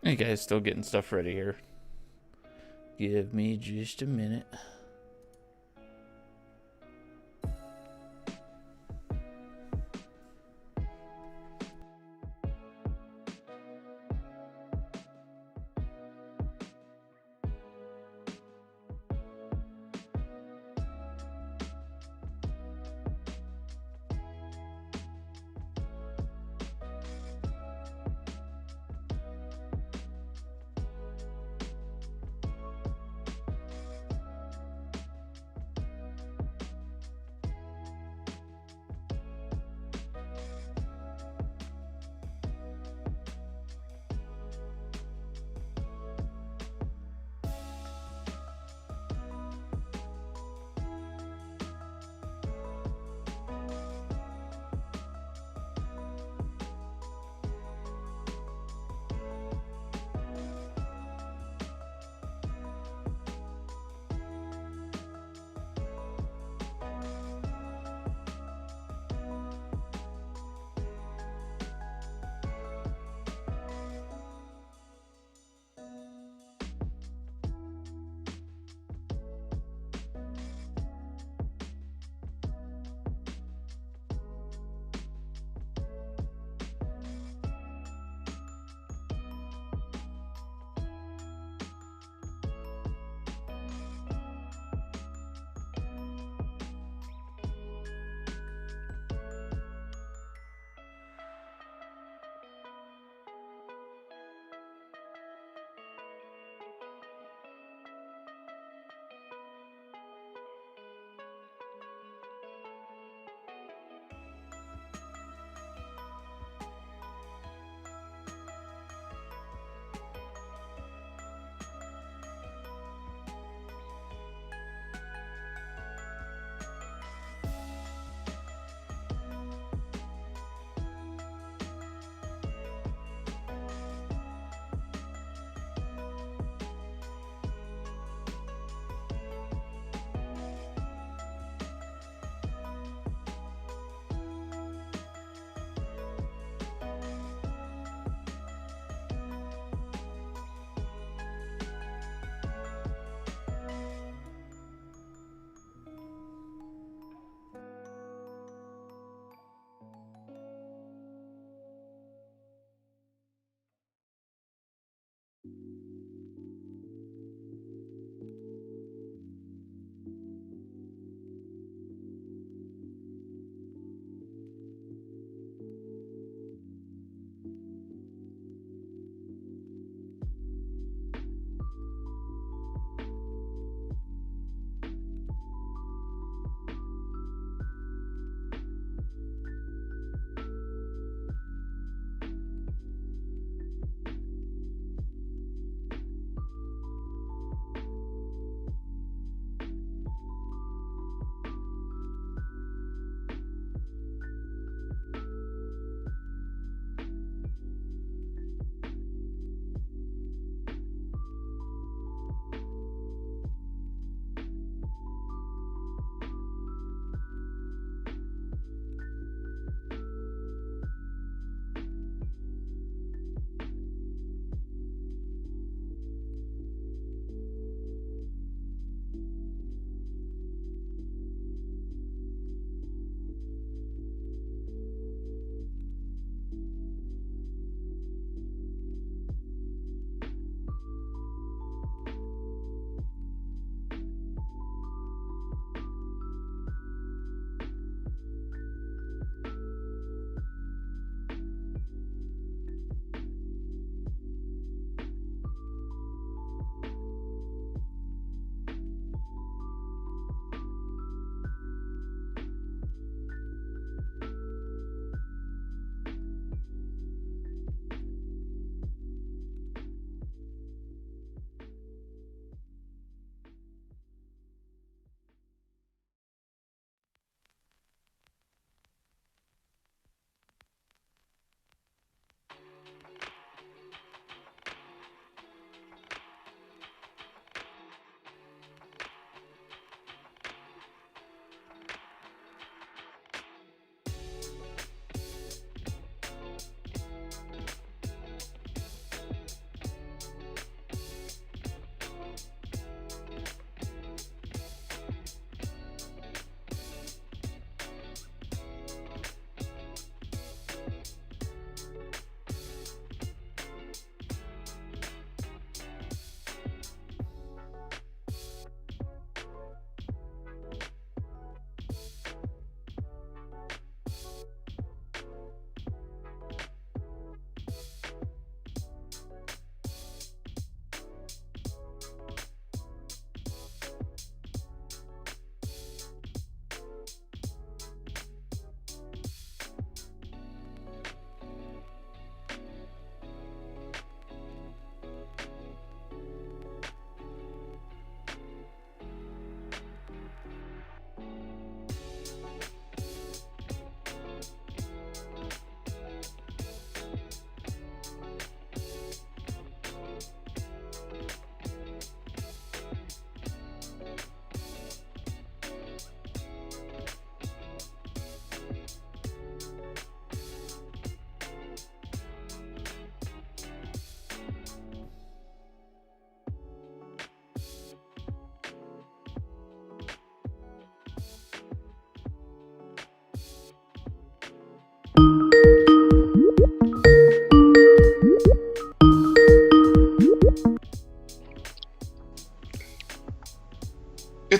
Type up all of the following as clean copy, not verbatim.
Hey guys, still getting stuff ready here. Give me just a minute.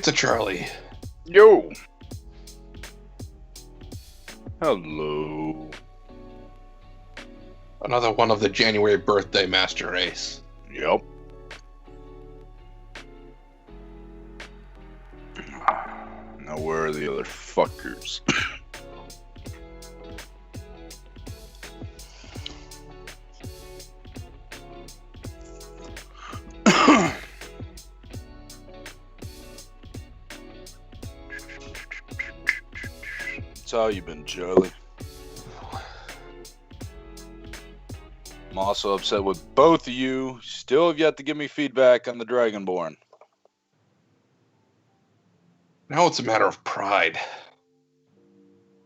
Pizza Charlie. Yo. Hello. Another one of the January birthday master race. Yep. Now where are the other fuckers? How you been, Charlie? I'm also upset with both of you. Still have yet to give me feedback on the Dragonborn. Now it's a matter of pride.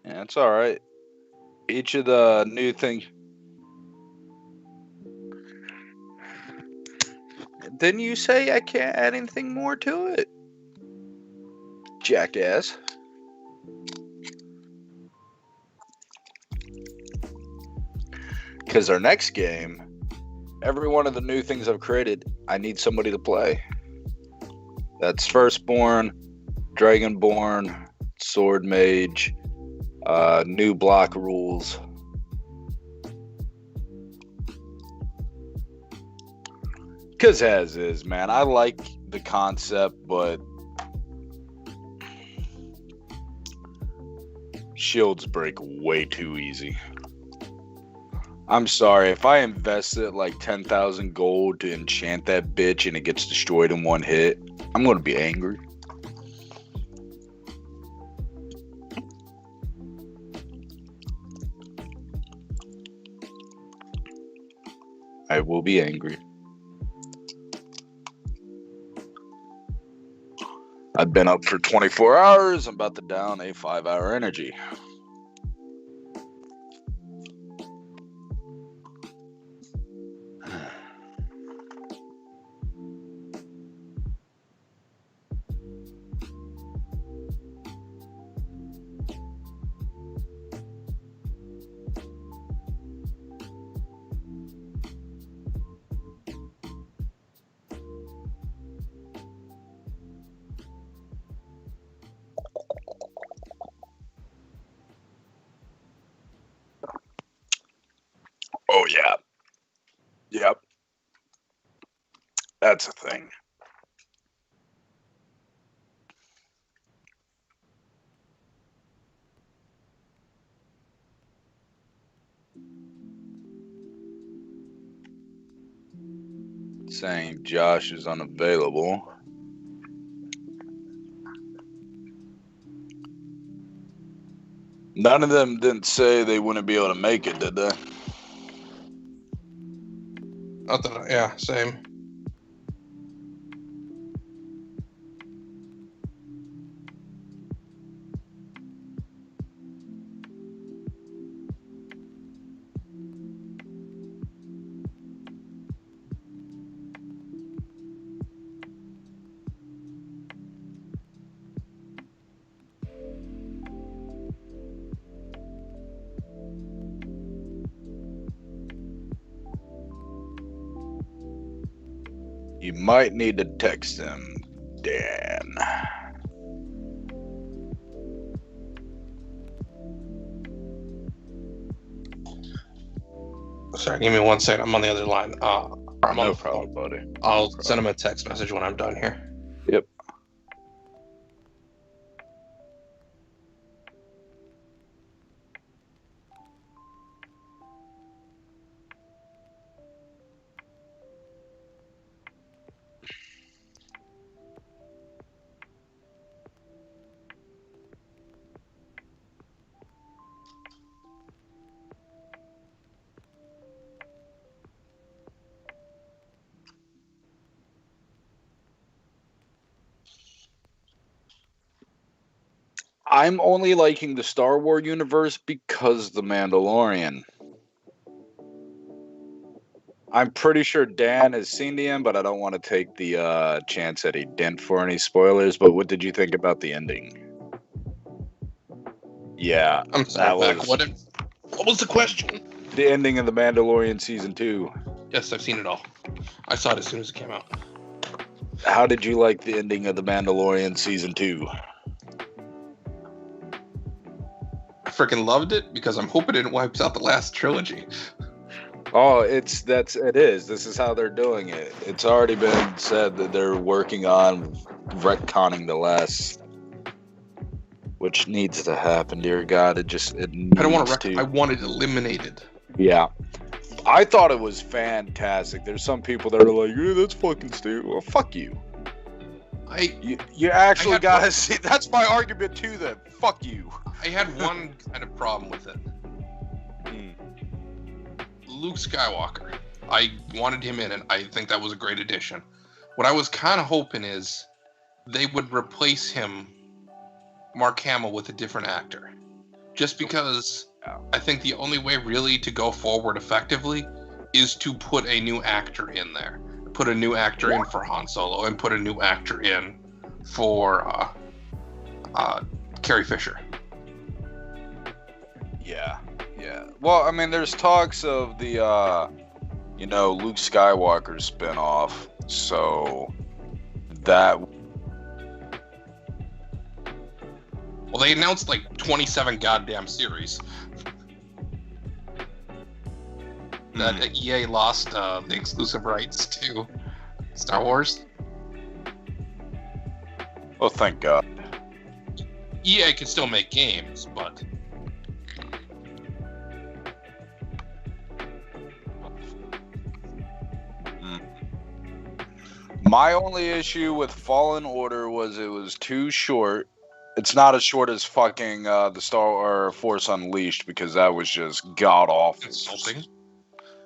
Yeah, it's all right. Each of the new things. Didn't you say I can't add anything more to it? Jackass. Because our next game, every one of the new things I've created, I need somebody to play. That's Firstborn, Dragonborn, Sword Mage, new block rules. Because as is, man, I like the concept, but shields break way too easy. I'm sorry, if I invested like 10,000 gold to enchant that bitch and it gets destroyed in one hit, I'm going to be angry. I will be angry. I've been up for 24 hours. I'm about to down a 5-hour energy. Oh, yeah. Yep. That's a thing. Saying Josh is unavailable. None of them didn't say they wouldn't be able to make it, did they? Yeah, same. You might need to text him, Dan. Sorry, give me 1 second. I'm on the other line. I'm No problem, buddy. I'll send him a text message when I'm done here. Yep. I'm only liking the Star Wars universe because The Mandalorian. I'm pretty sure Dan has seen the end, but I don't want to take the chance that he didn't for any spoilers. But what did you think about the ending? Yeah, I'm sorry, that Mac. was What was the question? the ending of The Mandalorian season 2. Yes, I've seen it all. I saw it as soon as it came out. How did you like the ending of The Mandalorian season 2? I freaking loved it because I'm hoping it wipes out the last trilogy. Oh, it is. This is how they're doing it. It's already been said that they're working on retconning the last, which needs to happen. Dear God, it needs I don't want to. I want it eliminated. Yeah, I thought it was fantastic. There's some people that are like, "Yeah, that's fucking stupid." Well, fuck you. You actually gotta see. That's my argument too. Then fuck you. I had one kind of problem with it. Luke Skywalker. I wanted him in, and I think that was a great addition. What I was kind of hoping is they would replace him, Mark Hamill, with a different actor. Just because I think the only way really to go forward effectively is to put a new actor in there. Put a new actor in for Han Solo, and put a new actor in for Carrie Fisher. Yeah. Well, I mean, there's talks of the, Luke Skywalker spinoff. So that. Well, they announced like 27 goddamn series. That EA lost the exclusive rights to Star Wars. Oh, thank God. EA can still make games, but my only issue with Fallen Order was it was too short. It's not as short as fucking the Star or Force Unleashed, because that was just god awful. insulting.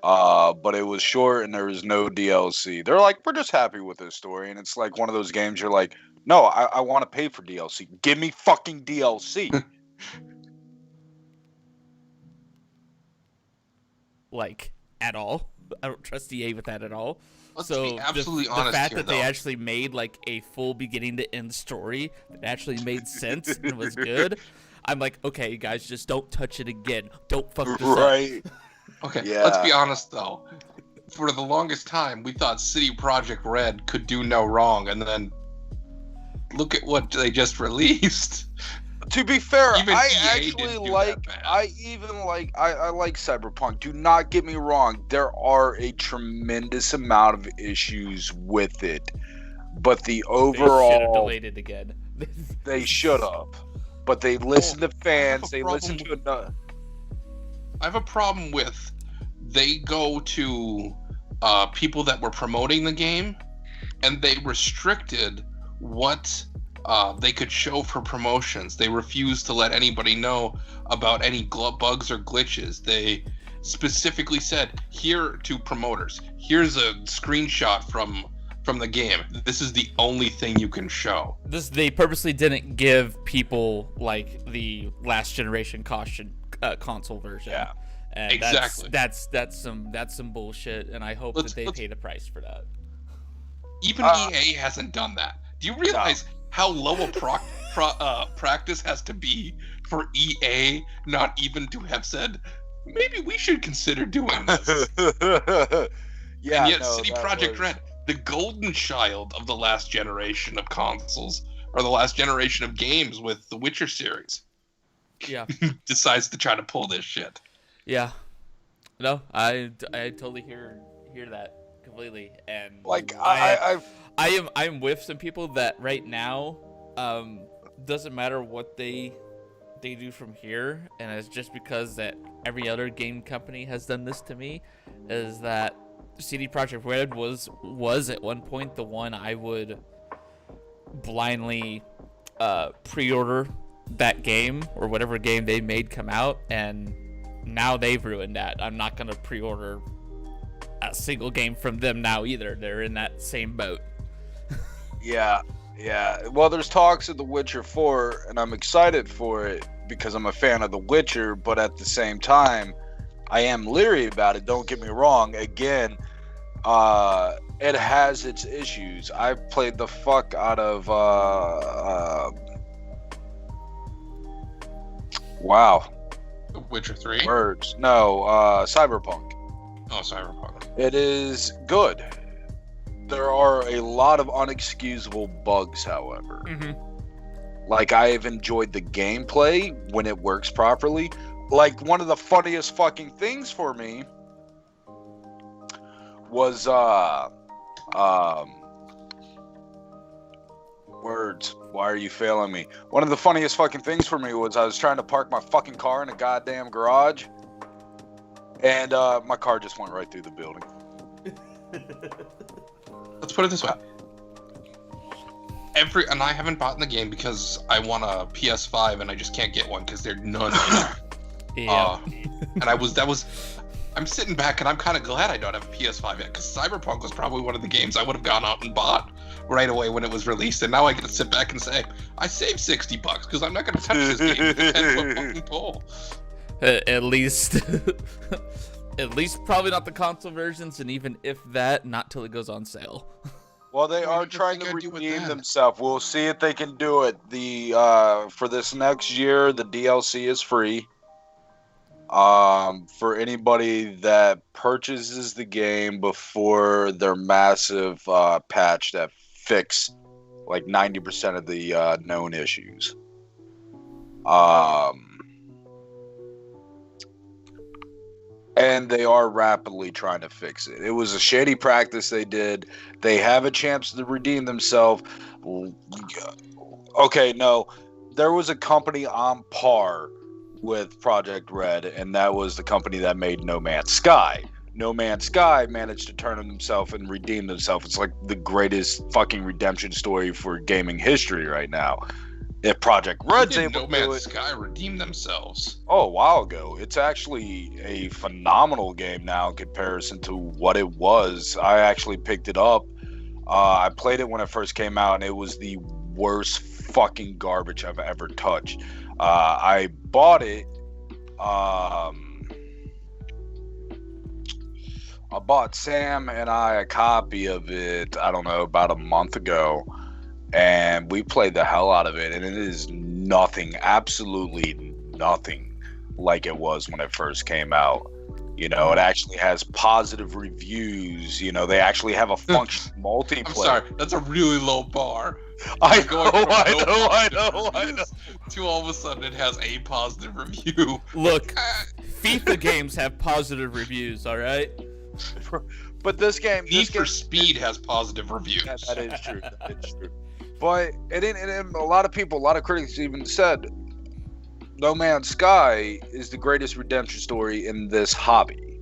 But it was short and there was no DLC. They're like, we're just happy with this story, and it's like one of those games you're like, no, I want to pay for DLC. Give me fucking DLC. Like, at all. I don't trust EA with that at all. Let's So be absolutely the honest fact here, that though. they actually made like a full beginning to end story that actually made sense and was good, I'm like, okay, guys, just don't touch it again. Don't fuck this up. Right. Okay, Yeah. let's be honest though. For the longest time, we thought City Project Red could do no wrong, and then look at what they just released. To be fair, Even I EA actually didn't do like. that bad. I like Cyberpunk. Do not get me wrong. There are a tremendous amount of issues with it, but the They should have overall delayed it again. they should have. But they listened to fans. a They problem listened to enough. I have a problem with they go to people that were promoting the game, and they restricted what they could show for promotions. They refused to let anybody know about any bugs or glitches. They specifically said, here to promoters, here's a screenshot from the game. This is the only thing you can show. They purposely didn't give people like the last generation console version. Yeah. And Exactly. That's some bullshit, and I hope that they pay the price for that. Even EA hasn't done that. Do you realize how low a practice has to be for EA not even to have said, maybe we should consider doing this? Yeah, And yet no, City that Project was- Red, the golden child of the last generation of consoles, or the last generation of games with the Witcher series, Yeah. decides to try to pull this shit. Yeah. No, I totally hear that completely, and Like I'm with some people that right now doesn't matter what they do from here, and it's just because that every other game company has done this to me, is that CD Projekt Red was at one point the one I would blindly pre-order that game or whatever game they made come out, and now they've ruined that. I'm not gonna pre-order a single game from them now either. They're in that same boat. Yeah. Well, there's talks of The Witcher 4, and I'm excited for it because I'm a fan of The Witcher, but at the same time, I am leery about it. Don't get me wrong. Again, it has its issues. I've played the fuck out of wow. Witcher 3? Words. No, Cyberpunk. Oh, Cyberpunk. It is good. There are a lot of unexcusable bugs, however. Mm-hmm. Like, I have enjoyed the gameplay when it works properly. Like, one of the funniest fucking things for me was, words. Why are you failing me? One of the funniest fucking things for me was I was trying to park my fucking car in a goddamn garage, and my car just went right through the building. Let's put it this way. And I haven't bought the game because I want a PS5 and I just can't get one because they're none. Yeah. I'm sitting back and I'm kind of glad I don't have a PS5 yet, because Cyberpunk was probably one of the games I would have gone out and bought right away when it was released, and now I get to sit back and say I saved $60 because I'm not going to touch this game with a 10-foot fucking pole. At least, at least probably not the console versions, and even if that, not till it goes on sale. Well, they are trying to redeem themselves. We'll see if they can do it. For this next year, the DLC is free. For anybody that purchases the game before their massive patch that fix like 90% of the known issues. And they are rapidly trying to fix it. It was a shady practice they did. They have a chance to redeem themselves. Okay, no. There was a company on par with Project Red, and that was the company that made No Man's Sky. No Man's Sky managed to turn on himself and redeem himself. It's like the greatest fucking redemption story for gaming history right now. If Project Red's able to do it... No Man's Sky redeem themselves? Oh, a while ago. It's actually a phenomenal game now in comparison to what it was. I actually picked it up. I played it when it first came out, and it was the worst fucking garbage I've ever touched. I bought it. I bought Sam and I a copy of it, I don't know, about a month ago. And we played the hell out of it. And it is nothing, absolutely nothing like it was when it first came out. You know, it actually has positive reviews. You know, they actually have a function multiplayer. I'm sorry, that's a really low bar. I know. To all of a sudden it has a positive review. Look, FIFA games have positive reviews, all right? But this game... Need for Speed has positive reviews. Yeah, that is true. But a lot of people, a lot of critics even said No Man's Sky is the greatest redemption story in this hobby,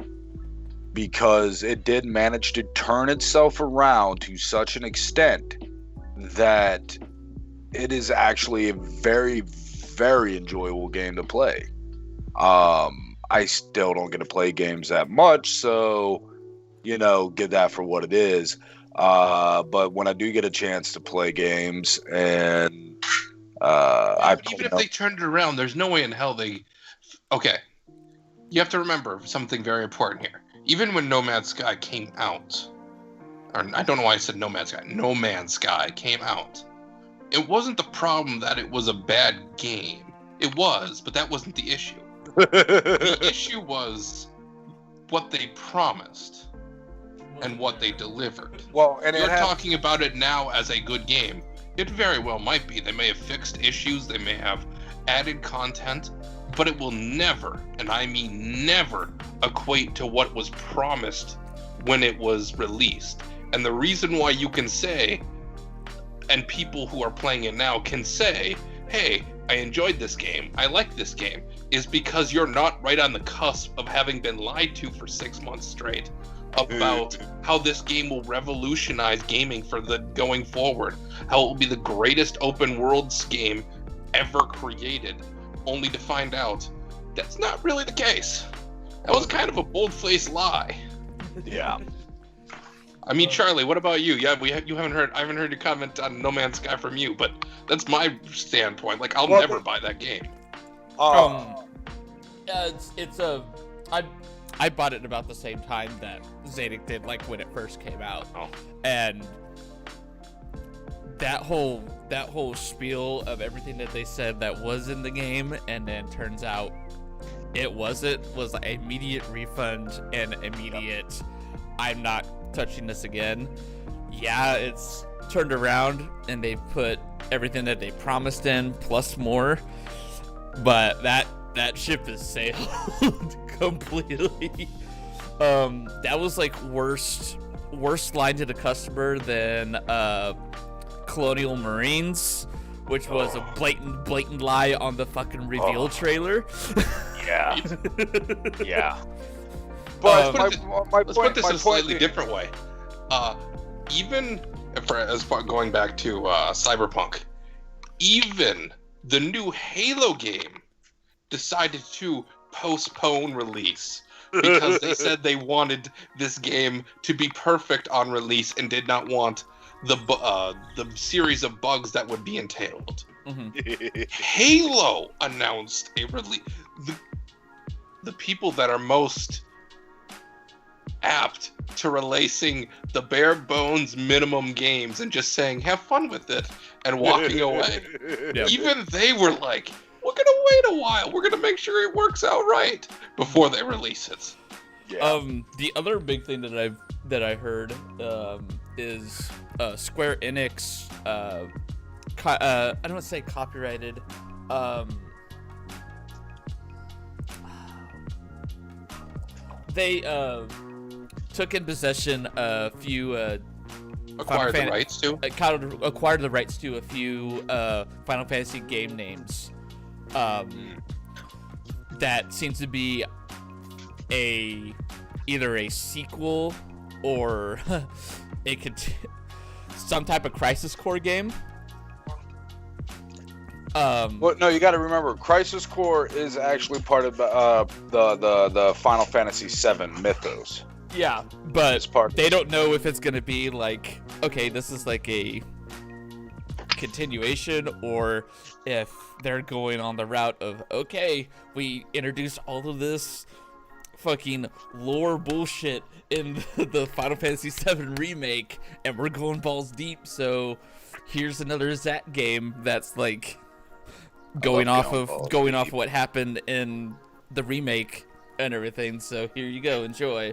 because it did manage to turn itself around to such an extent that it is actually a very, very enjoyable game to play. I still don't get to play games that much, so, you know, give that for what it is. But when I do get a chance to play games, and even if they turned it around, there's no way in hell they... Okay, you have to remember something very important here. Even when No Man's Sky came out, or I don't know why I said No Man's Sky, No Man's Sky came out, it wasn't the problem that it was a bad game. It was, but that wasn't the issue. The issue was what they promised and what they delivered. Well, and you're talking about it now as a good game. It very well might be. They may have fixed issues, they may have added content, but it will never, and I mean never, equate to what was promised when it was released. And the reason why you can say, and people who are playing it now can say, hey, I enjoyed this game, I like this game, is because you're not right on the cusp of having been lied to for 6 months straight about how this game will revolutionize gaming for the going forward, how it will be the greatest open worlds game ever created, only to find out that's not really the case. That was kind of a bold-faced lie. Yeah. I mean, Charlie, what about you? Yeah, I haven't heard your comment on No Man's Sky from you, but that's my standpoint. Like, I'll never buy that game. Yeah, I bought it at about the same time that Zadig did, like when it first came out. Oh. And that whole spiel of everything that they said that was in the game, and then turns out it wasn't, was like immediate refund and immediate, I'm not touching this again. yeah, it's turned around and they put everything that they promised in plus more, but that ship has sailed completely. That was like worst line to the customer than Colonial Marines, which was a blatant lie on the fucking reveal trailer. Yeah. Yeah. But let's put this a slightly different way. Even as far going back to Cyberpunk, even the new Halo game decided to postpone release because they said they wanted this game to be perfect on release and did not want the series of bugs that would be entailed. Mm-hmm. Halo announced a release. The people that are most apt to releasing the bare bones minimum games and just saying have fun with it and walking away. Yep. Even they were like, we're gonna wait a while, we're gonna make sure it works out right before they release it. Yeah. The other big thing that I heard is Square Enix I don't want to say copyrighted, they took in possession a few acquired the rights to a few Final Fantasy game names that seems to be either a sequel or some type of Crisis Core game. Well, no, you got to remember, Crisis Core is actually part of the Final Fantasy VII mythos. Yeah, but they don't know if it's gonna be like, okay, this is like a continuation, or if they're going on the route of, okay, we introduced all of this fucking lore bullshit in the Final Fantasy VII remake, and we're going balls deep, so here's another Zat game that's like going off of what happened in the remake and everything, so here you go, enjoy.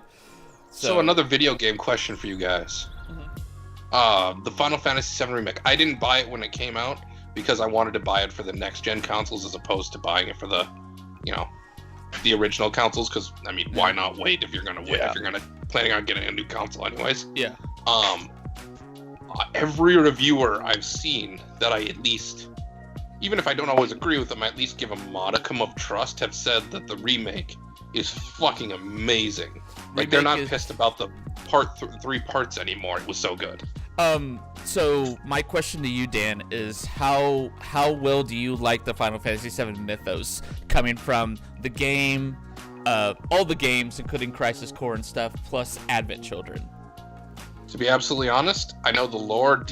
So another video game question for you guys. Mm-hmm. The Final Fantasy VII remake, I didn't buy it when it came out because I wanted to buy it for the next gen consoles as opposed to buying it for the original consoles, because I mean, why not wait if you're gonna wait if you're planning on getting a new console anyways? Yeah. Every reviewer I've seen that I at least, even if I don't always agree with them, I at least give a modicum of trust, have said that the remake is fucking amazing. Like, they're not pissed about the three parts anymore. It was so good. So my question to you, Dan, is how well do you like the Final Fantasy VII mythos coming from the game, all the games, including Crisis Core and stuff, plus Advent Children? To be absolutely honest, I know the lore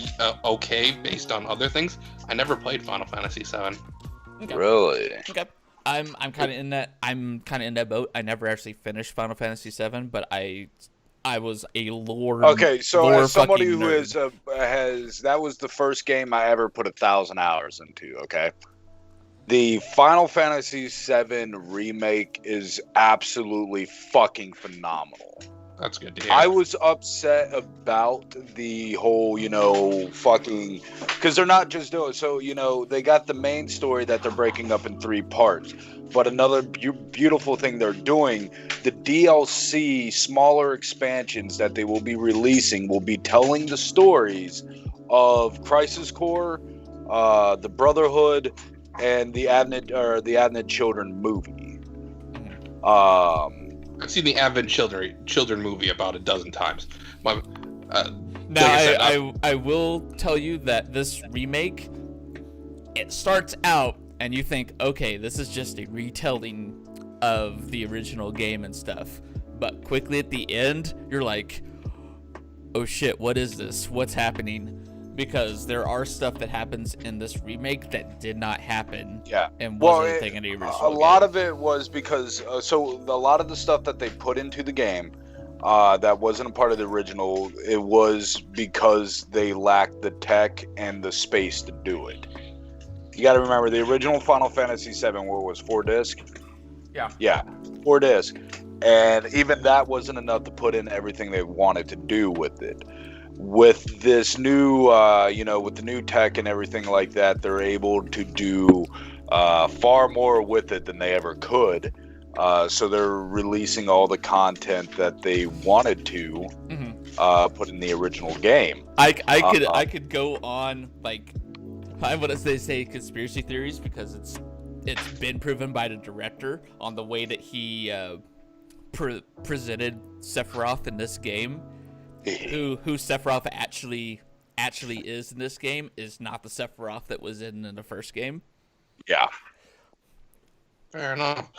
okay based on other things. I never played Final Fantasy VII. Okay. Really? Okay. I'm kind of in that boat. I never actually finished Final Fantasy VII, but I was a lore. Okay, so lore as somebody who nerd. has that was the first game I ever put 1,000 hours into. Okay, the Final Fantasy VII remake is absolutely fucking phenomenal. That's good to hear. I was upset about the whole, fucking, because they're not just doing, so, they got the main story that they're breaking up in 3 parts. But another beautiful thing they're doing, the DLC smaller expansions that they will be releasing will be telling the stories of Crisis Core, the Brotherhood, and the Advent Children movie. I've seen the Advent Children movie about a dozen times. I will tell you that this remake, it starts out and you think, okay, this is just a retelling of the original game and stuff. But quickly at the end, you're like, oh shit, what is this? What's happening? Because there are stuff that happens in this remake that did not happen. Yeah. And wasn't a thing in the original game. A lot of it was because, a lot of the stuff that they put into the game that wasn't a part of the original, it was because they lacked the tech and the space to do it. You got to remember, the original Final Fantasy VII, what was 4 disc? Yeah. Yeah, 4 disc. And even that wasn't enough to put in everything they wanted to do with it. with this new, with the new tech and everything like that, they're able to do far more with it than they ever could. So they're releasing all the content that they wanted to put in the original game. I could go on like I want to say conspiracy theories because it's been proven by the director on the way that he presented Sephiroth in this game. Who Sephiroth actually is in this game is not the Sephiroth that was in the first game. Yeah. Fair enough.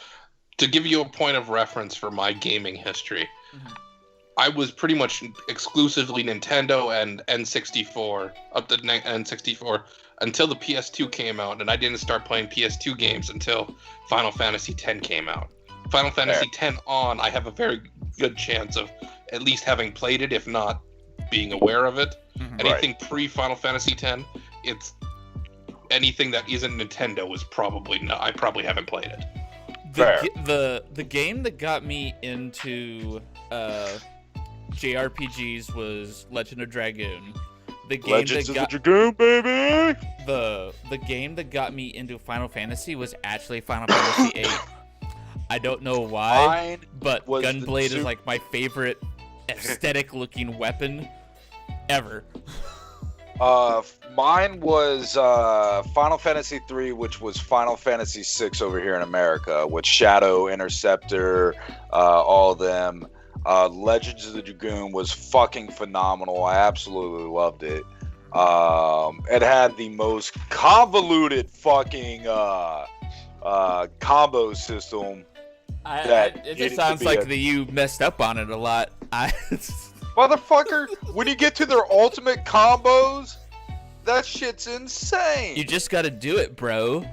To give you a point of reference for my gaming history, I was pretty much exclusively Nintendo and N64 up to N64 until the PS2 came out, and I didn't start playing PS2 games until Final Fantasy X came out. Final Fantasy X on, I have a very good chance of at least having played it, if not being aware of it. Anything pre-Final Fantasy X, it's anything that isn't Nintendo is probably not. I probably haven't played it. The game that got me into JRPGs was Legend of Dragoon. The game Dragoon, baby. The game that got me into Final Fantasy was actually Final Fantasy VIII. I don't know why, but Gunblade is like my favorite aesthetic-looking weapon ever. Mine was Final Fantasy III, which was Final Fantasy VI over here in America, with Shadow, Interceptor, all of them. Legends of the Dragoon was fucking phenomenal. I absolutely loved it. It had the most convoluted fucking combo system. It just sounds like that you messed up on it a lot. Motherfucker, when you get to their ultimate combos, that shit's insane. You just gotta do it, bro.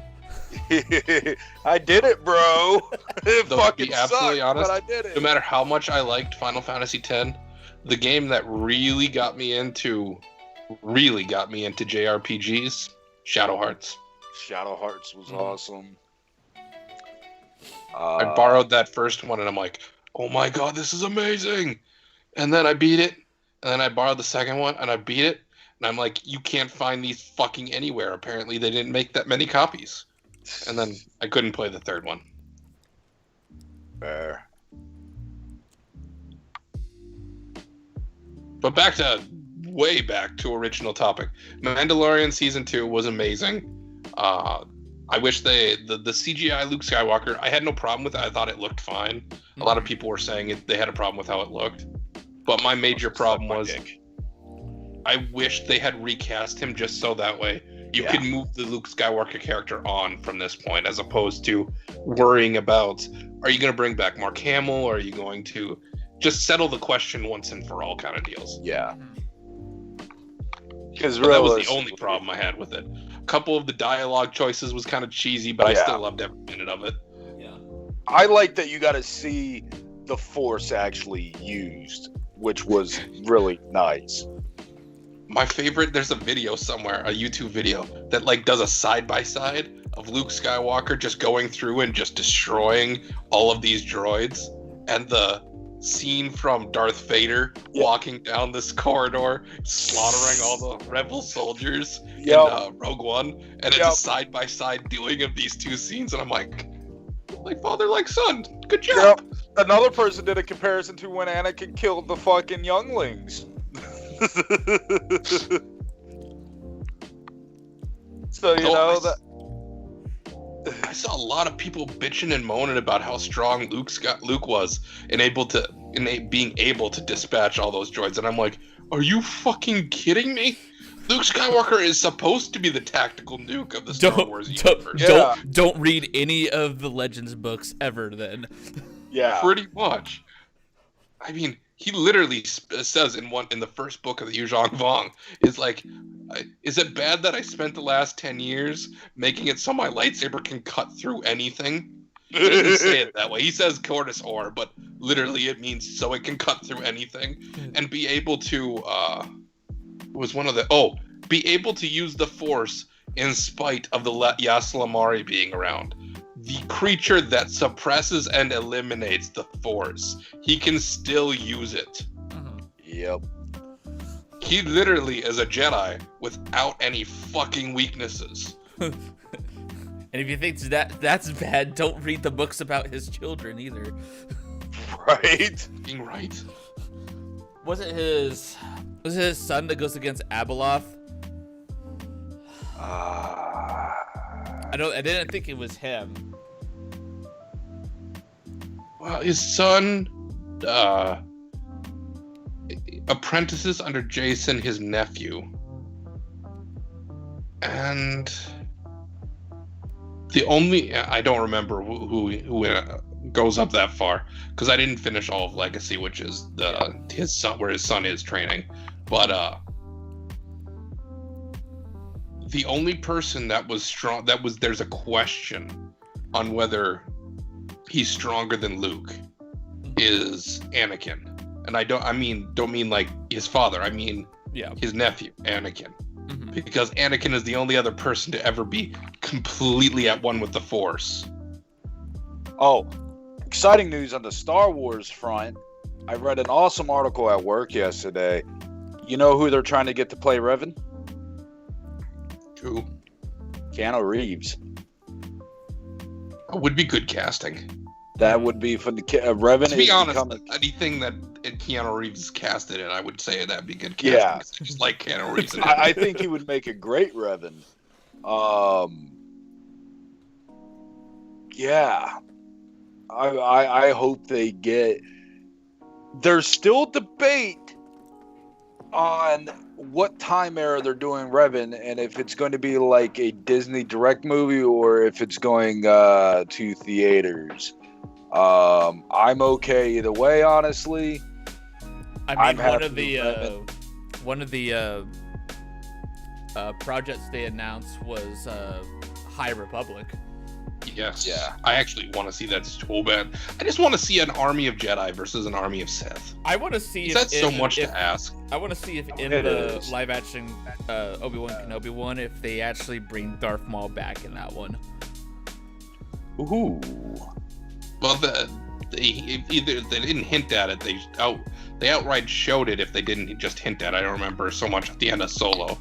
I did it, bro. It fucking be absolutely sucked, honest, but I did it. No matter how much I liked Final Fantasy X, the game that really got me into JRPGs, Shadow Hearts. Shadow Hearts was awesome. I borrowed that first one, and I'm like, oh my god, this is amazing. And then I beat it, and then I borrowed the second one, and I beat it, and I'm like, you can't find these fucking anywhere. Apparently, they didn't make that many copies. And then I couldn't play the third one. Fair. But way back to original topic. Mandalorian Season 2 was amazing. I wish the CGI Luke Skywalker, I had no problem with it. I thought it looked fine. A lot of people were saying they had a problem with how it looked. But my major problem was I wish they had recast him just so that way you can move the Luke Skywalker character on from this point, as opposed to worrying about, are you going to bring back Mark Hamill, or are you going to just settle the question once and for all kind of deals? Yeah. Because that was the only problem I had with it. A couple of the dialogue choices was kind of cheesy, but I still loved every minute of it. Yeah. I like that you got to see the Force actually used, which was really nice. My favorite, there's a video somewhere, a YouTube video, that like does a side-by-side of Luke Skywalker just going through and just destroying all of these droids. And the scene from Darth Vader walking down this corridor, slaughtering all the rebel soldiers in Rogue One. And it's a side-by-side doing of these two scenes. And I'm like father, like son. Good job. Yep. Another person did a comparison to when Anakin killed the fucking younglings. So I saw a lot of people bitching and moaning about how strong Luke was and being able to dispatch all those droids, and I'm like, are you fucking kidding me? Luke Skywalker is supposed to be the tactical nuke of the Star Wars universe. Don't read any of the Legends books ever then. Yeah, pretty much. I mean, he literally says in the first book of the Yuzhong Vong, is like, is it bad that I spent the last 10 years making it so my lightsaber can cut through anything? He doesn't say it that way. He says Cortus Or, but literally it means so it can cut through anything and be able to, be able to use the Force in spite of the Yaslamari being around. The creature that suppresses and eliminates the Force, he can still use it. Yep. He literally is a Jedi without any fucking weaknesses. And if you think that's bad, don't read the books about his children either. Right? Being right. Was it his son that goes against Abeloth? I didn't think it was him. Well, his son apprentices under Jason, his nephew. And I don't remember who goes up that far, because I didn't finish all of Legacy, which is his son, where his son is training. But the only person that was strong, there's a question on whether he's stronger than Luke, is Anakin. And I don't mean like his father, I mean his nephew, Anakin. Mm-hmm. Because Anakin is the only other person to ever be completely at one with the Force. Oh, exciting news on the Star Wars front. I read an awesome article at work yesterday. You know who they're trying to get to play Revan? Who? Keanu Reeves. Would be good casting. That would be for the Revan. To be honest, anything that Keanu Reeves is casted in, I would say that'd be good casting. Yeah, I just like Keanu Reeves. I think he would make a great Revan. Yeah, I hope they get. There's still debate on what time era they're doing Revan, and if it's going to be like a Disney direct movie or if it's going to theaters. I'm okay either way, honestly. I mean, one of the projects they announced was High Republic. Yes. Yeah. I actually want to see that so bad. I just want to see an army of Jedi versus an army of Sith. I want to see. That's so much to ask. I want to see if in the live action Obi-Wan Kenobi one, if they actually bring Darth Maul back in that one. Ooh. Well, they didn't hint at it. They outright showed it. If they didn't just hint at it, I don't remember so much at the end of Solo.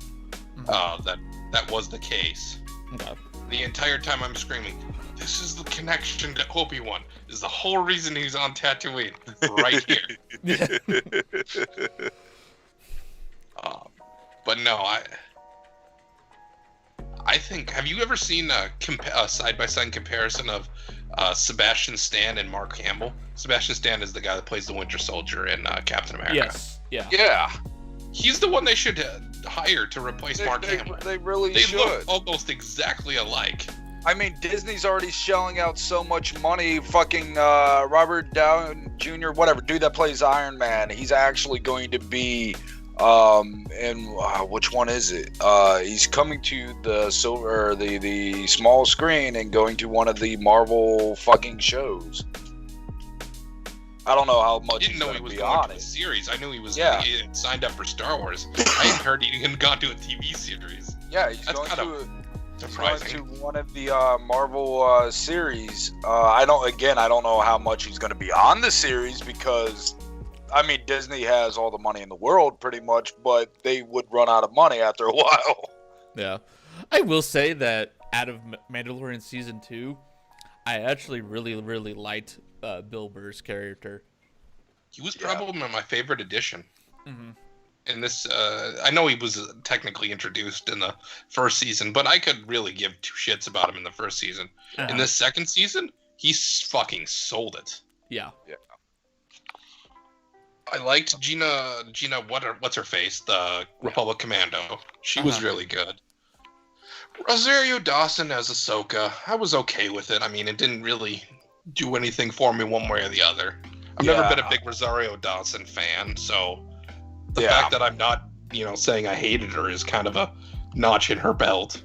That was the case. Okay. The entire time I'm screaming, "This is the connection to Obi-Wan. This is the whole reason he's on Tatooine, right here." But no, I think. Have you ever seen a side-by-side comparison of Sebastian Stan and Mark Hamill? Sebastian Stan is the guy that plays the Winter Soldier in Captain America. Yes. Yeah. Yeah. He's the one they should hire to replace Mark Hamill. They really should. They look almost exactly alike. I mean, Disney's already shelling out so much money. Fucking Robert Downey Jr., whatever, dude that plays Iron Man, he's actually going to be which one is it? He's coming to the the small screen and going to one of the Marvel fucking shows. I don't know how much. I didn't know he was going to a series. I knew he was he had signed up for Star Wars. I hadn't heard he had gone to a TV series. Yeah, he's going to one of the Marvel series. I don't know how much he's going to be on the series because, I mean, Disney has all the money in the world pretty much, but they would run out of money after a while. Yeah. I will say that out of Mandalorian Season 2, I actually really, really liked Bill Burr's character. He was probably my favorite addition. Mm-hmm. In this, I know he was technically introduced in the first season, but I could really give two shits about him in the first season. Uh-huh. In this second season, he's fucking sold it. Yeah. I liked Gina. What's her face? The Republic Commando. She was really good. Rosario Dawson as Ahsoka, I was okay with it. I mean, it didn't really do anything for me one way or the other. I've never been a big Rosario Dawson fan, so the fact that I'm not, saying I hated her is kind of a notch in her belt.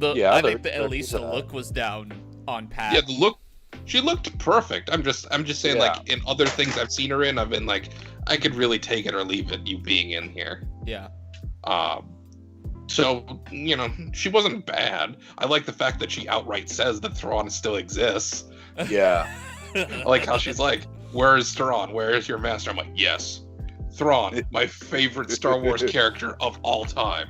I think the Elisa look was down on pat. Yeah, the look, she looked perfect. I'm just saying, like, in other things I've seen her in, I've been like, I could really take it or leave it, you being in here. Yeah. So, she wasn't bad. I like the fact that she outright says that Thrawn still exists. Yeah. I like how she's like, "Where is Thrawn? Where is your master?" I'm like, "Yes, Thrawn, my favorite Star Wars character of all time.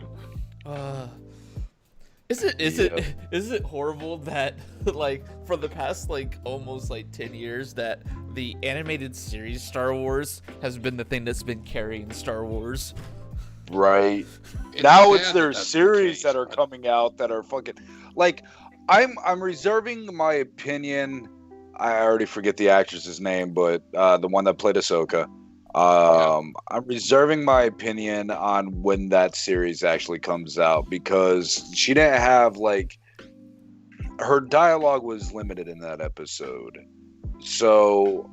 Is it horrible that like for the past like almost like 10 years that the animated series Star Wars has been the thing that's been carrying Star Wars? Right. It's Now sad it's their that's the series case, that are but- coming out that are fucking like I'm reserving my opinion. I already forget the actress's name, but the one that played Ahsoka. I'm reserving my opinion on when that series actually comes out because she didn't have like her dialogue was limited in that episode. So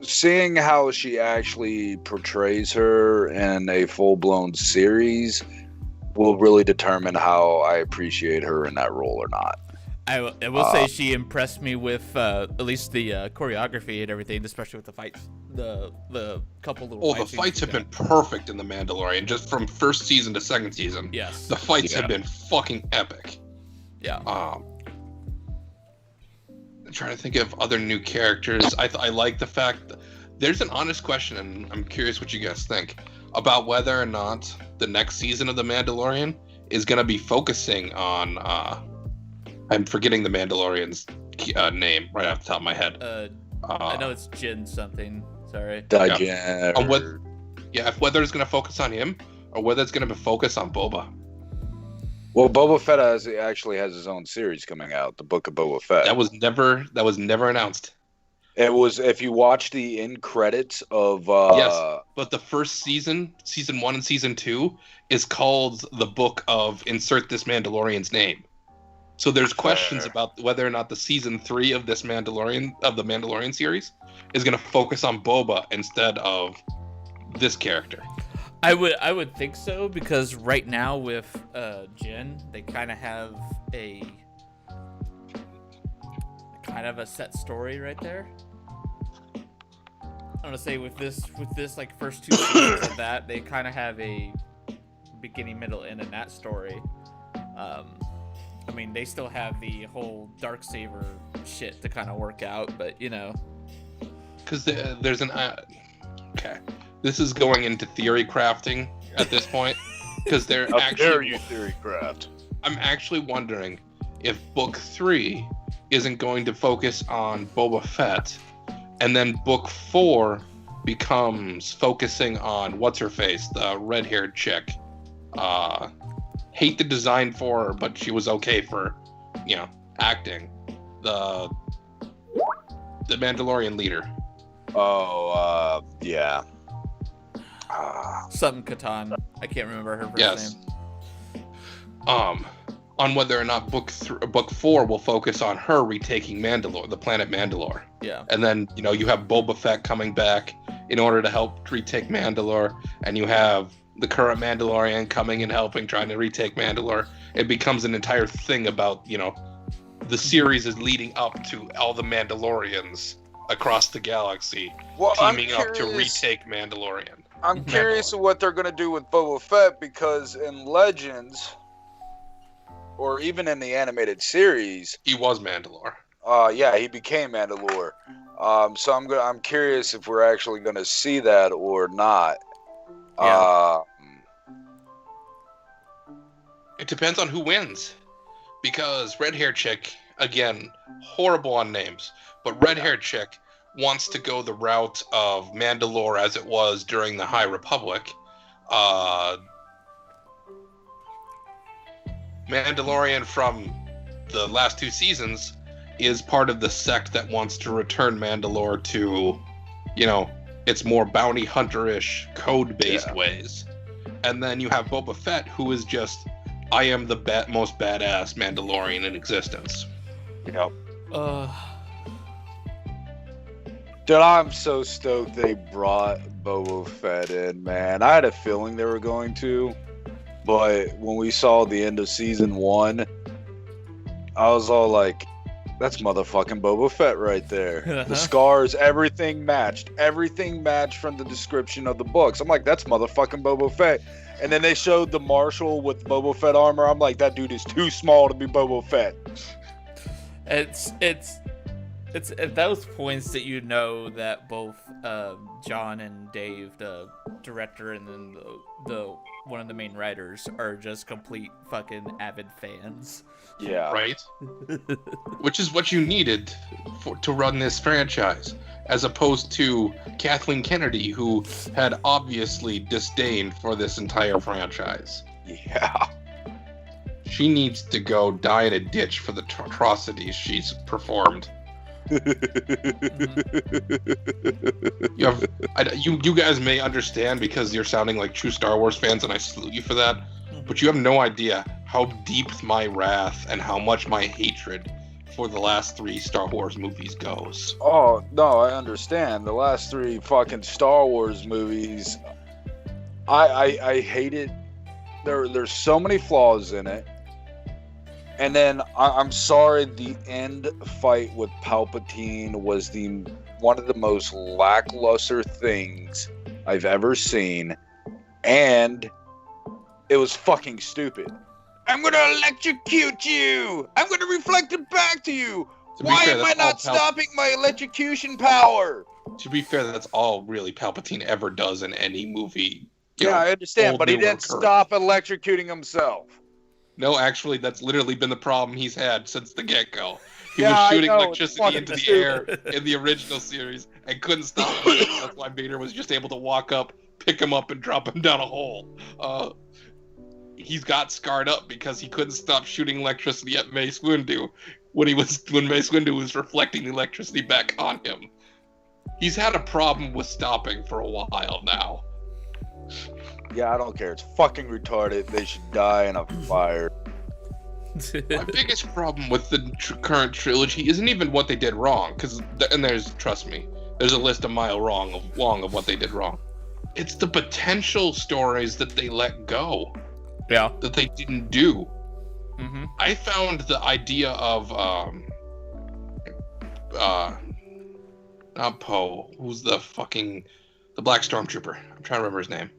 seeing how she actually portrays her in a full-blown series will really determine how I appreciate her in that role or not. I will say she impressed me with at least the choreography and everything, especially with the fights, the couple little. Oh, the fights have been perfect in The Mandalorian, just from first season to second season. Yes. The fights have been fucking epic. Yeah. I'm trying to think of other new characters. I like the fact that there's an honest question, and I'm curious what you guys think about whether or not the next season of The Mandalorian is going to be focusing on. I'm forgetting the Mandalorian's name right off the top of my head. I know it's Jin something. Sorry. Digest. On whether it's going to focus on him or whether it's going to focus on Boba. Well, Boba Fett actually has his own series coming out, the Book of Boba Fett. That was never announced. It was, if you watch the end credits of Yes, but the first season 1 and season 2 is called the Book of Insert This Mandalorian's Name. So there's questions about whether or not the season 3 of the Mandalorian series is going to focus on Boba instead of this character. I would think so, because right now with Jin, they kind of have a set story right there. I want to say with this like first 2 seasons of that, they kind of have a beginning, middle, end in that story. I mean, they still have the whole Darksaber shit to kind of work out, but you know. Because there's an okay, this is going into theory crafting at this point. Because they're actually theory craft. I'm actually wondering if Book 3 isn't going to focus on Boba Fett, and then Book 4 becomes focusing on what's her face, the red-haired chick. Hate the design for her, but she was okay for, acting. The Mandalorian leader. Oh, yeah. Something Catan. I can't remember her first name. On whether or not Book 4 will focus on her retaking Mandalore, the planet Mandalore. Yeah. And then, you have Boba Fett coming back in order to help retake Mandalore, and you have the current Mandalorian coming and helping, trying to retake Mandalore. It becomes an entire thing about, the series is leading up to all the Mandalorians across the galaxy teaming up to retake Mandalorian. I'm curious of what they're going to do with Boba Fett, because in Legends, or even in the animated series, He was Mandalore. he became Mandalore. So I'm curious if we're actually going to see that or not. Yeah. It depends on who wins. Because red-haired chick, again, horrible on names, but red-haired chick wants to go the route of Mandalore as it was during the High Republic. Mandalorian from the last 2 seasons is part of the sect that wants to return Mandalore to, its more bounty hunter-ish, code-based ways. And then you have Boba Fett, who is just, I am the most badass Mandalorian in existence. Yep. Dude, I'm so stoked they brought Boba Fett in, man. I had a feeling they were going to, but when we saw the end of season 1, I was all like, that's motherfucking Boba Fett right there. The scars, everything matched. Everything matched from the description of the books. I'm like, that's motherfucking Boba Fett. And then they showed the Marshal with Boba Fett armor. I'm like, that dude is too small to be Boba Fett. It's at those points that you know that both John and Dave, the director and then the one of the main writers are just complete fucking avid fans. Yeah. Right? Which is what you needed to run this franchise, as opposed to Kathleen Kennedy, who had obviously disdain for this entire franchise. Yeah. She needs to go die in a ditch for the atrocities she's performed. You guys may understand because you're sounding like true Star Wars fans, and I salute you for that. But you have no idea how deep my wrath and how much my hatred for the last 3 Star Wars movies goes. Oh, no, I understand. The last 3 fucking Star Wars movies, I hate it. There's so many flaws in it. And then I'm sorry, the end fight with Palpatine was one of the most lackluster things I've ever seen, and it was fucking stupid. I'm gonna electrocute you. I'm gonna reflect it back to you. Why am I not stopping my electrocution power? To be fair, that's all really Palpatine ever does in any movie. Yeah, I understand, but he didn't stop electrocuting himself. No, actually, that's literally been the problem he's had since the get-go. He was shooting electricity into the air in the original series and couldn't stop it. That's why Vader was just able to walk up, pick him up, and drop him down a hole. He's got scarred up because he couldn't stop shooting electricity at Mace Windu when Mace Windu was reflecting the electricity back on him. He's had a problem with stopping for a while now. Yeah, I don't care. It's fucking retarded. They should die in a fire. My biggest problem with the current trilogy isn't even what they did wrong, trust me, there's a list a mile long of what they did wrong. It's the potential stories that they let go. Yeah. That they didn't do. Mm-hmm. I found the idea of not Poe, who's the Black Stormtrooper. I'm trying to remember his name.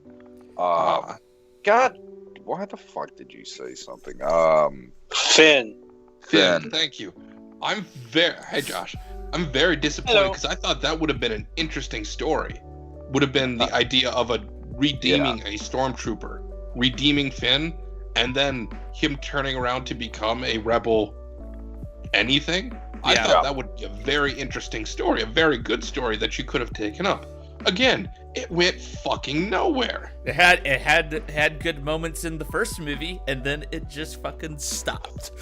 God, why the fuck did you say something? Finn. Thank you. Hey Josh. I'm very disappointed because I thought that would have been an interesting story. Would have been the idea of redeeming a stormtrooper, redeeming Finn, and then him turning around to become a rebel anything. I thought that would be a very interesting story, a very good story that you could have taken up. Again, it went fucking nowhere. It had good moments in the first movie, and then it just fucking stopped.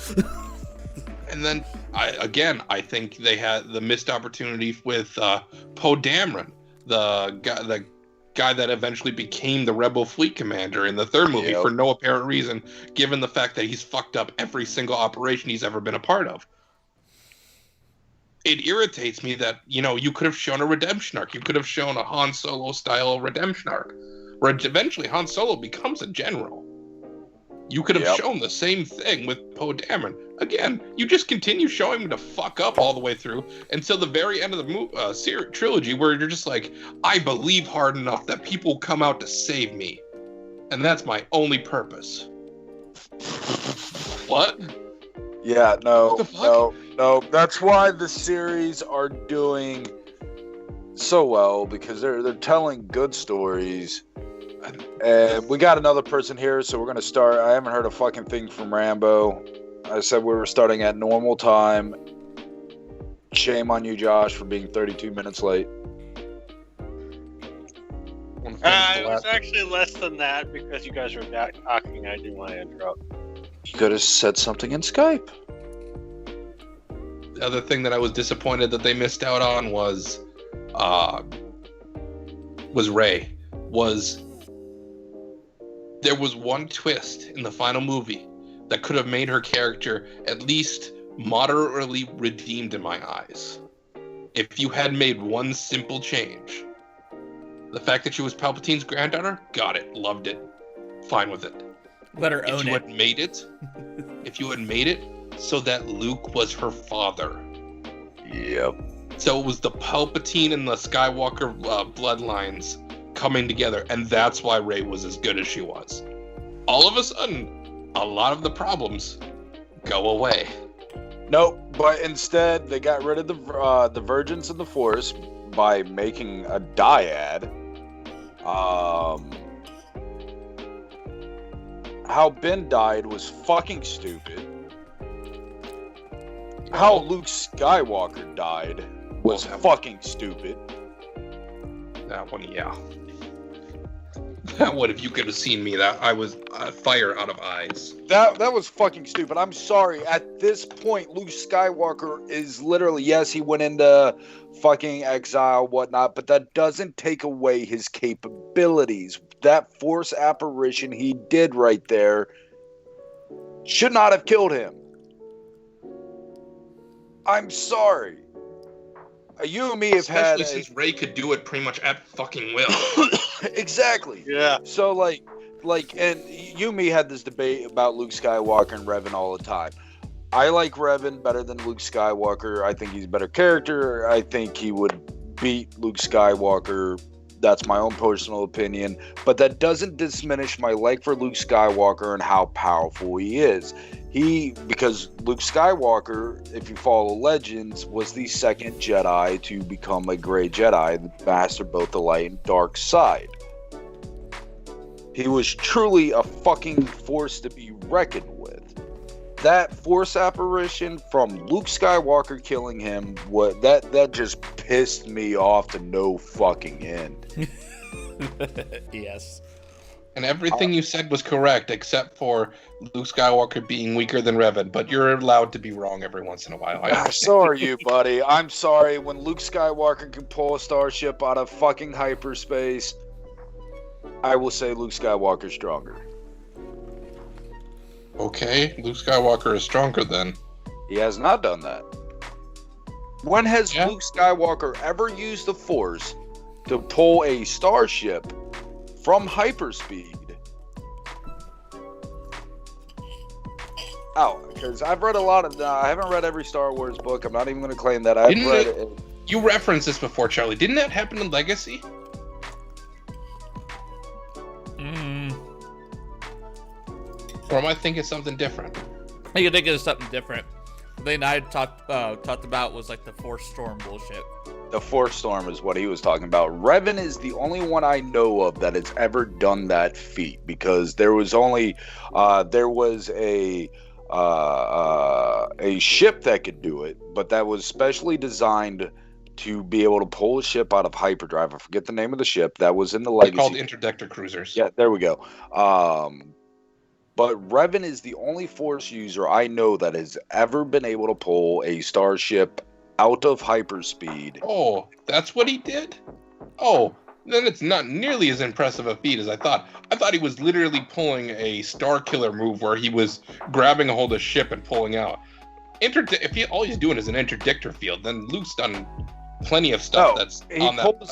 And then I think they had the missed opportunity with Poe Dameron, the guy that eventually became the Rebel fleet commander in the third movie for no apparent reason, given the fact that he's fucked up every single operation he's ever been a part of. It irritates me that, you could have shown a redemption arc. You could have shown a Han Solo style redemption arc, where eventually Han Solo becomes a general. You could have shown the same thing with Poe Dameron. Again, you just continue showing him to fuck up all the way through until the very end of the trilogy, where you're just like, I believe hard enough that people will come out to save me. And that's my only purpose. What? Yeah, no. That's why the series are doing so well, because they're telling good stories. And we got another person here, so we're going to start. I haven't heard a fucking thing from Rambo. I said we were starting at normal time. Shame on you, Josh, for being 32 minutes late. It was actually less than that because you guys were talking. I didn't want to interrupt. You could have said something in Skype. The other thing that I was disappointed that they missed out on was Rey. There was one twist in the final movie that could have made her character at least moderately redeemed in my eyes. If you had made one simple change. The fact that she was Palpatine's granddaughter, got it, loved it, fine with it. Let her own it. If you had made it so that Luke was her father. Yep. So it was the Palpatine and the Skywalker bloodlines coming together, and that's why Rey was as good as she was. All of a sudden, a lot of the problems go away. Nope, but instead they got rid of the Virgins of the Force by making a dyad. How Ben died was fucking stupid. How Luke Skywalker died was fucking stupid. That one, yeah. That one, if you could have seen me, that I was fire out of eyes. That was fucking stupid. I'm sorry. At this point, Luke Skywalker is literally, yes, he went into fucking exile, whatnot, but that doesn't take away his capabilities. That Force apparition he did right there should not have killed him. I'm sorry. You and me have Especially had since Rey could do it pretty much at fucking will. Exactly. Yeah. So like, and you and me had this debate about Luke Skywalker and Revan all the time. I like Revan better than Luke Skywalker. I think he's a better character. I think he would beat Luke Skywalker. That's my own personal opinion. But that doesn't diminish my like for Luke Skywalker and how powerful he is. Because Luke Skywalker, if you follow Legends, was the second Jedi to become a gray Jedi, the master both the light and dark side. He was truly a fucking force to be reckoned with. That Force apparition from Luke Skywalker killing him, that just pissed me off to no fucking end. Yes. And everything you said was correct, except for Luke Skywalker being weaker than Revan. But you're allowed to be wrong every once in a while. I understand. So are you, buddy. I'm sorry. When Luke Skywalker can pull a starship out of fucking hyperspace, I will say Luke Skywalker's stronger. Okay, Luke Skywalker is stronger then. He has not done that. When has Yeah. Luke Skywalker ever used the Force to pull a starship from hyperspeed? Because I've read a lot of. I haven't read every Star Wars book. I'm not even going to claim that I've read it. You referenced this before, Charlie. Didn't that happen in Legacy? Or am I thinking something different? I can think of something different. The thing I talked about was like the Force Storm bullshit. The Force Storm is what he was talking about. Revan is the only one I know of that has ever done that feat, because there was only a ship that could do it, but that was specially designed to be able to pull a ship out of hyperdrive. I forget the name of the ship that was in the Legacy. They're called interdictor cruisers. Yeah, there we go. But Revan is the only Force user I know that has ever been able to pull a starship out of hyperspeed. Oh, that's what he did? Oh, then it's not nearly as impressive a feat as I thought. I thought he was literally pulling a Star Killer move where he was grabbing a hold of ship and pulling out. If all he's doing is an interdictor field, then Luke's done plenty of stuff that's on that level.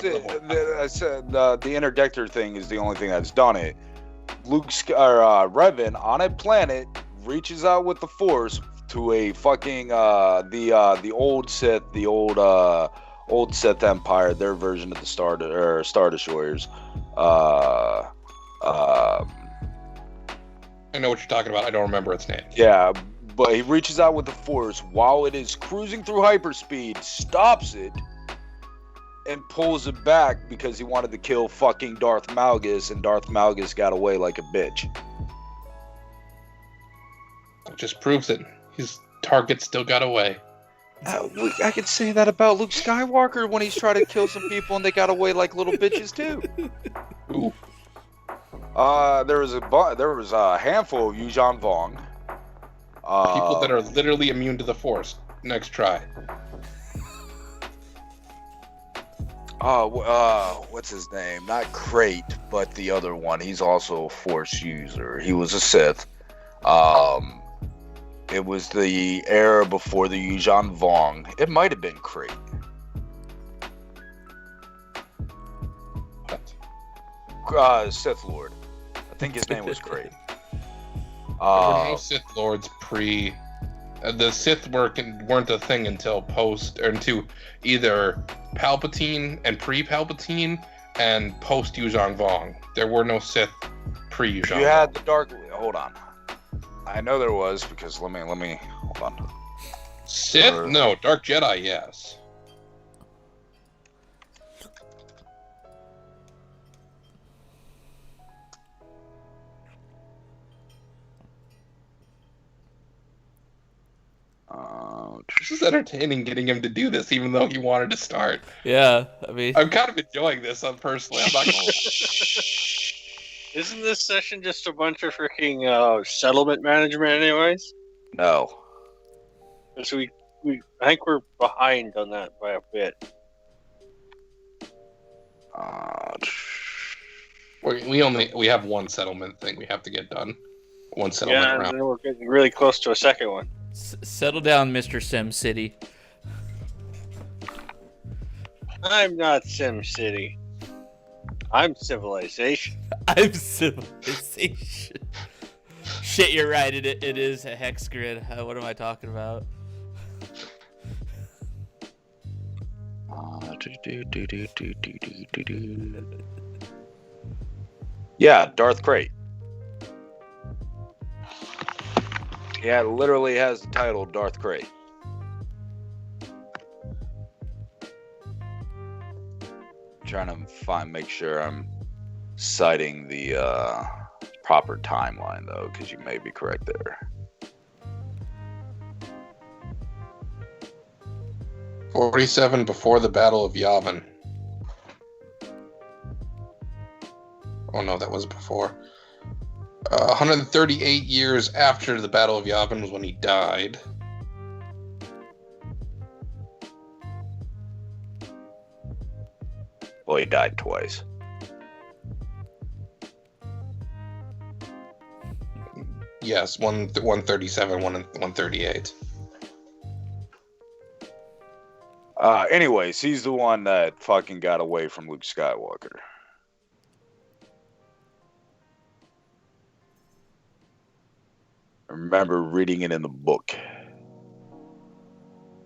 I said the interdictor thing is the only thing that's done it. Revan on a planet reaches out with the Force to a fucking the old Sith, the old Sith Empire, their version of the Star Destroyers. I know what you're talking about. I don't remember its name. Yeah, but he reaches out with the Force while it is cruising through hyperspeed, stops it, and pulls it back because he wanted to kill fucking Darth Malgus, and Darth Malgus got away like a bitch. It just proves it. His target still got away. I could say that about Luke Skywalker when he's trying to kill some people and they got away like little bitches too. Ooh. There was a handful of Yuuzhan Vong. People that are literally immune to the Force. Next try. What's his name? Not Crate, but the other one. He's also a Force user. He was a Sith. It was the era before the Yuuzhan Vong. It might have been Crate. What? Sith Lord. I think his name was Crate. There were no Sith Lords pre... the Sith weren't a thing until into either Palpatine and pre-Palpatine and post-Yuuzhan Vong. There were no Sith pre-Yuuzhan Vong. You had the Dark... Hold on. I know there was, because let me hold on. Sith? No. Dark Jedi, yes. This is entertaining getting him to do this, even though he wanted to start. Yeah, I mean, I'm kind of enjoying this personally. I'm not gonna lie. Isn't this session just a bunch of freaking settlement management, anyways? No. Because I think we're behind on that by a bit. We have one settlement thing we have to get done. One settlement Yeah, round. and then we're getting really close to a second one. settle down, Mr. Sim City. I'm not Sim City. I'm Civilization. I'm civilization. Shit, you're right. It is a hex grid. What am I talking about? Yeah, Darth Crate. Yeah, it literally has the title Darth Crate. Trying to make sure I'm citing the proper timeline though, because you may be correct there. 47 before the Battle of Yavin. Oh no, that was before. 138 years after the Battle of Yavin was when he died. Well, he died twice. Yes, 137, 138. Anyways, he's the one that fucking got away from Luke Skywalker. I remember reading it in the book.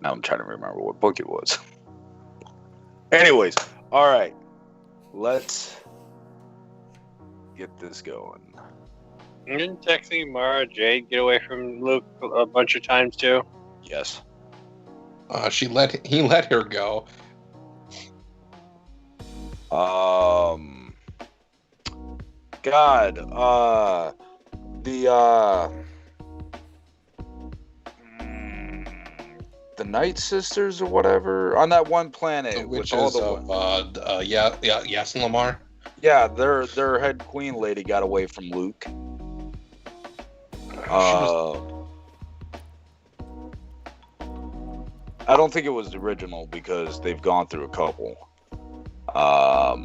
Now I'm trying to remember what book it was. Anyways, all right. Let's get this going. Didn't texting Mara Jade get away from Luke a bunch of times too? Yes. He let her go. God, the Night Sisters or whatever on that one planet The with all witches the of Yaslamar. yeah, their head queen lady got away from Luke. I don't think it was the original because they've gone through a couple. I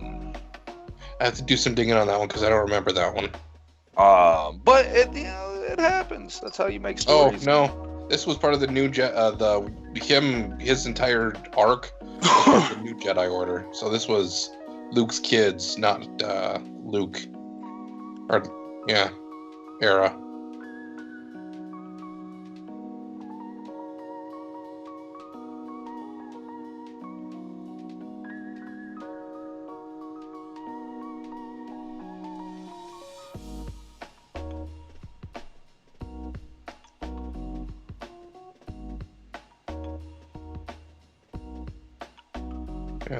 have to do some digging on that one because I don't remember that one. But it happens. That's how you make stories. Oh no, this was part of the new his entire arc was part of the new Jedi Order. So this was Luke's kids, not Luke. Or yeah, era.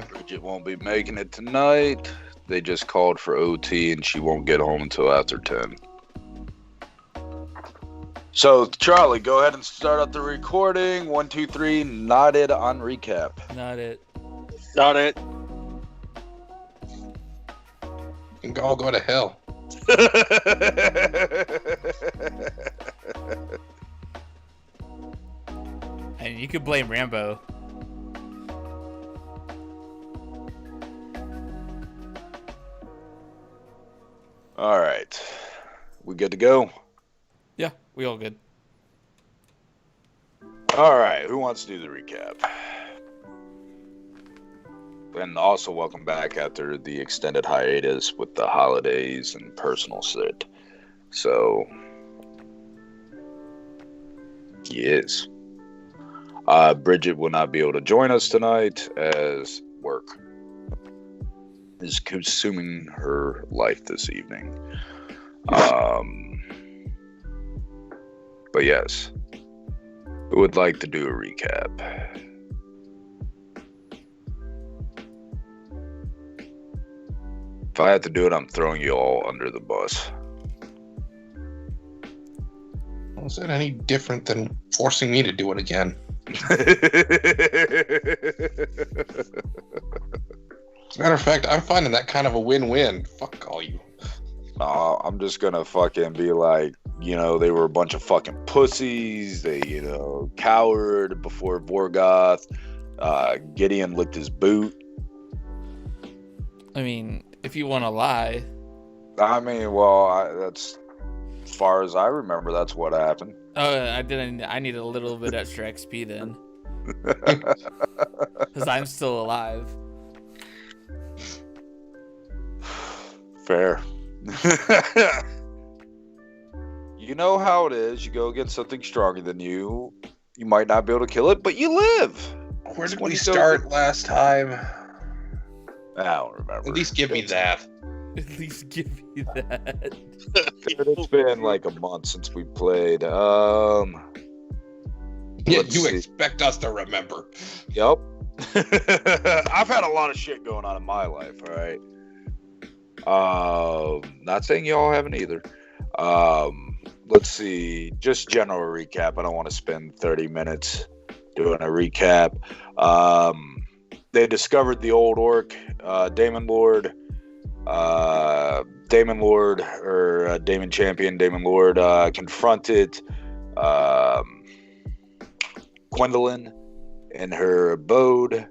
Bridget won't be making it tonight. They just called for OT and she won't get home until after 10. So, Charlie, go ahead and start up the recording. 1, 2, 3, nodded on recap. Not it. Not it. You can all go to hell. And you could blame Rambo. All right. We good to go? Yeah, we all good. All right. Who wants to do the recap? And also welcome back after the extended hiatus with the holidays and personal shit. So, yes. Bridget will not be able to join us tonight as work is consuming her life this evening. But yes, who would like to do a recap? If I have to do it, I'm throwing you all under the bus. Is that any different than forcing me to do it again? As a matter of fact, I'm finding that kind of a win-win. Fuck all you. I'm just gonna fucking be like, they were a bunch of fucking pussies. They, cowered before Vorgoth. Gideon licked his boot. I mean, if you want to lie. I mean, well, that's as far as I remember. That's what happened. Oh, I didn't. I need a little bit extra XP then, because I'm still alive. Fair. You know how it is. You go against something stronger than you. You might not be able to kill it, but you live. Where did we start last time? I don't remember. At least give me that. At least give me that. It's been like a month since we played. Yeah, let's you see. expect us to remember. Yep. I've had a lot of shit going on in my life, all right? Not saying y'all haven't either. Let's see. Just general recap. I don't want to spend 30 minutes doing a recap. They discovered the old orc, Damon Lord. Damon Lord, or Damon Champion, Damon Lord, confronted Gwendolyn in her abode,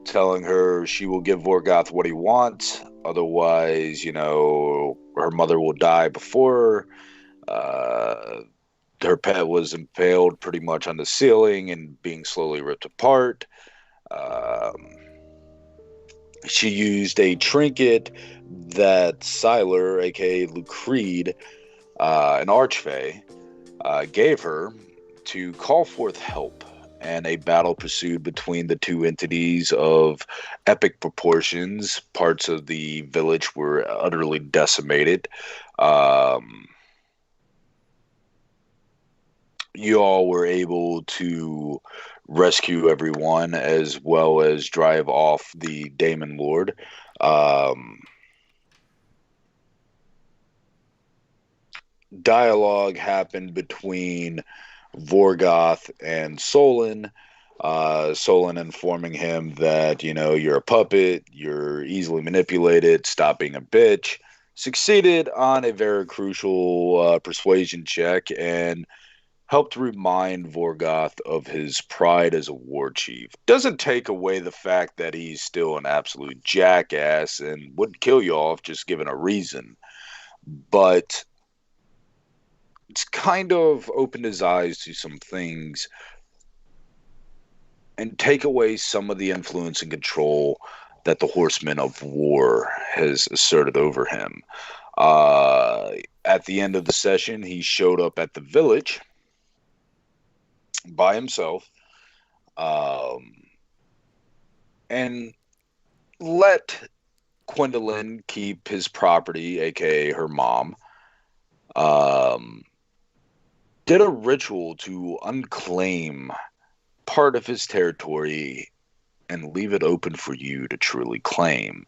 telling her she will give Vorgoth what he wants. Otherwise, her mother will die before her. Her pet was impaled pretty much on the ceiling and being slowly ripped apart. She used a trinket that Siler, aka Lucreed, an archfey, gave her to call forth help, and a battle pursued between the two entities of epic proportions. Parts of the village were utterly decimated. You all were able to rescue everyone as well as drive off the Damon Lord. Dialogue happened between Vorgoth and Solon. Solon informing him that, you're a puppet, you're easily manipulated, stop being a bitch. Succeeded on a very crucial persuasion check and helped remind Vorgoth of his pride as a war chief. Doesn't take away the fact that he's still an absolute jackass and wouldn't kill you all if just given a reason. But it's kind of opened his eyes to some things and take away some of the influence and control that the Horseman of War has asserted over him. At the end of the session, he showed up at the village by himself, and let Gwendolyn keep his property, aka her mom. Did a ritual to unclaim part of his territory and leave it open for you to truly claim.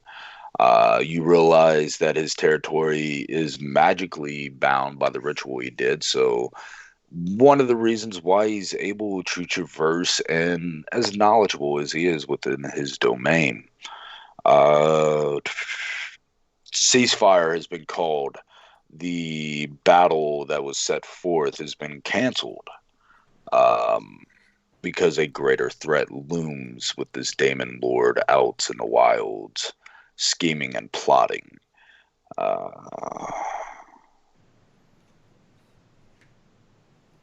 You realize that his territory is magically bound by the ritual he did, so one of the reasons why he's able to traverse and as knowledgeable as he is within his domain. Ceasefire has been called. The battle that was set forth has been canceled because a greater threat looms with this Damon Lord out in the wilds, scheming and plotting.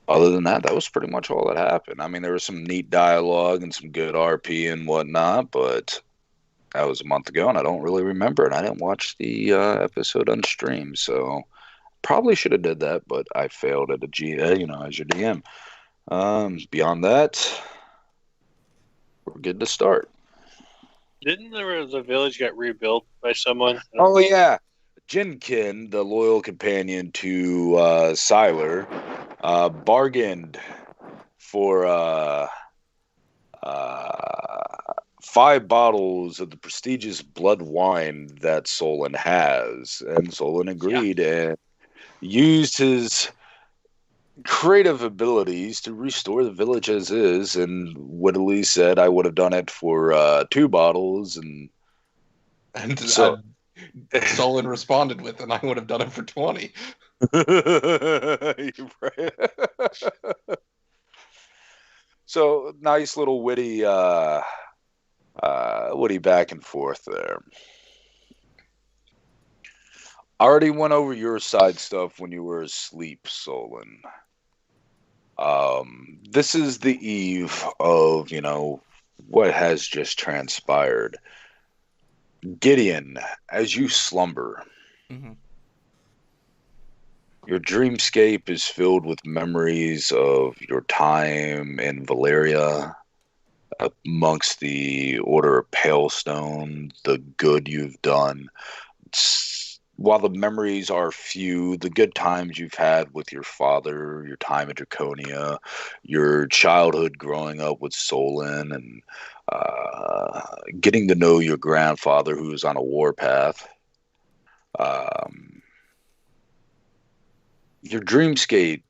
Other than that, that was pretty much all that happened. I mean, there was some neat dialogue and some good RP and whatnot, but that was a month ago, and I don't really remember, and I didn't watch the episode on stream, so probably should have did that, but I failed at as your DM. Beyond that, we're good to start. Didn't the village get rebuilt by someone? Oh, yeah. Jinkin, the loyal companion to Siler, bargained for 5 bottles of the prestigious blood wine that Solon has, and Solon agreed and used his creative abilities to restore the village as is, and Whittley said I would have done it for 2 bottles, And so Solon responded with, and I would have done it for 20. So nice little witty back and forth there. I already went over your side stuff when you were asleep, Solon. This is the eve of, what has just transpired. Gideon, as you slumber, Mm-hmm. your dreamscape is filled with memories of your time in Valeria, amongst the Order of Palestone, the good you've done. While the memories are few, the good times you've had with your father, your time at Draconia, your childhood growing up with Solon, and getting to know your grandfather who was on a warpath. Um, your dreamscape,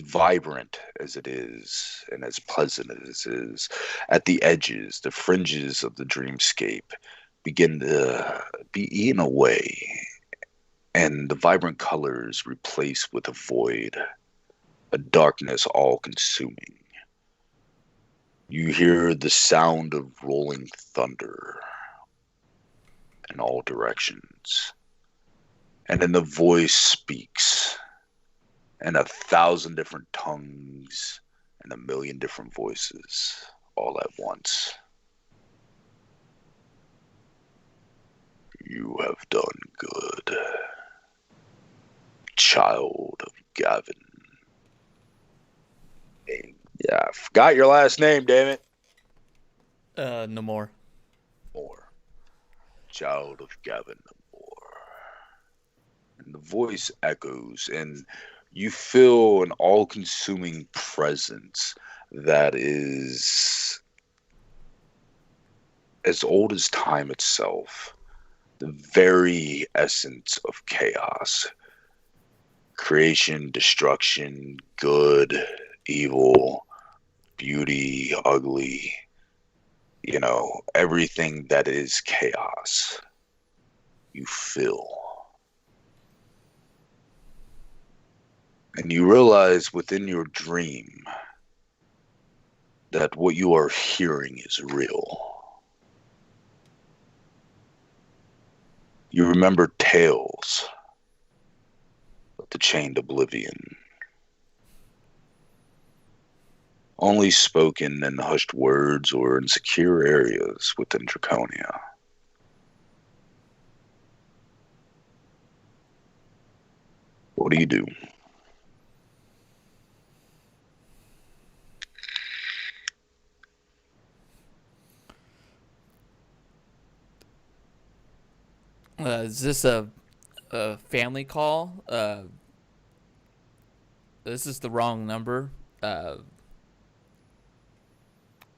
vibrant as it is and as pleasant as it is, at the edges, the fringes of the dreamscape begin to be eaten away, and the vibrant colors replaced with a void, a darkness all consuming. You hear the sound of rolling thunder in all directions, and then the voice speaks in 1,000 different tongues and 1,000,000 different voices all at once. You have done good, child of Gavin. Yeah, I forgot your last name, damn it. No more. More. Child of Gavin, no more. And the voice echoes, and you feel an all consuming presence that is as old as time itself. The very essence of chaos. Creation, destruction, good, evil, beauty, ugly, everything that is chaos. You feel. And you realize within your dream that what you are hearing is real. You remember tales of the chained oblivion, only spoken in hushed words or in secure areas within Draconia. What do you do? Is this a family call? This is the wrong number.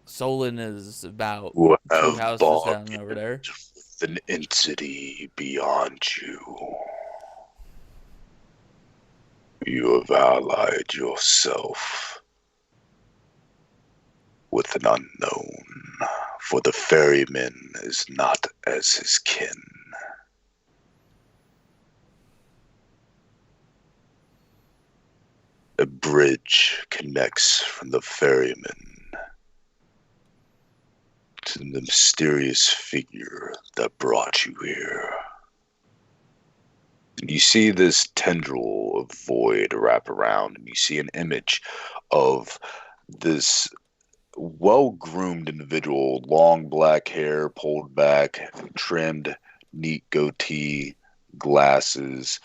Solon is about Who 2 have houses down over bargained there. with an entity beyond you. You have allied yourself with an unknown, for the ferryman is not as his kin. A bridge connects from the ferryman to the mysterious figure that brought you here. And you see this tendril of void wrap around, and you see an image of this well-groomed individual, long black hair pulled back, trimmed, neat goatee, glasses,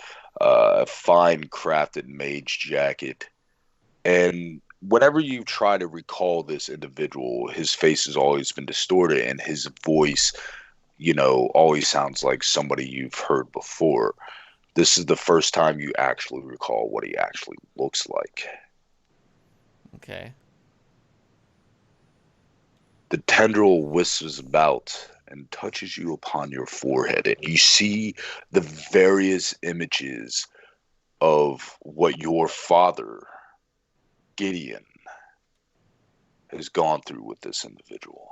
fine crafted mage jacket. And whenever you try to recall this individual, his face has always been distorted, and his voice, always sounds like somebody you've heard before. This is the first time you actually recall what he actually looks like. Okay. The tendril whistles about and touches you upon your forehead, and you see the various images of what your father Gideon has gone through with this individual.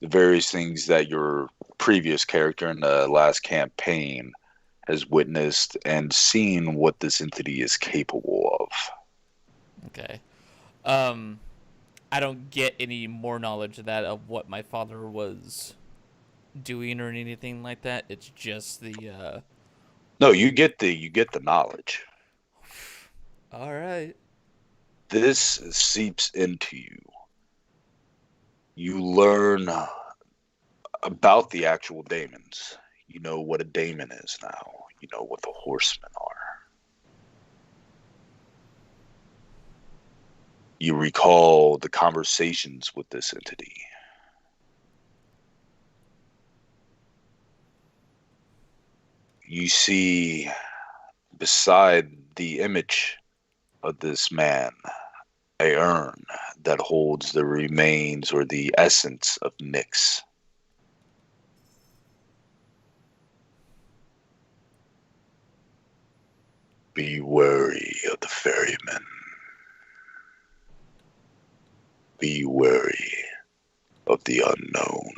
The various things that your previous character in the last campaign has witnessed and seen what this entity is capable of. Okay. I don't get any more knowledge of that, of what my father was doing or anything like that. It's just the No, you get the knowledge. All right. This seeps into you. You learn about the actual daemons. You know what a daemon is now. You know what the horsemen are. You recall the conversations with this entity. You see beside the image of this man a urn that holds the remains or the essence of Nyx. Be wary of the ferryman. Be wary of the unknown.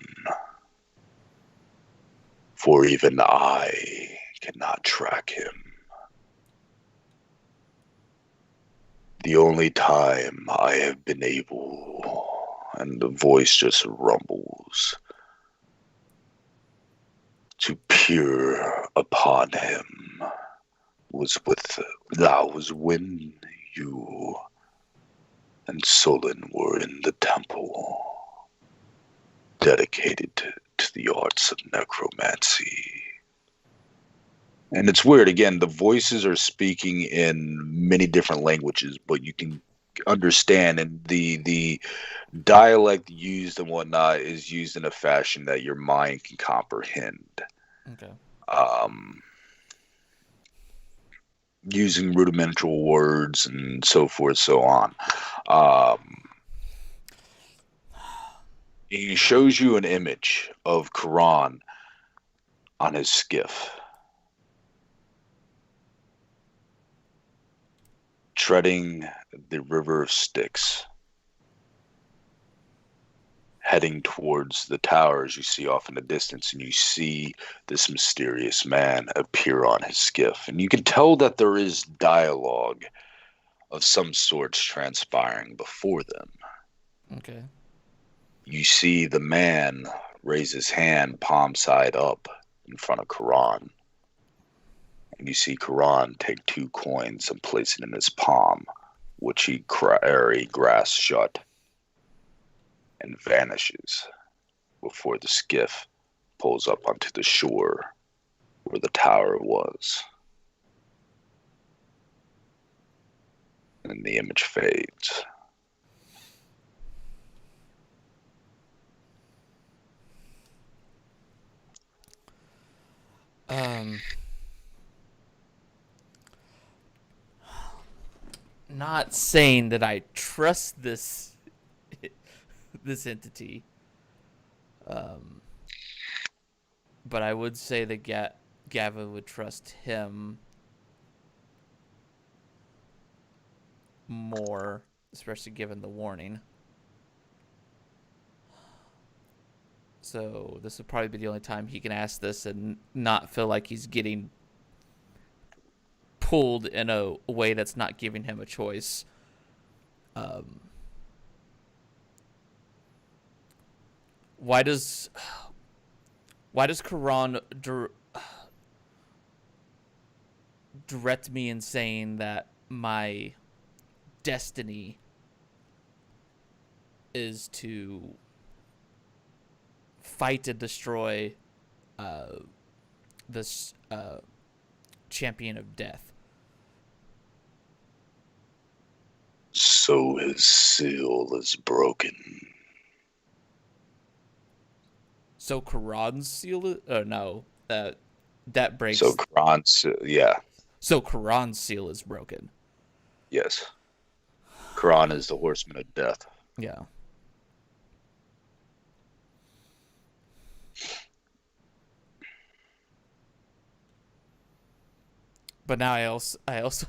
For even I cannot track him. The only time I have been able, and the voice just rumbles, to peer upon him was when you and Solon were in the temple dedicated to the arts of necromancy. And it's weird, again, the voices are speaking in many different languages, but you can understand, and the dialect used and whatnot is used in a fashion that your mind can comprehend. Okay. Using rudimental words and so forth, so on. He shows you an image of Quran on his skiff, treading the river of Styx, heading towards the towers you see off in the distance, and you see this mysterious man appear on his skiff. And you can tell that there is dialogue of some sorts transpiring before them. Okay. You see the man raise his hand palm side up in front of Quran. And you see Quran take 2 coins and place it in his palm, which he grasps shut and vanishes before the skiff pulls up onto the shore where the tower was. And the image fades. Not saying that I trust this entity, but I would say that Gavin would trust him more, especially given the warning. So this would probably be the only time he can ask this and not feel like he's getting pulled in a way that's not giving him a choice. Why does Quran direct me in saying that my destiny is to fight and destroy this champion of death? So his seal is broken. So Quran's seal no, that breaks. So Quran's, yeah. So Quran's seal is broken. Yes. Quran is the horseman of death. Yeah. But now I also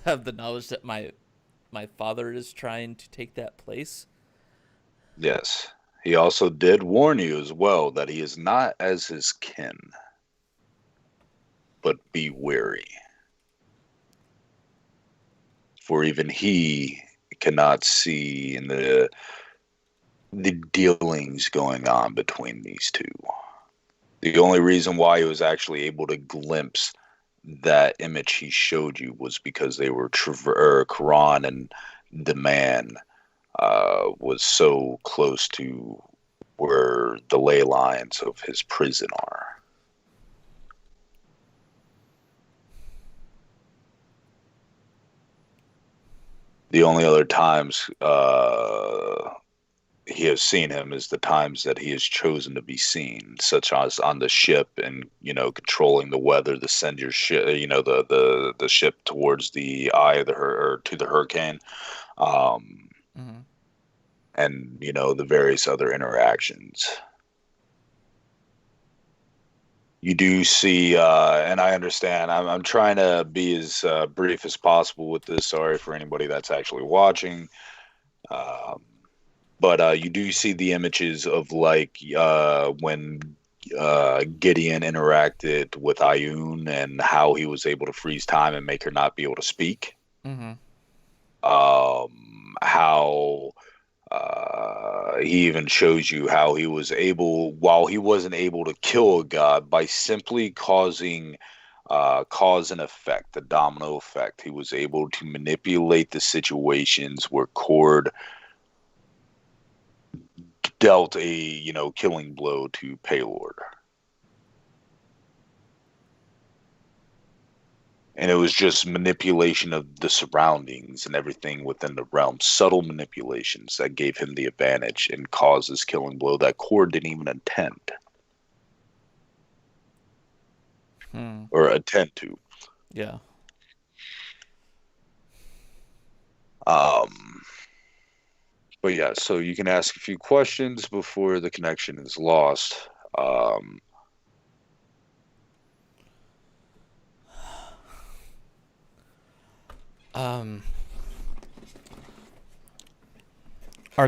have the knowledge that my father is trying to take that place. Yes. He also did warn you as well that he is not as his kin, but be wary. For even he cannot see in the dealings going on between these two. The only reason why he was actually able to glimpse that image he showed you was because they were Quran and the man was so close to where the ley lines of his prison are. The only other times he has seen him is the times that he has chosen to be seen, such as on the ship and, controlling the weather to send your ship, the ship towards the eye of or to the hurricane. Mm-hmm. And, the various other interactions. You do see, and I understand, I'm trying to be as brief as possible with this. Sorry for anybody that's actually watching. But you do see the images of when Gideon interacted with Ayun and how he was able to freeze time and make her not be able to speak. Mm-hmm. How he even shows you how he was able, while he wasn't able to kill a god, by simply causing cause and effect, the domino effect, he was able to manipulate the situations where Cord dealt a killing blow to Paylord. And it was just manipulation of the surroundings and everything within the realm, subtle manipulations that gave him the advantage and caused this killing blow that Cord didn't even intend or attempt to. Yeah. But yeah, so you can ask a few questions before the connection is lost. Are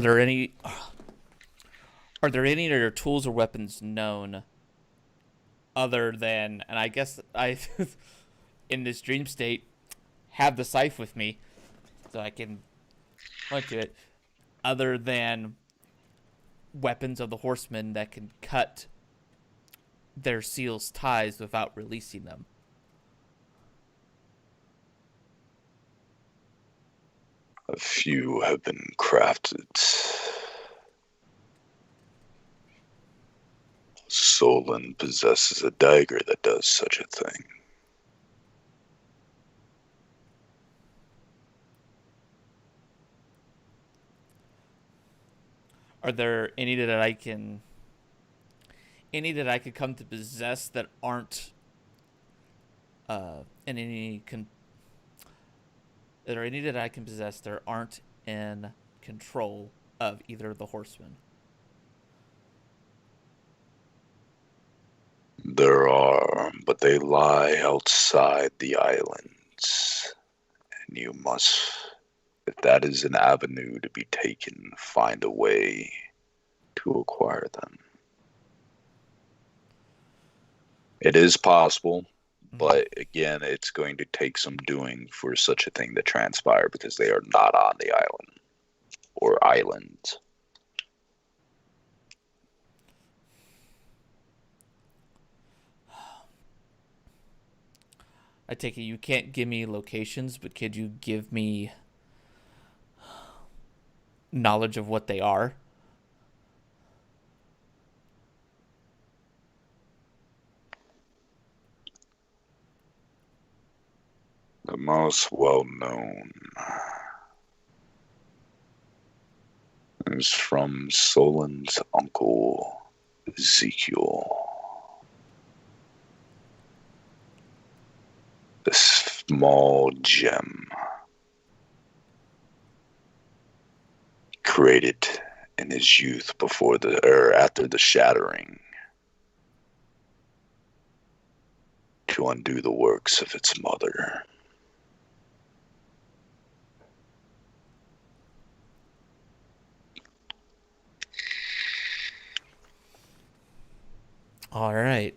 there any other tools or weapons known other than, and I guess I in this dream state have the scythe with me so I can point to it, other than weapons of the horsemen that can cut their seal's ties without releasing them? A few have been crafted. Solon possesses a dagger that does such a thing. Are there any that I could come to possess that aren't in any are there any that I can possess that aren't in control of either of the horsemen? There are, but they lie outside the islands. And you must, if that is an avenue to be taken, find a way to acquire them. It is possible, but again, it's going to take some doing for such a thing to transpire because they are not on the island or islands. I take it you can't give me locations, but could you give me knowledge of what they are? The most well-known is from Solon's uncle, Ezekiel. A small gem created in his youth after the shattering to undo the works of its mother. All right.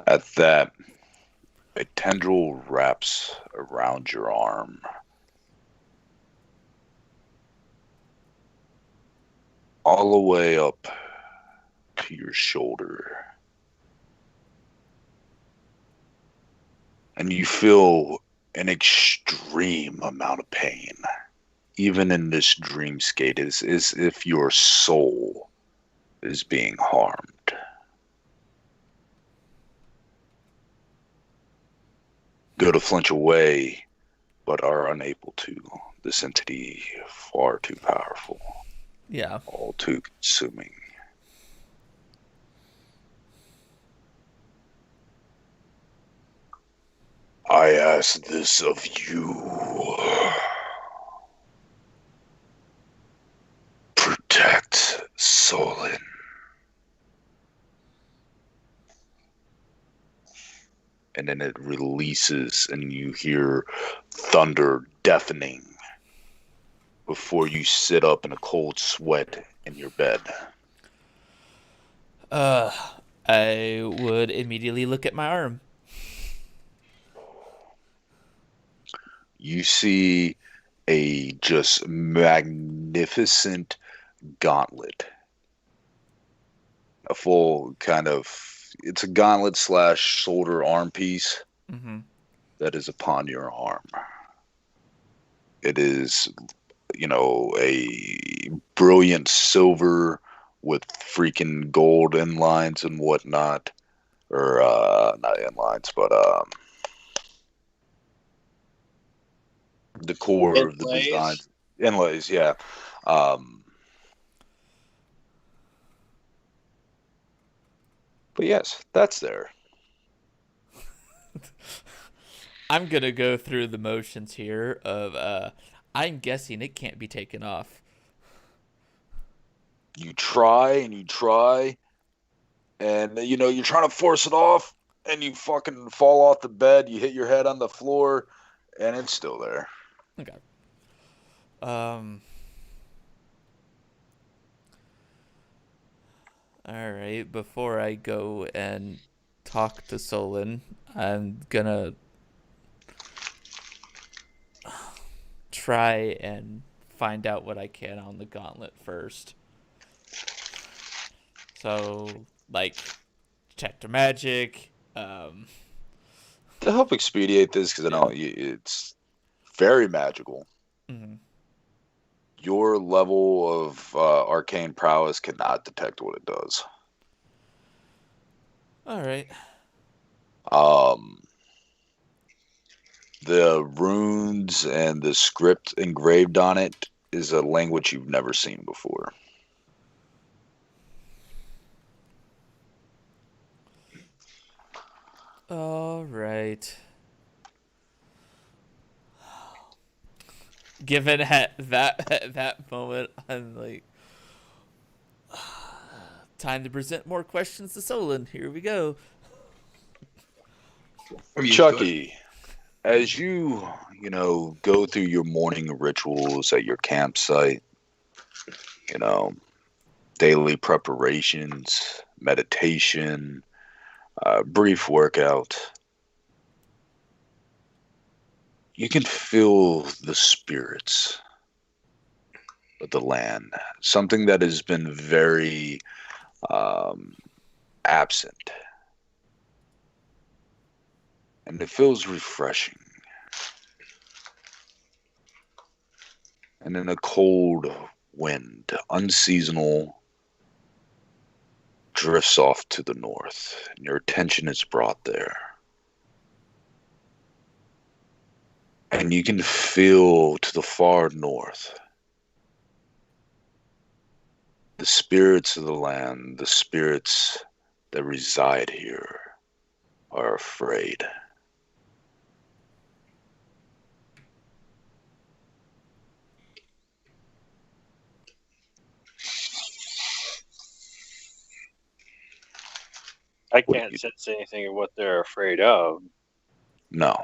At that, a tendril wraps around your arm. All the way up to your shoulder. And you feel an extreme amount of pain. Even in this dreamscape, it's as if your soul is being harmed. Go to flinch away, but are unable to. This entity, far too powerful, Yeah. all too consuming. I ask this of you. Protect Solon. And then it releases, and you hear thunder deafening before you sit up in a cold sweat in your bed. I would immediately look at my arm. You see a just magnificent gauntlet. A full kind of, it's a gauntlet / shoulder arm piece Mm-hmm. that is upon your arm. It is, a brilliant silver with freaking gold inlines and whatnot. Or, not inlines, but, the core of the design. Inlays, yeah. But yes, that's there. I'm gonna go through the motions here of I'm guessing it can't be taken off. You try and you try, and you're trying to force it off, and you fucking fall off the bed. You hit your head on the floor, and it's still there. Okay. All right. Before I go and talk to Solon, I'm gonna try and find out what I can on the gauntlet first. So, like, detect magic. To help expedite this, because I know it's very magical. Mm-hmm. Your level of arcane prowess cannot detect what it does. All right. The runes and the script engraved on it is a language you've never seen before. All right. Given at that moment, I'm like, time to present more questions to Solon. Here we go. I mean, Chucky, as you go through your morning rituals at your campsite, you know, daily preparations, meditation, brief workout, you can feel the spirits of the land, something that has been very absent. And it feels refreshing. And in a cold wind, unseasonal, drifts off to the north, and your attention is brought there. And you can feel to the far north the spirits of the land, the spirits that reside here, are afraid. I can't sense anything of what they're afraid of. No.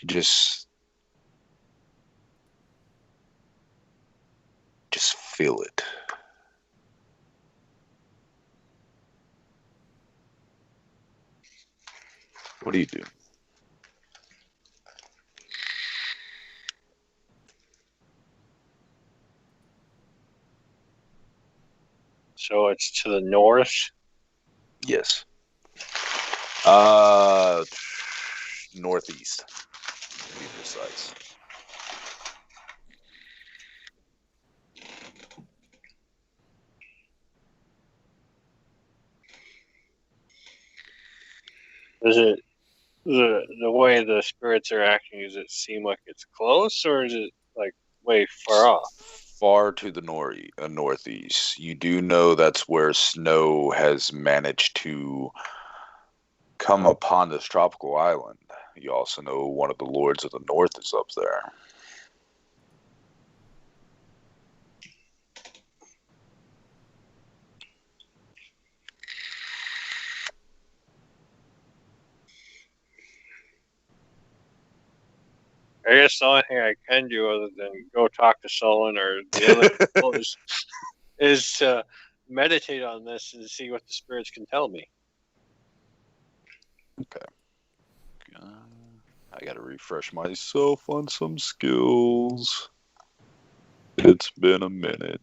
You just feel it. What do you do? So it's to the north. Yes. Northeast, to be precise. Is it the way the spirits are acting? Does it seem like it's close, or is it like way far off? Far to the northeast. You do know that's where snow has managed to come upon this tropical island. You also know one of the lords of the north is up there. I guess the only thing I can do other than go talk to Solon or the other people is to meditate on this and see what the spirits can tell me. Okay. I gotta refresh myself on some skills. It's been a minute.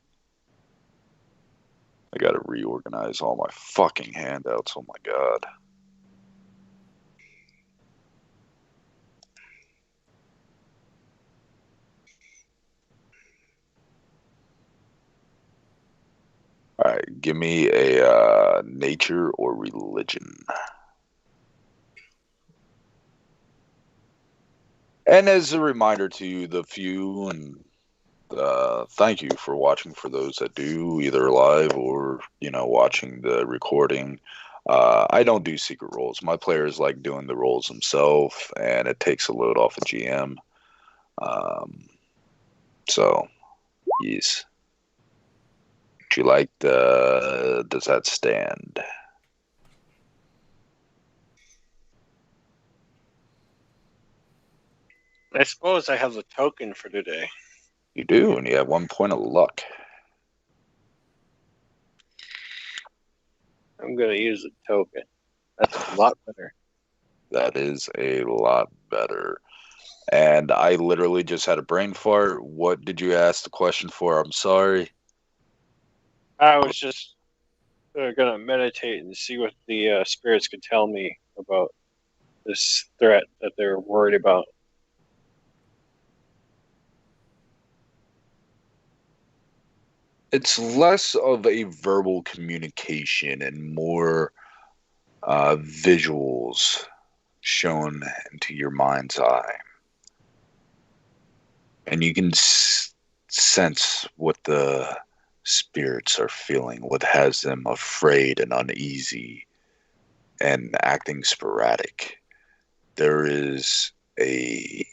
I gotta reorganize all my fucking handouts. Oh my god. Alright, give me a nature or religion. And as a reminder to the few, and thank you for watching for those that do, either live or, watching the recording. I don't do secret roles. My players like doing the roles themselves, and it takes a load off a GM. So, yes. Would you like does that stand? I suppose I have the token for today. You do, and you have 1 point of luck. I'm going to use the token. That's a lot better. That is a lot better. And I literally just had a brain fart. What did you ask the question for? I'm sorry. I was just going to meditate and see what the spirits could tell me about this threat that they're worried about. It's less of a verbal communication and more visuals shown into your mind's eye. And you can sense what the spirits are feeling, what has them afraid and uneasy and acting sporadic. There is a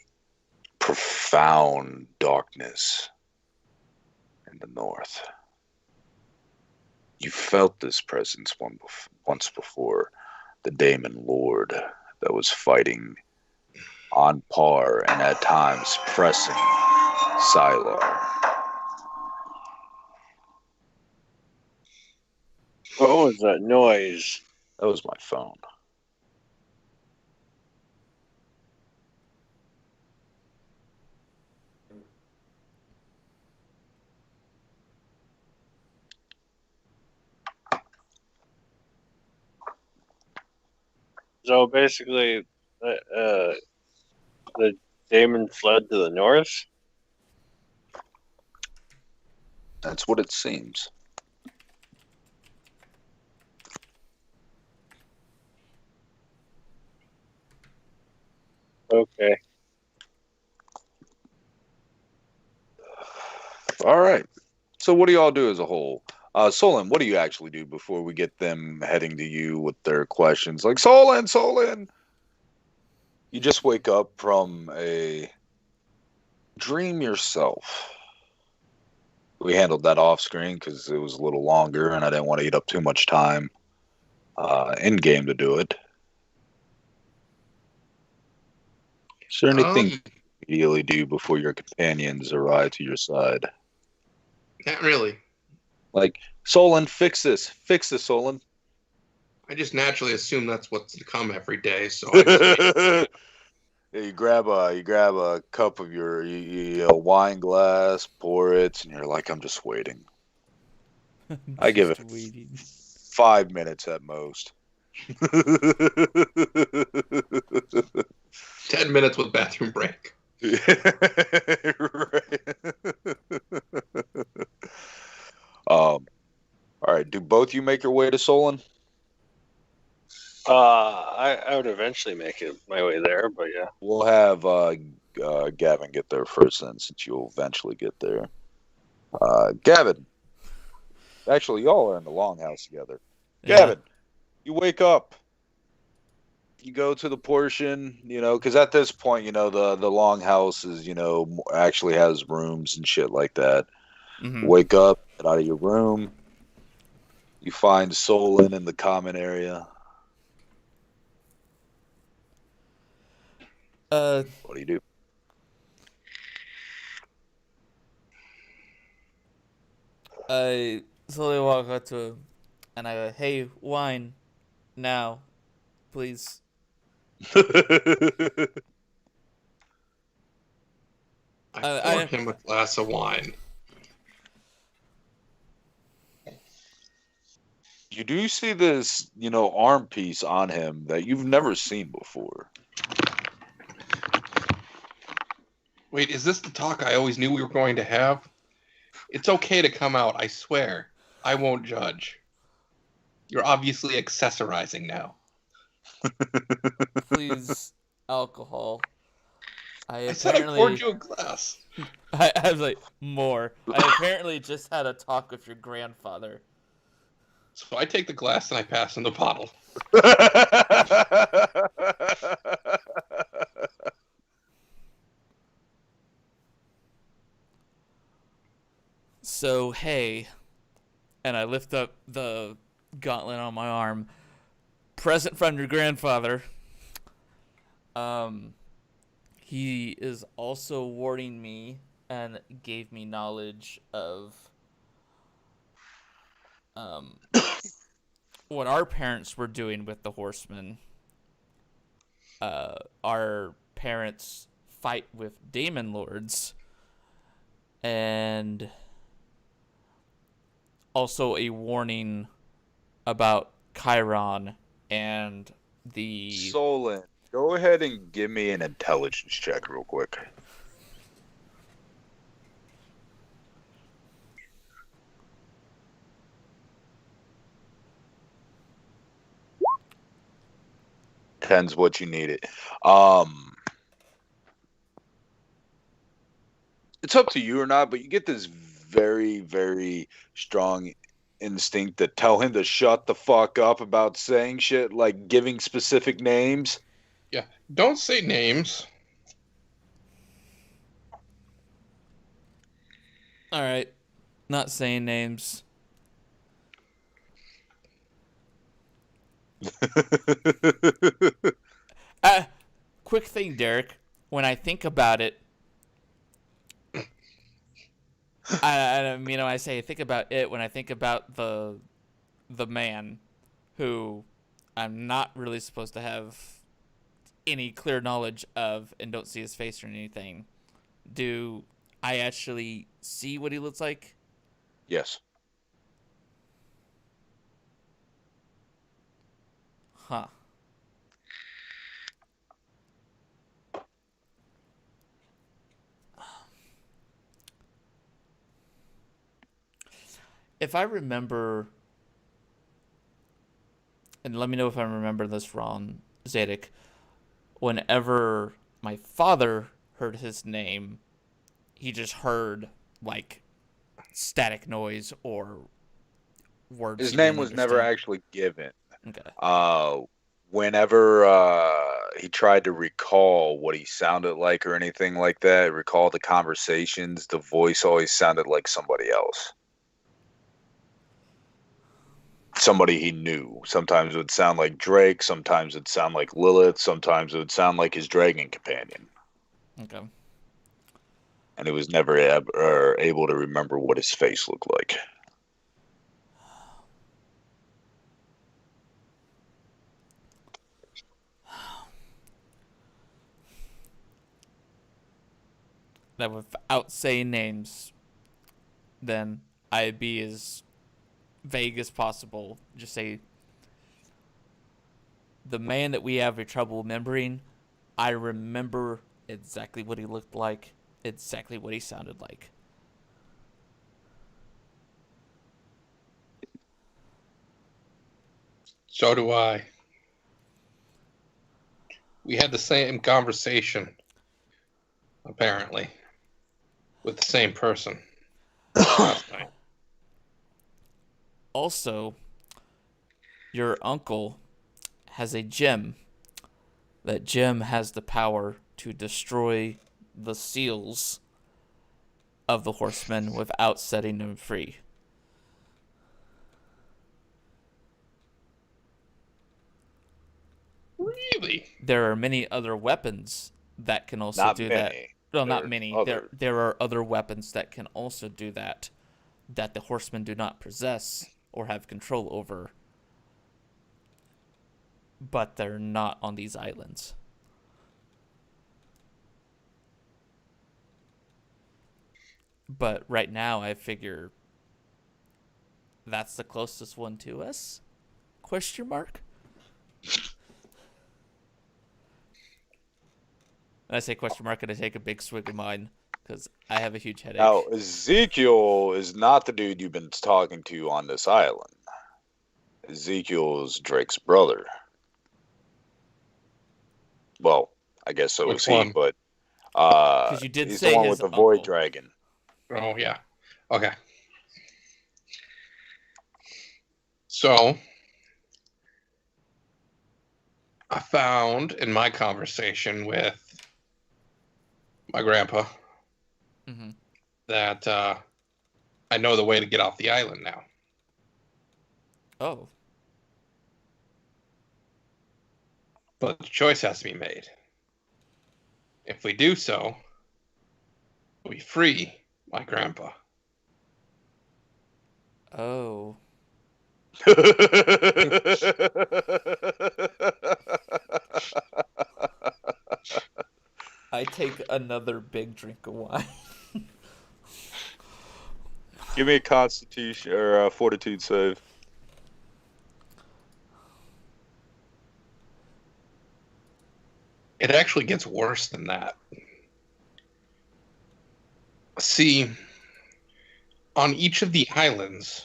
profound darkness in the north. You felt this presence once before, the Daemon Lord that was fighting on par and at times pressing Sylar. What was that noise? That was my phone. So basically, the Daemon fled to the north? That's what it seems. Okay. All right. So what do y'all do as a whole? Solon, what do you actually do before we get them heading to you with their questions? Like, Solon! You just wake up from a dream yourself. We handled that off screen because it was a little longer and I didn't want to eat up too much time in game to do it. Is there anything Um, you immediately do before your companions arrive to your side? not really. Like, Solon, fix this. Fix this, Solon. I just naturally assume that's what's to come every day, so I just wait. Yeah, you grab a cup of your wine glass, pour it, and you're like, I'm just waiting. I give it Just waiting. 5 minutes at most. 10 minutes with bathroom break. Right. All right. Do both you make your way to Solon? I would eventually make it my way there, but yeah. We'll have Gavin get there first, then, since you'll eventually get there. Gavin, actually, y'all are in the longhouse together. Yeah. Gavin, you wake up. You go to the portion, because at this point, the longhouse is, actually has rooms and shit like that. Mhm. Wake up, get out of your room. You find Solon in the common area. What do you do? I slowly walk up to him, and I go, "Hey, wine, now, please." I Uh, pour I- him a glass of wine. You do see this, arm piece on him that you've never seen before. Wait, is this the talk I always knew we were going to have? It's okay to come out, I swear. I won't judge. You're obviously accessorizing now. Please, alcohol. I said I poured you a glass. I was like, more. I apparently just had a talk with your grandfather. So I take the glass and I pass him the bottle. So, hey, and I lift up the gauntlet on my arm. Present from your grandfather. He is also warning me and gave me knowledge of what our parents were doing with the horsemen. Our parents fight with Daemon Lords, and also a warning about Chiron and the Solon, go ahead and give me an intelligence check real quick. Ten's what you needed. It's up to you or not, but you get this very, very strong instinct to tell him to shut the fuck up about saying shit, like giving specific names. Yeah, don't say names. All right, not saying names. Quick thing, Derek. When I think about it, I say think about it when I think about the man who I'm not really supposed to have any clear knowledge of and don't see his face or anything. Do I actually see what he looks like? Yes. Huh. If I remember, and let me know if I remember this wrong, Zadok, whenever my father heard his name, he just heard, like, static noise or words. His he name didn't was never understand. actually given. Okay. Whenever he tried to recall what he sounded like or anything like that, recall the conversations, the voice always sounded like somebody else. Somebody he knew. Sometimes it would sound like Drake, sometimes it would sound like Lilith, sometimes it would sound like his dragon companion. Okay. And he was never able to remember what his face looked like. That without saying names, then I'd be as vague as possible. Just say the man that we have trouble remembering. I remember exactly what he looked like, exactly what he sounded like. So do I. We had the same conversation, apparently, with the same person last night. Also, your uncle has a gem. That gem has the power to destroy the seals of the horsemen without setting them free. Really? There are many other weapons that can also Not do many. that. Well, not There's many. other. There are other weapons that can also do that the horsemen do not possess or have control over. But they're not on these islands. But right now I figure that's the closest one to us? Question mark? And I say question mark and I take a big swig of mine because I have a huge headache. Now, Ezekiel is not the dude you've been talking to on this island. Ezekiel is Drake's brother. Well, I guess so Which is he, one? but you did he's say the one his with the uncle. void dragon. Oh, yeah. Okay. So, I found in my conversation with my grandpa Mm-hmm. that I know the way to get off the island now. Oh. But the choice has to be made. If we do so, we free my grandpa. Oh. I take another big drink of wine. Give me a Constitution or a Fortitude save. It actually gets worse than that. See, on each of the islands,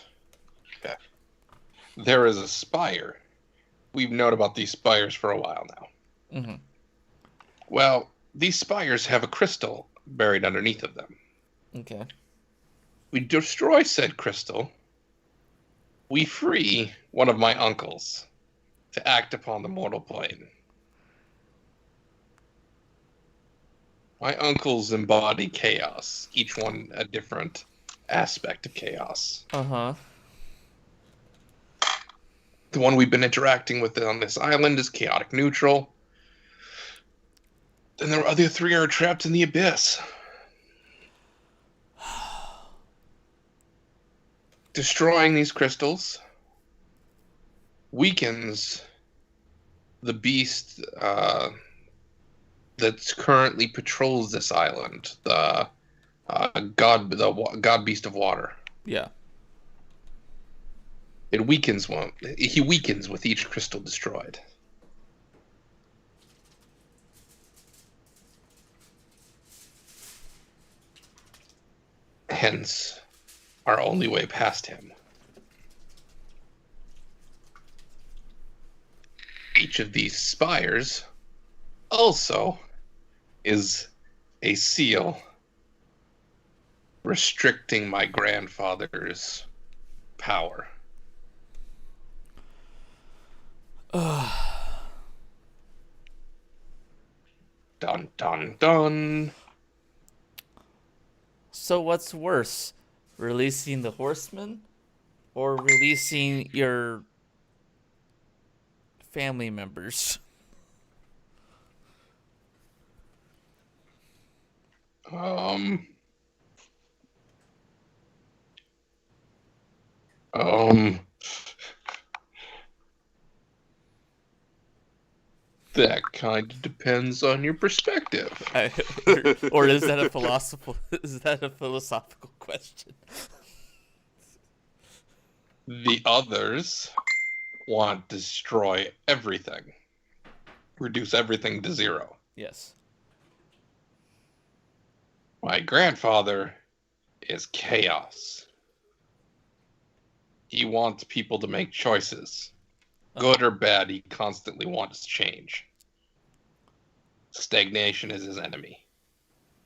there is a spire. We've known about these spires for a while now. Mm-hmm. Well, these spires have a crystal buried underneath of them. Okay. We destroy said crystal. We free one of my uncles to act upon the mortal plane. My uncles embody chaos, each one a different aspect of chaos. Uh-huh. The one we've been interacting with on this island is chaotic neutral. Then the other three are trapped in the abyss. Destroying these crystals weakens the beast that currently patrols this island, the god beast of water. Yeah. It weakens one. He weakens with each crystal destroyed. Hence, our only way past him. Each of these spires also is a seal restricting my grandfather's power. Dun dun dun. So what's worse? Releasing the horsemen or releasing your family members? Um. Um. That kind of depends on your perspective. Or is that a philosophical question? The others want to destroy everything, reduce everything to zero. Yes. My grandfather is chaos. He wants people to make choices. Good or bad, he constantly wants change. Stagnation is his enemy.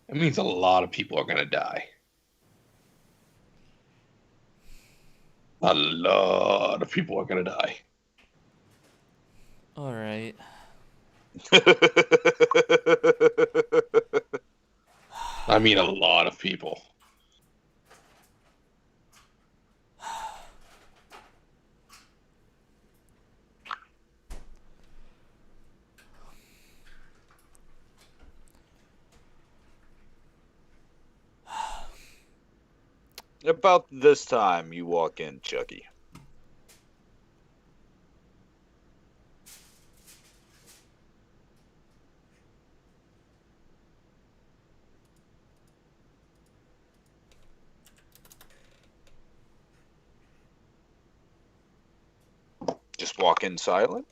It means a lot of people are going to die. A lot of people are going to die. All right. I mean, a lot of people. About this time, you walk in, Chucky. Just walk in silent?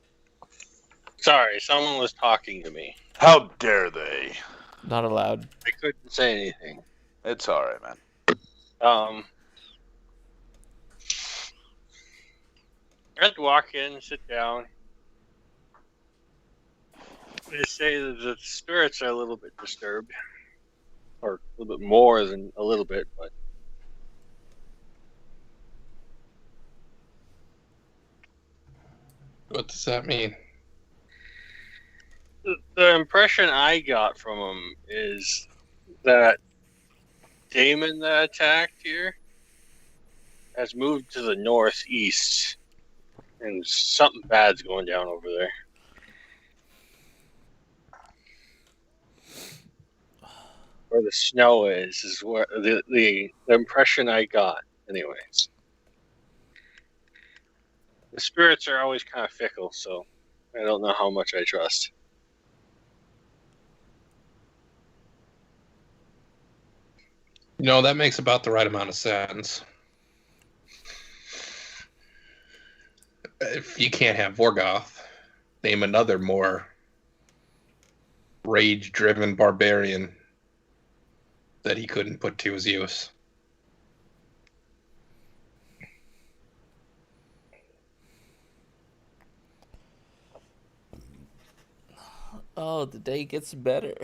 Sorry, someone was talking to me. How dare they? Not allowed. I couldn't say anything. It's alright, man. I had to walk in, sit down. They say that the spirits are a little bit disturbed. Or a little bit more than a little bit, but What does that mean? the impression I got from them is that Damon that attacked here has moved to the northeast, and something bad's going down over there. Where the snow is where the impression I got, anyways. The spirits are always kind of fickle, so I don't know how much I trust. No, that makes about the right amount of sense. If you can't have Vorgoth, name another more rage-driven barbarian that he couldn't put to his use. Oh, the day gets better.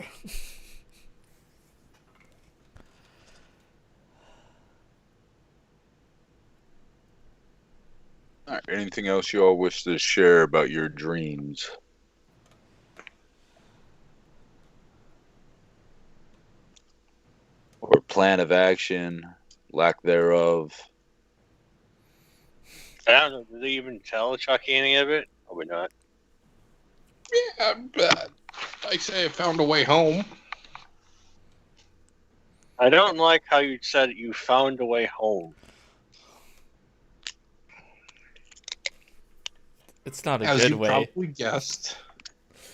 All right, anything else you all wish to share about your dreams? Or plan of action, lack thereof? I don't know. Did they even tell Chucky any of it? Probably not. Yeah, but I say I found a way home. I don't like how you said you found a way home. It's not a As good you way. probably guessed,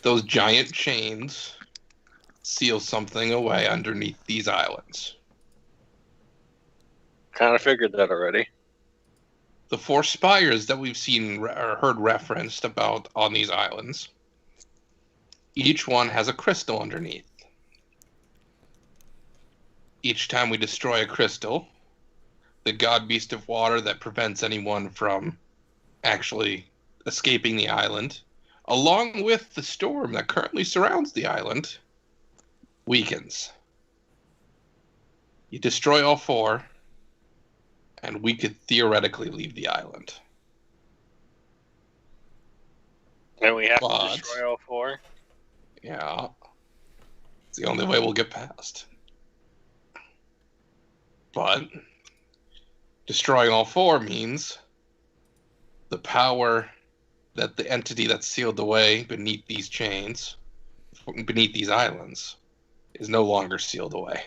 those giant chains seal something away underneath these islands. Kind of figured that already. The 4 spires that we've seen or heard referenced about on these islands, each one has a crystal underneath. Each time we destroy a crystal, the god beast of water that prevents anyone from actually escaping the island, along with the storm that currently surrounds the island, weakens. You destroy all 4, and we could theoretically leave the island. And we have But- to destroy all 4. Yeah. It's the only way we'll get past. But destroying all 4 means the power that the entity that's sealed away beneath these chains, beneath these islands, is no longer sealed away.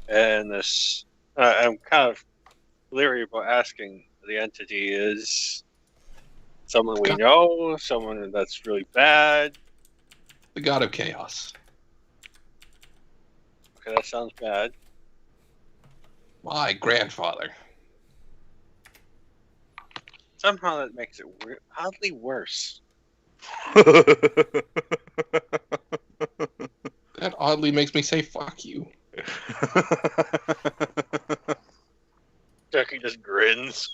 And this, I'm kind of leery about asking the entity is someone we know, someone that's really bad. The god of chaos. Okay, that sounds bad. My grandfather. Somehow that makes it oddly worse. That oddly makes me say fuck you. Jackie just grins.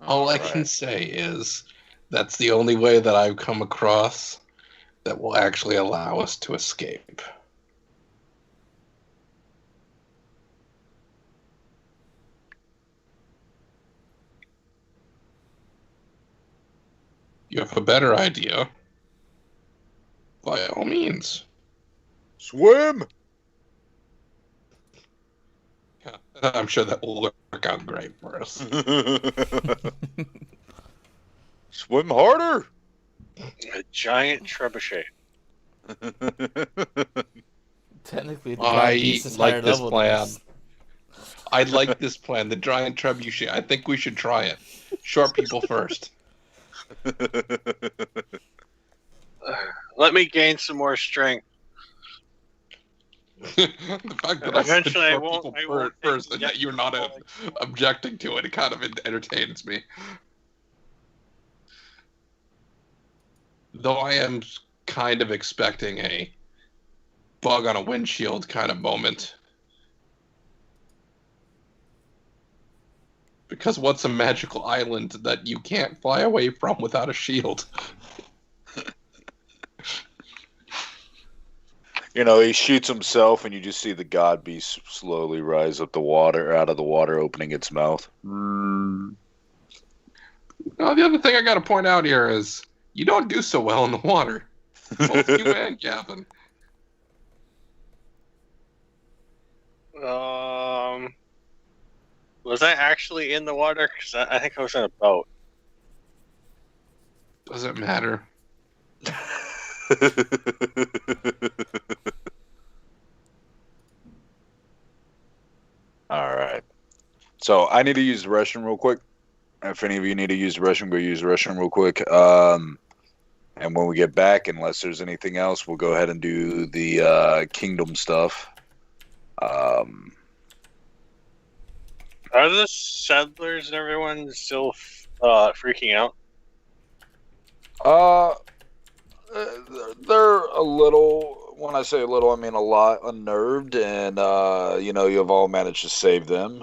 All I can say is that's the only way that I've come across that will actually allow us to escape. You have a better idea? By all means. Swim. Yeah, I'm sure that will work out great for us. Swim harder. A giant trebuchet. Technically, the I god beast is higher like this level plan. than us. I like this plan, the giant trebuchet. I think we should try it. Short people first. Let me gain some more strength. The fact that I said Eventually, I short won't- people I won't first take and that you're not yet. objecting to it, it kind of entertains me. Though I am kind of expecting a bug on a windshield kind of moment. Because what's a magical island that you can't fly away from without a shield? You know, he shoots himself, and you just see the god beast slowly rise up the water, out of the water, opening its mouth. Now, the other thing I got to point out here is you don't do so well in the water. Both you and Gavin. Was I actually in the water? Because I think I was on a boat. Doesn't matter. All right. So I need to use the restroom real quick. If any of you need to use the restroom, go use the restroom real quick. And when we get back, unless there's anything else, we'll go ahead and do the kingdom stuff. Are the settlers and everyone still freaking out? They're a little, when I say a little, I mean a lot unnerved, and, you know, you've all managed to save them.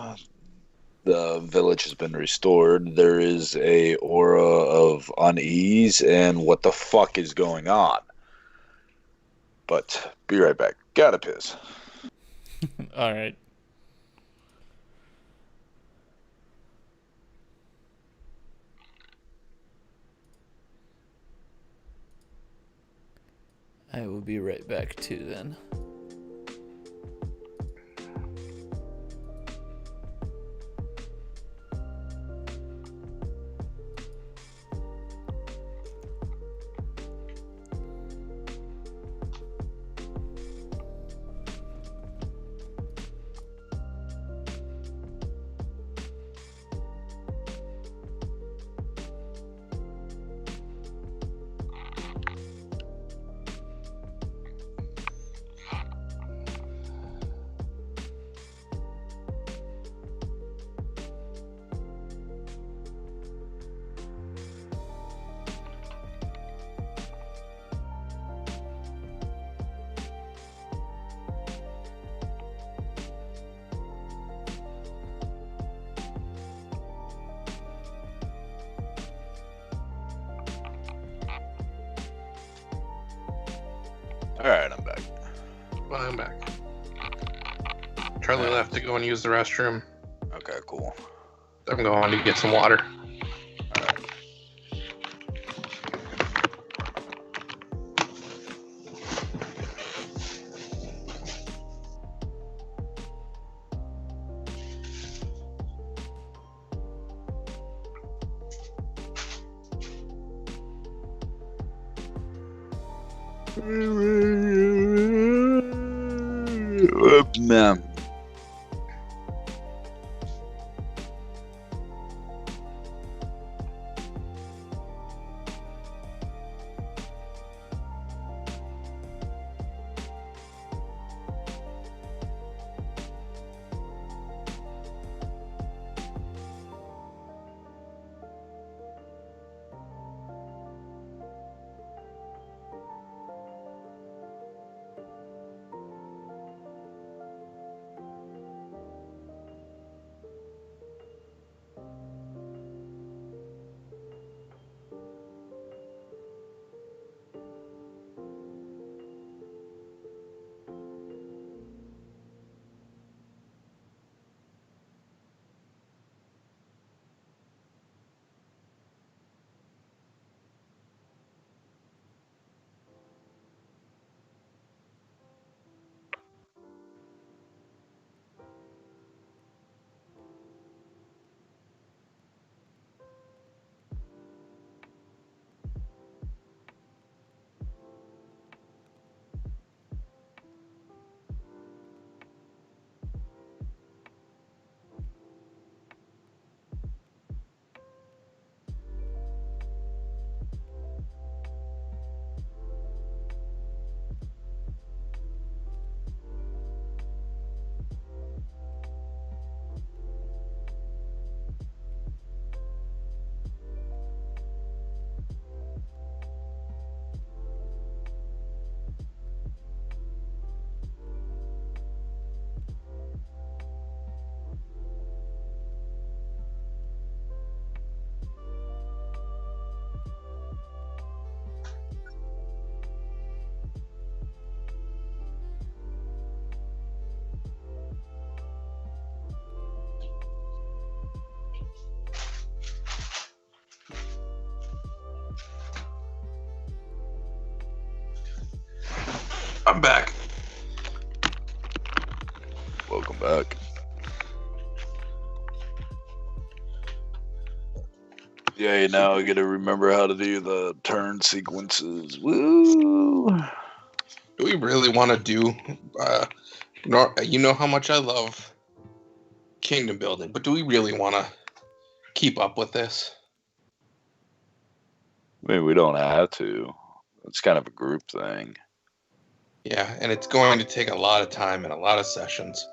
The village has been restored. There is a aura of unease and what the fuck is going on. But be right back. Gotta piss. All right. I will be right back too then. All right, I'm back. Well, I'm back. Charlie left to go and use the restroom. Okay, cool. I'm going to get some water. Man. I'm back. Welcome back. Yeah, you now I gotta remember how to do the turn sequences. Woo! Do we really want to do? You know how much I love kingdom building, but do we really want to keep up with this? I mean, we don't have to. It's kind of a group thing. Yeah, and it's going to take a lot of time and a lot of sessions,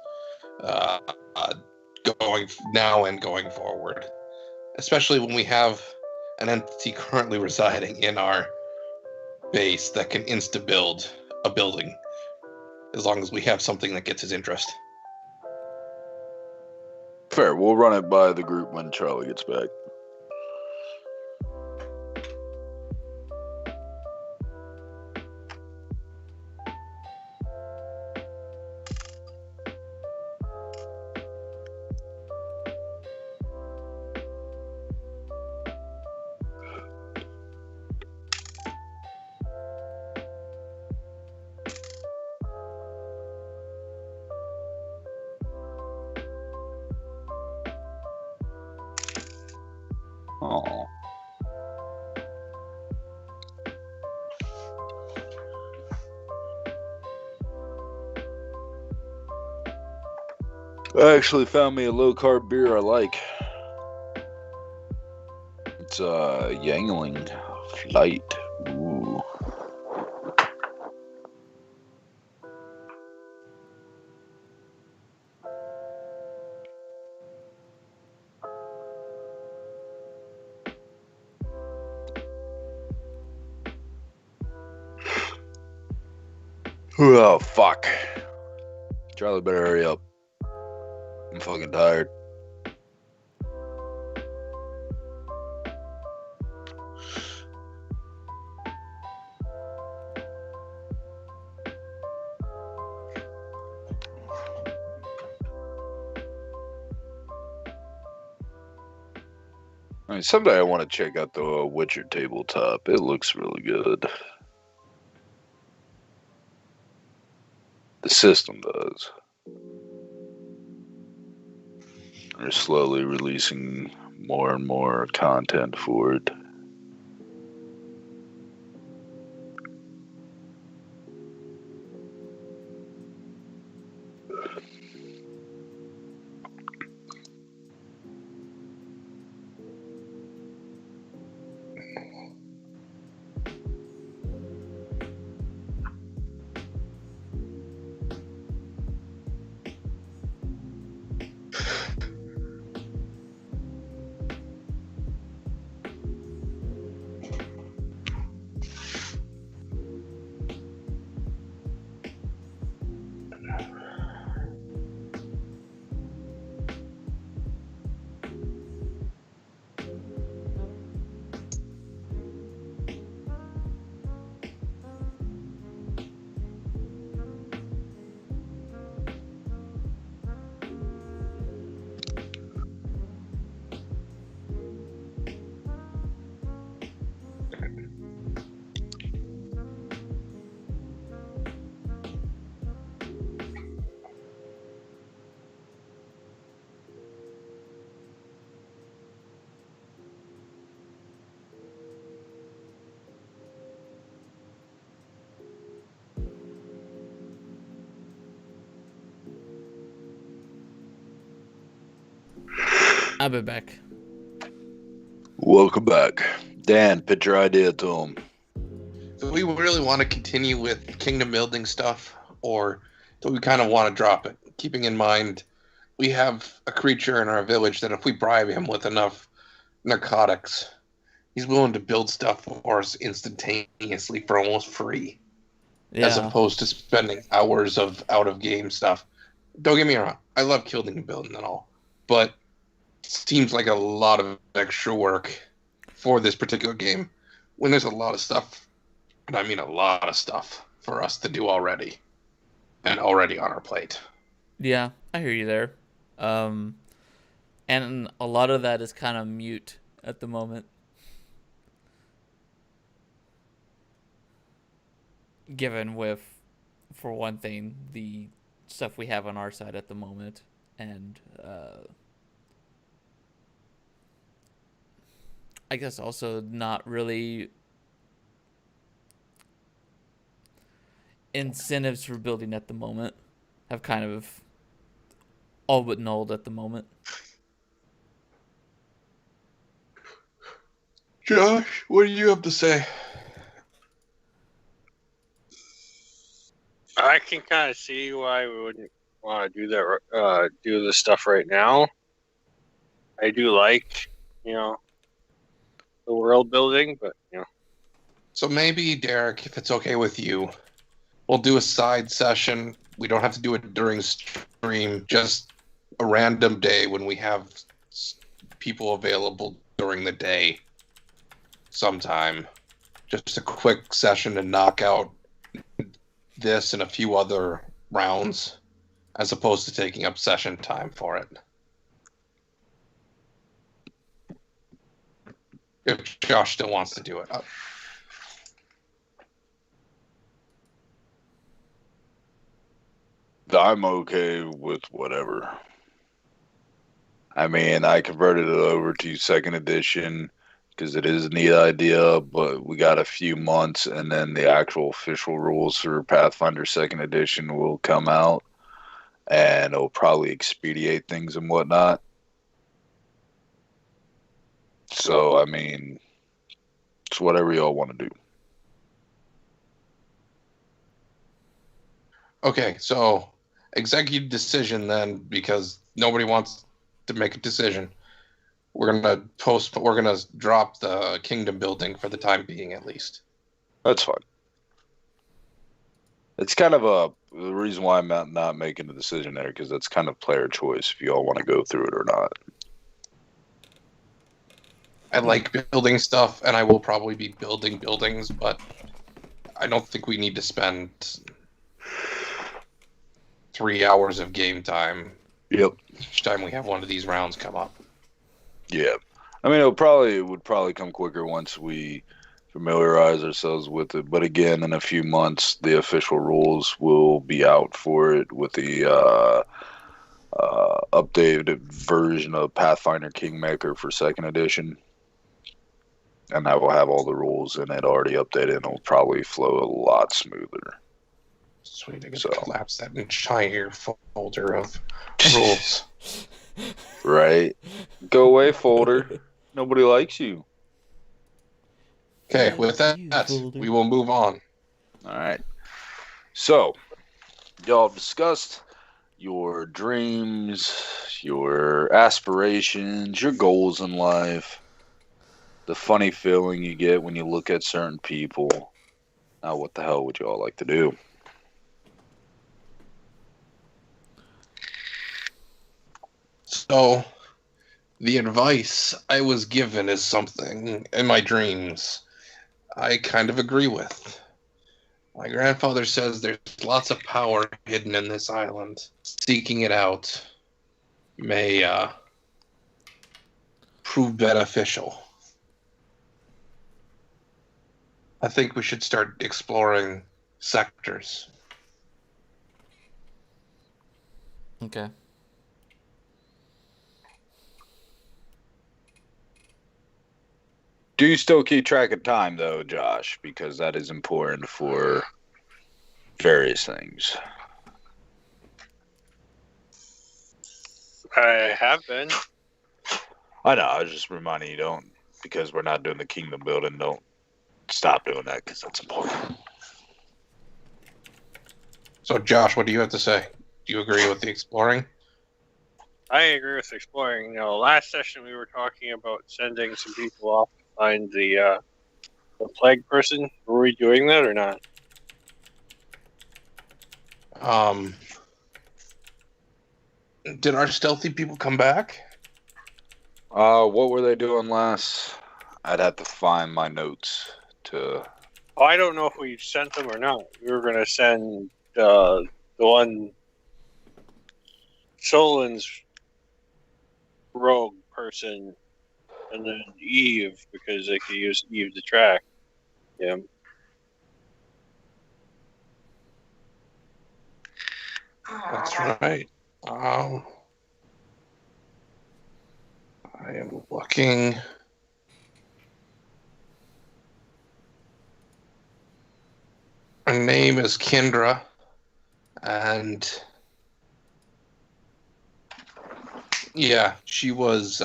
uh, uh, going now and going forward. Especially when we have an entity currently residing in our base that can insta-build a building, as long as we have something that gets his interest. Fair. We'll run it by the group when Charlie gets back. Oh. I actually found me a low carb beer I like. It's Yangling Flight. Ooh. Oh fuck. Charlie better hurry up. I'm fucking tired. I mean, someday I want to check out the Witcher tabletop. It looks really good. The system does. They're slowly releasing more and more content for it. I'll be back. Welcome back. Dan, pitch your idea to him. Do we really want to continue with kingdom building stuff, or do we kind of want to drop it? Keeping in mind, we have a creature in our village that if we bribe him with enough narcotics, he's willing to build stuff for us instantaneously for almost free, as Yeah. opposed to spending hours of out-of-game stuff. Don't get me wrong, I love building and building and all, but it seems like a lot of extra work for this particular game when there's a lot of stuff, and I mean a lot of stuff, for us to do already, and already on our plate. Yeah, I hear you there. And a lot of that is kind of mute at the moment. Given with, for one thing, the stuff we have on our side at the moment, and I guess also not really incentives for building at the moment have kind of all but nulled at the moment. Josh, what do you have to say? I can kind of see why we wouldn't want to do that. Do this stuff right now. I do like, the world building, but So maybe, Derek, if it's okay with you, we'll do a side session. We don't have to do it during stream, just a random day when we have people available during the day sometime. Just a quick session to knock out this and a few other rounds, as opposed to taking up session time for it. If Josh still wants to do it. I'm okay with whatever. I mean, I converted it over to second edition because it is a neat idea, but we got a few months and then the actual official rules for Pathfinder second edition will come out and it'll probably expedite things and whatnot. So, I mean, it's whatever y'all want to do. Okay, so executive decision then, because nobody wants to make a decision. We're gonna drop the kingdom building for the time being, at least. That's fine. It's kind of the reason why I'm not making a decision there, because that's kind of player choice if you all want to go through it or not. I like building stuff, and I will probably be building buildings, but I don't think we need to spend 3 hours of game time. Yep. Each time we have one of these rounds come up. Yeah. I mean, it would probably come quicker once we familiarize ourselves with it. But again, in a few months, the official rules will be out for it with the updated version of Pathfinder Kingmaker for second edition. And that will have all the rules in it already updated, and it'll probably flow a lot smoother. Sweet, I get to collapse that entire folder of rules. Right? Go away, folder. Nobody likes you. Okay, with that, we will move on. All right. So, y'all have discussed your dreams, your aspirations, your goals in life, the funny feeling you get when you look at certain people. Now, what the hell would you all like to do? So, the advice I was given is something in my dreams I kind of agree with. My grandfather says there's lots of power hidden in this island. Seeking it out may prove beneficial. I think we should start exploring sectors. Okay. Do you still keep track of time, though, Josh? Because that is important for various things. I have been. I know. I was just reminding you, don't, because we're not doing the kingdom building, don't stop doing that because that's important. So, Josh, what do you have to say? Do you agree with the exploring? I agree with exploring. Last session we were talking about sending some people off to find the plague person. Were we doing that or not? Did our stealthy people come back? What were they doing last? I'd have to find my notes to. Oh, I don't know if we sent them or not. We were going to send the one Solin's rogue person and then Eve because they could use Eve to track him. That's right. I am looking. Her name is Kendra, and yeah, she was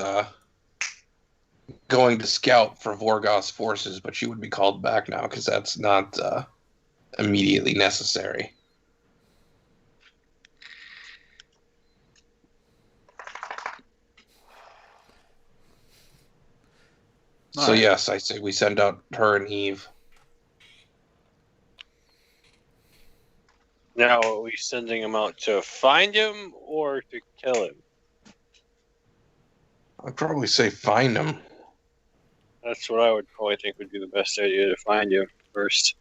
going to scout for Vorgoth's forces, but she would be called back now because that's not immediately necessary. So Alright. yes, I say we send out her and Eve. Now, are we sending him out to find him or to kill him? I'd probably say find him. That's what I would probably think would be the best idea, to find him first.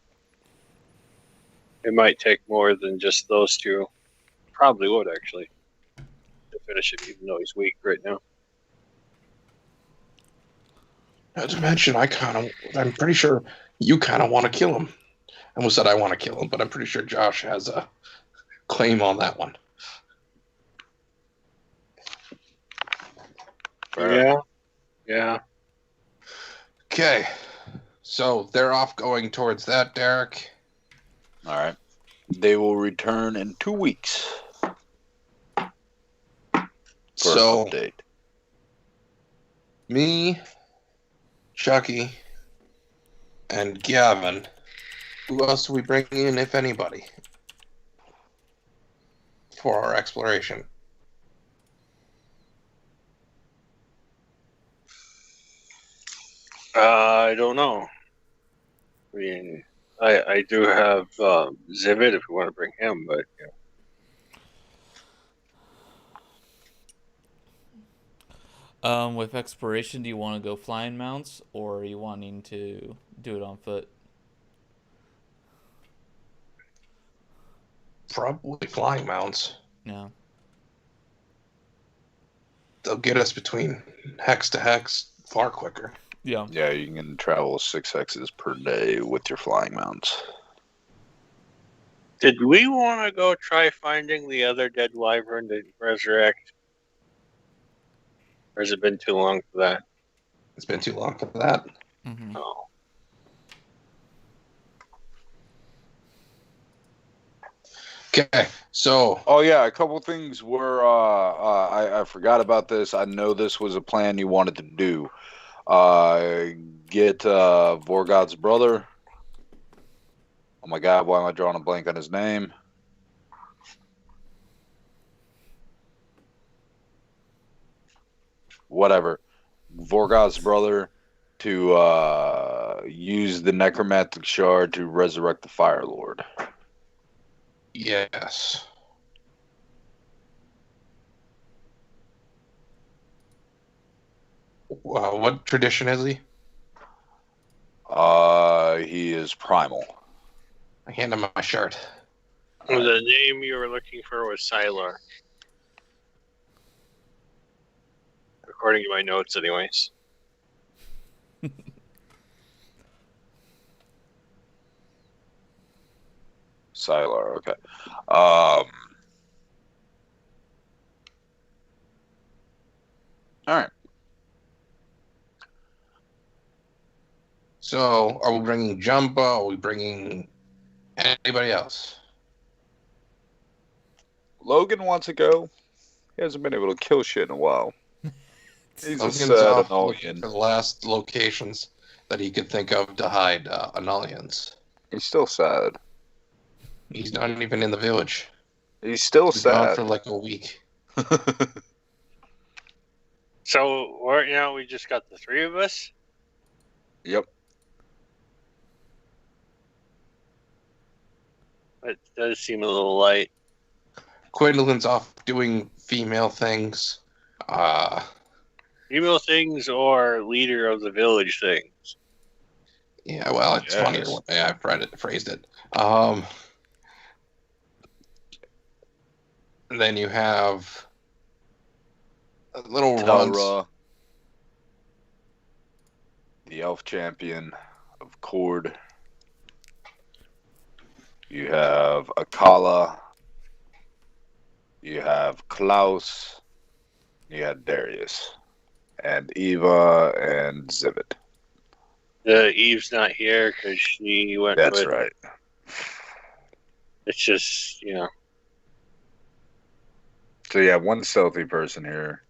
It might take more than just those two. Probably would, actually, to finish him, even though he's weak right now. Not to mention, I'm pretty sure you kind of want to kill him. I almost said I want to kill him, but I'm pretty sure Josh has a claim on that one. Yeah. Okay, so they're off going towards that, Derek. All right. They will return in 2 weeks for So an update. me, Chucky, and Gavin. Who else do we bring in, if anybody, for our exploration? I don't know. I mean, I do have Zivit if you want to bring him, but With exploration, do you want to go flying mounts, or are you wanting to do it on foot? Probably flying mounts. Yeah. They'll get us between hex to hex far quicker. Yeah. Yeah, you can travel 6 hexes per day with your flying mounts. Did we want to go try finding the other dead wyvern to resurrect? Or has it been too long for that? It's been too long for that. Mm-hmm. Oh. Okay, so Oh yeah, a couple things were. I forgot about this. I know this was a plan you wanted to do. Get Vorgoth's brother. Oh my God, why am I drawing a blank on his name? Whatever. Vorgoth's brother to use the necromantic shard to resurrect the Fire Lord. yes. What tradition is he? He is primal. I hand him my shirt. Well, the name you were looking for was Sylar. According to my notes, anyways. Sylar, okay. All right. So, are we bringing Jumbo? Are we bringing anybody else? Logan wants to go. He hasn't been able to kill shit in a while. He's a Logan's sad off looking Annulian. for the last locations that he could think of to hide Annulians. He's still sad. He's not even in the village. He's still He's been gone sad. for like a week. So right now we just got the three of us. Yep. It does seem a little light. Gwendolyn's off doing female things. Female things or leader of the village things. Yeah, well, it's Yes. funnier way I phrased it. And then you have a little runs. Telra, the elf champion of Cord. You have Akala. You have Klaus. You had Darius. And Eva and Zivit. Eve's not here because she went. That's with, right. It's just So you have one stealthy person here,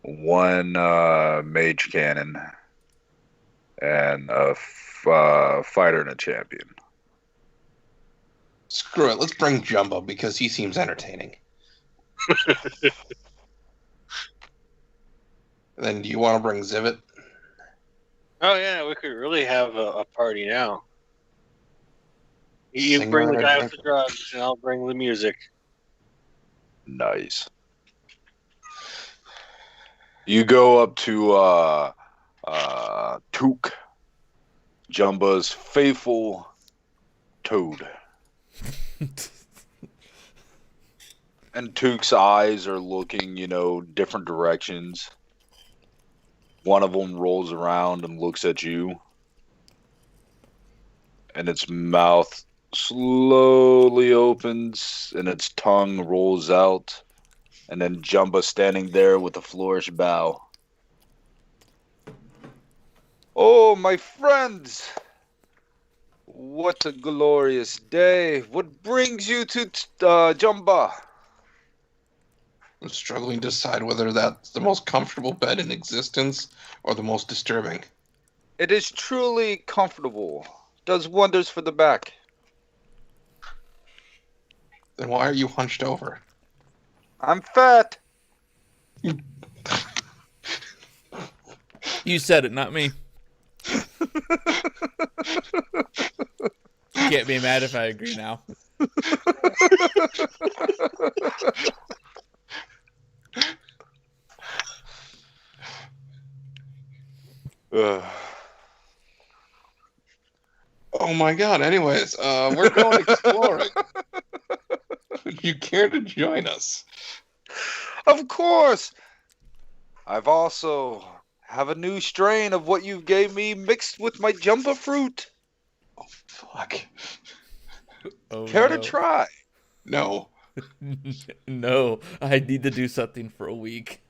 one mage cannon, and a fighter and a champion. Screw it. Let's bring Jumbo because he seems entertaining. And then do you want to bring Zivit? Oh yeah, we could really have a party now. You Sing bring the around guy our with the drugs, and I'll bring the music. Nice. You go up to Took, Jumba's faithful toad. And Took's eyes are looking, different directions. One of them rolls around and looks at you. And its mouth slowly opens and its tongue rolls out. And then Jumba standing there with a flourish bow. Oh, my friends! What a glorious day. What brings you to Jumba? I'm struggling to decide whether that's the most comfortable bed in existence or the most disturbing. It is truly comfortable. Does wonders for the back. Then why are you hunched over? I'm fat. You said it, not me. Can't be mad if I agree now. Oh my god, anyways, we're going exploring. Would you care to join us? Of course. I've also have a new strain of what you gave me mixed with my Jumba fruit. Fuck. Oh, Care no. to try? No. No, I need to do something for a week.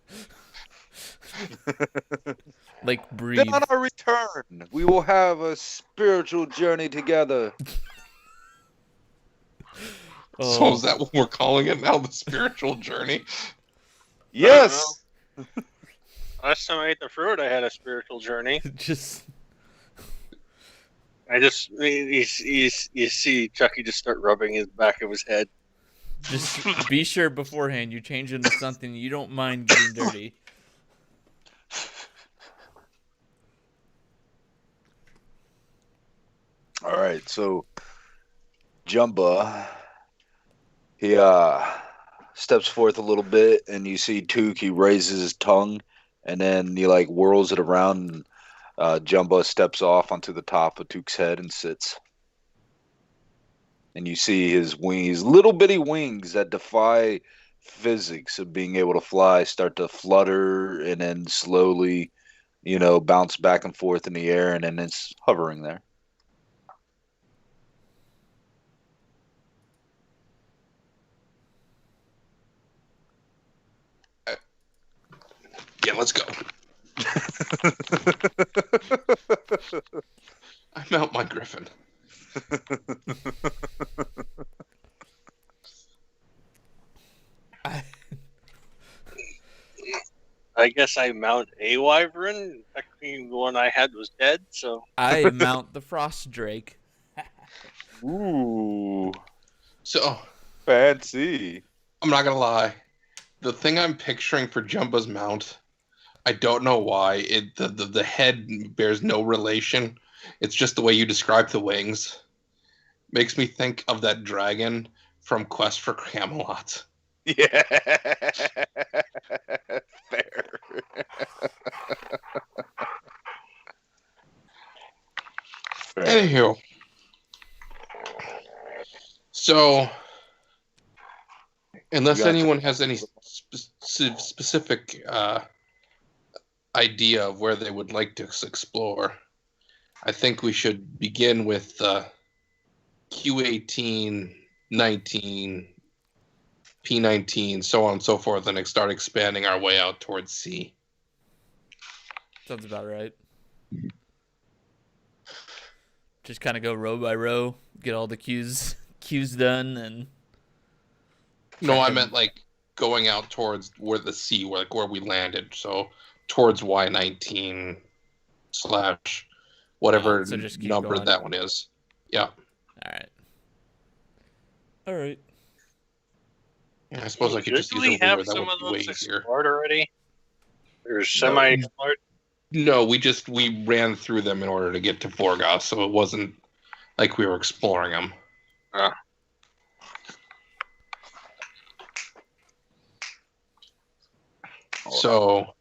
Like breathe. Then on our return, we will have a spiritual journey together. So is that what we're calling it now? The spiritual journey? Yes. Last time I ate the fruit, I had a spiritual journey. Just You see Chucky just start rubbing his back of his head. be sure beforehand you change into something you don't mind getting dirty. All right, so Jumba, he steps forth a little bit, and you see Took. He raises his tongue, and then he whirls it around. And Jumba steps off onto the top of Took's head and sits. And you see his wings, little bitty wings that defy physics of being able to fly, start to flutter, and then slowly, bounce back and forth in the air, and then it's hovering there. Yeah, let's go. I mount my griffin. I guess I mount a wyvern. Technically, the one I had was dead, so I mount the frost drake. Ooh, So fancy. I'm not gonna lie. The thing I'm picturing for Jumba's mount, I don't know why. The head bears no relation. It's just the way you describe the wings. Makes me think of that dragon from Quest for Camelot. Yeah. Fair. Fair. Anywho, so unless You got anyone has any specific idea of where they would like to explore, I think we should begin with Q18, 19, P19, so on and so forth, and start expanding our way out towards C. Sounds about right. Just kind of go row by row, get all the queues done, and No, I meant like going out towards where the C, where we landed. So towards Y19 / whatever so just keep number going. that one is. Yeah. All right. I suppose I could just use we a ruler. have That some would of be way those easier. explored already. Or semi-explored. No, we ran through them in order to get to Vorgoth, so it wasn't like we were exploring them. So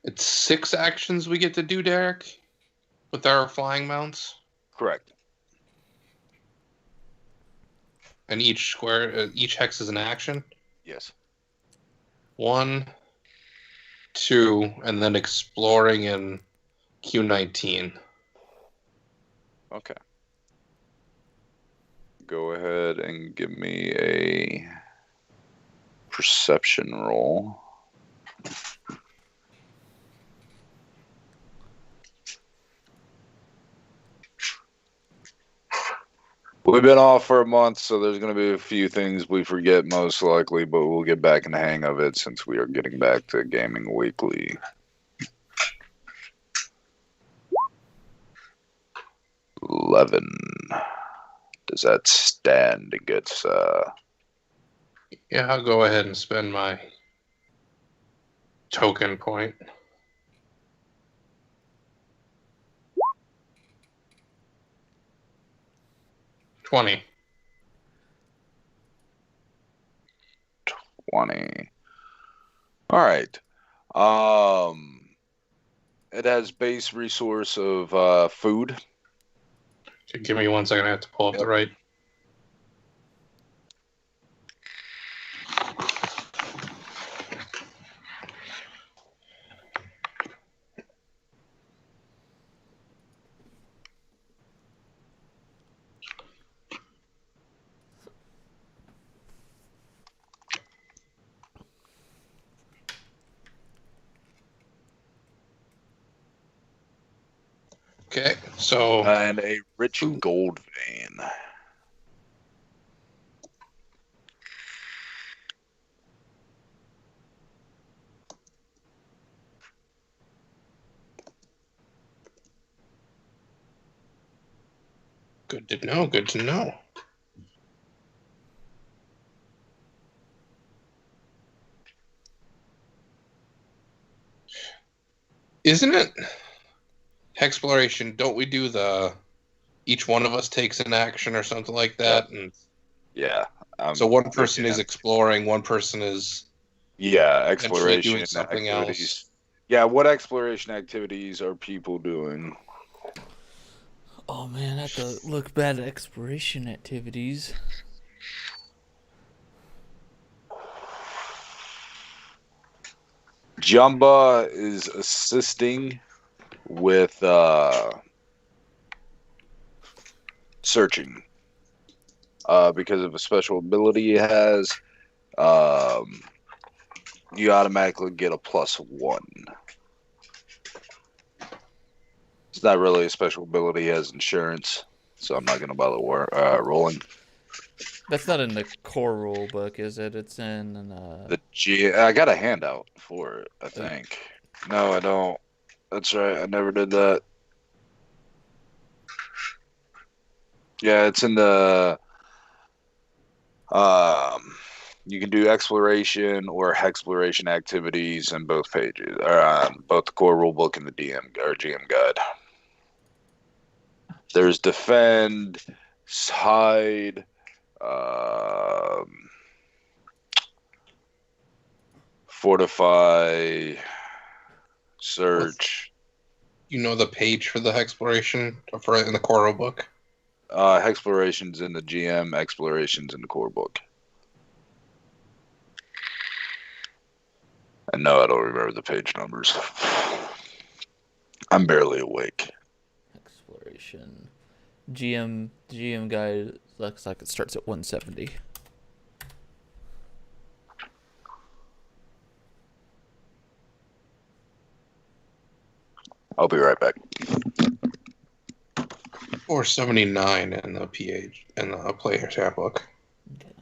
it's 6 actions we get to do, Derek, with our flying mounts, Correct. and each hex is an action. Yes. 1, 2, and then exploring in Q19. Okay. Go ahead and give me a perception roll. We've been off for a month, so there's going to be a few things we forget most likely, but we'll get back in the hang of it since we are getting back to gaming weekly. 11. Does that stand against Yeah, I'll go ahead and spend my token point. $20. 20. All right. It has base resource of food. Okay, give me 1 second. I have to pull up the right. Okay, so And a rich gold vein. good to know. Good to know. Isn't it exploration? Don't we do each one of us takes an action or something like that? And Yeah. so one person is exploring, one person is exploration doing something activities. else. Yeah, what exploration activities are people doing? Oh man, I have to look bad at exploration activities. Jumba is assisting with searching because of a special ability he has. You automatically get a +1. It's not really a special ability. He has insurance, so I'm not going to bother rolling. That's not in the core rule book, is it? It's in I got a handout for it, I think. No, I don't. That's right. I never did that. Yeah, it's in the you can do exploration or exploration activities in both pages, or both the core rulebook and the DM or GM guide. There's defend, hide, fortify, search. You know the page for the exploration for in the core book? Explorations in the GM, explorations in the core book. And no, I don't remember the page numbers. I'm barely awake. exploration. GM guide looks like it starts at 170. I'll be right back. 479 in the PH in the player's handbook. Okay.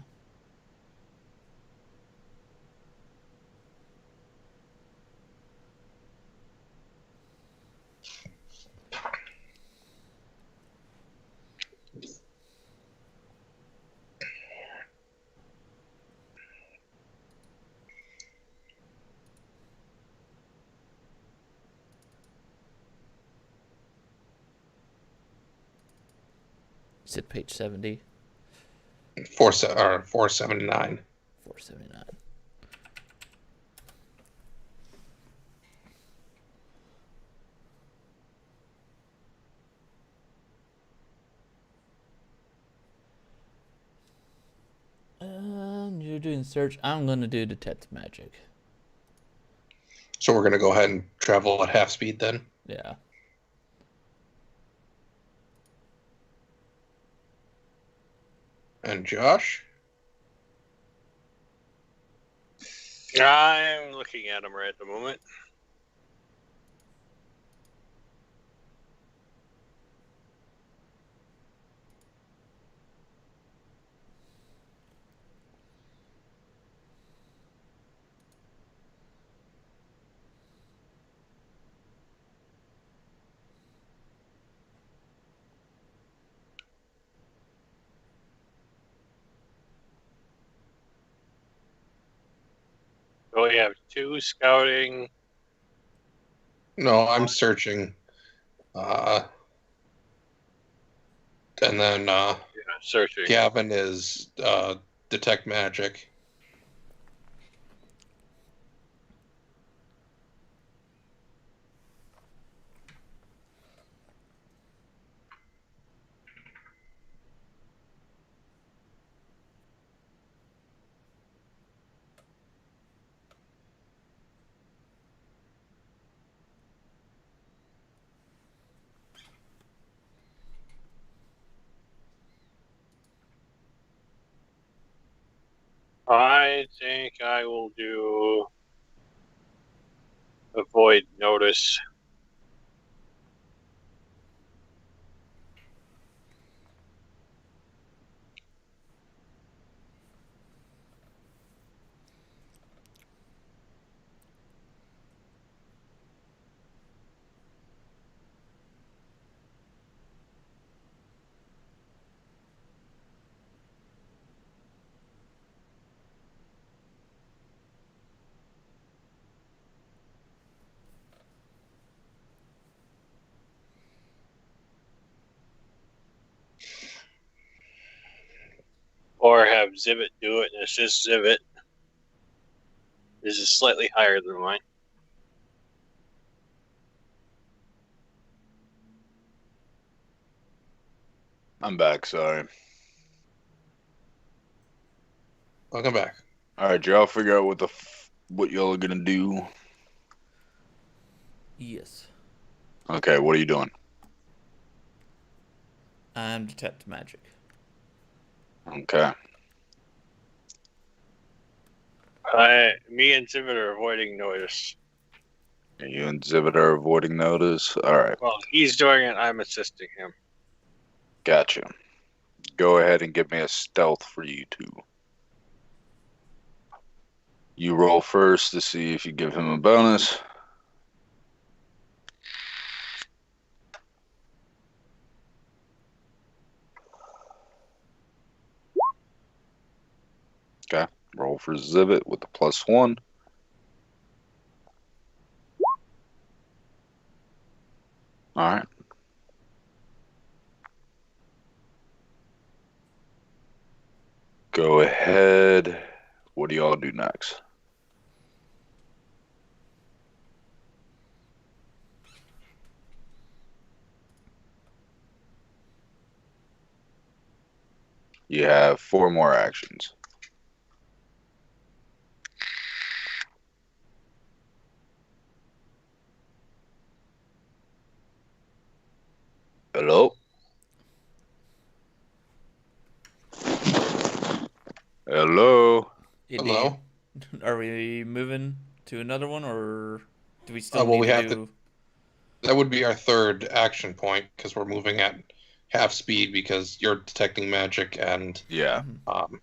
Is it page 70? 479. 479. You're doing search. I'm gonna do detect magic. So we're gonna go ahead and travel at half speed then. Yeah. And Josh? I'm looking at them right at the moment. So we have 2 scouting. No, I'm searching. And then Searching. Gavin is detect magic. I think I will do avoid notice. Or have Zivit do it and assist Zivit. This is slightly higher than mine. I'm back, sorry. Welcome back. All right, y'all figure out what y'all are gonna do. Yes. Okay, what are you doing? I'm detect magic. Okay. Me and Zivit are avoiding notice. You and Zivit are avoiding notice. All right, Well, he's doing it. I'm assisting him. gotcha. Go ahead and give me a stealth for you two. You roll first to see if you give him a bonus. Okay. Roll for Zivit with a +1. All right. Go ahead. What do y'all do next? You have 4 more actions. Hello? Hello? Yeah, Hello. Are we moving to another one, or do we still Well, need we to have do? that would be our third action point because we're moving at half speed because you're detecting magic and Yeah. Mhm.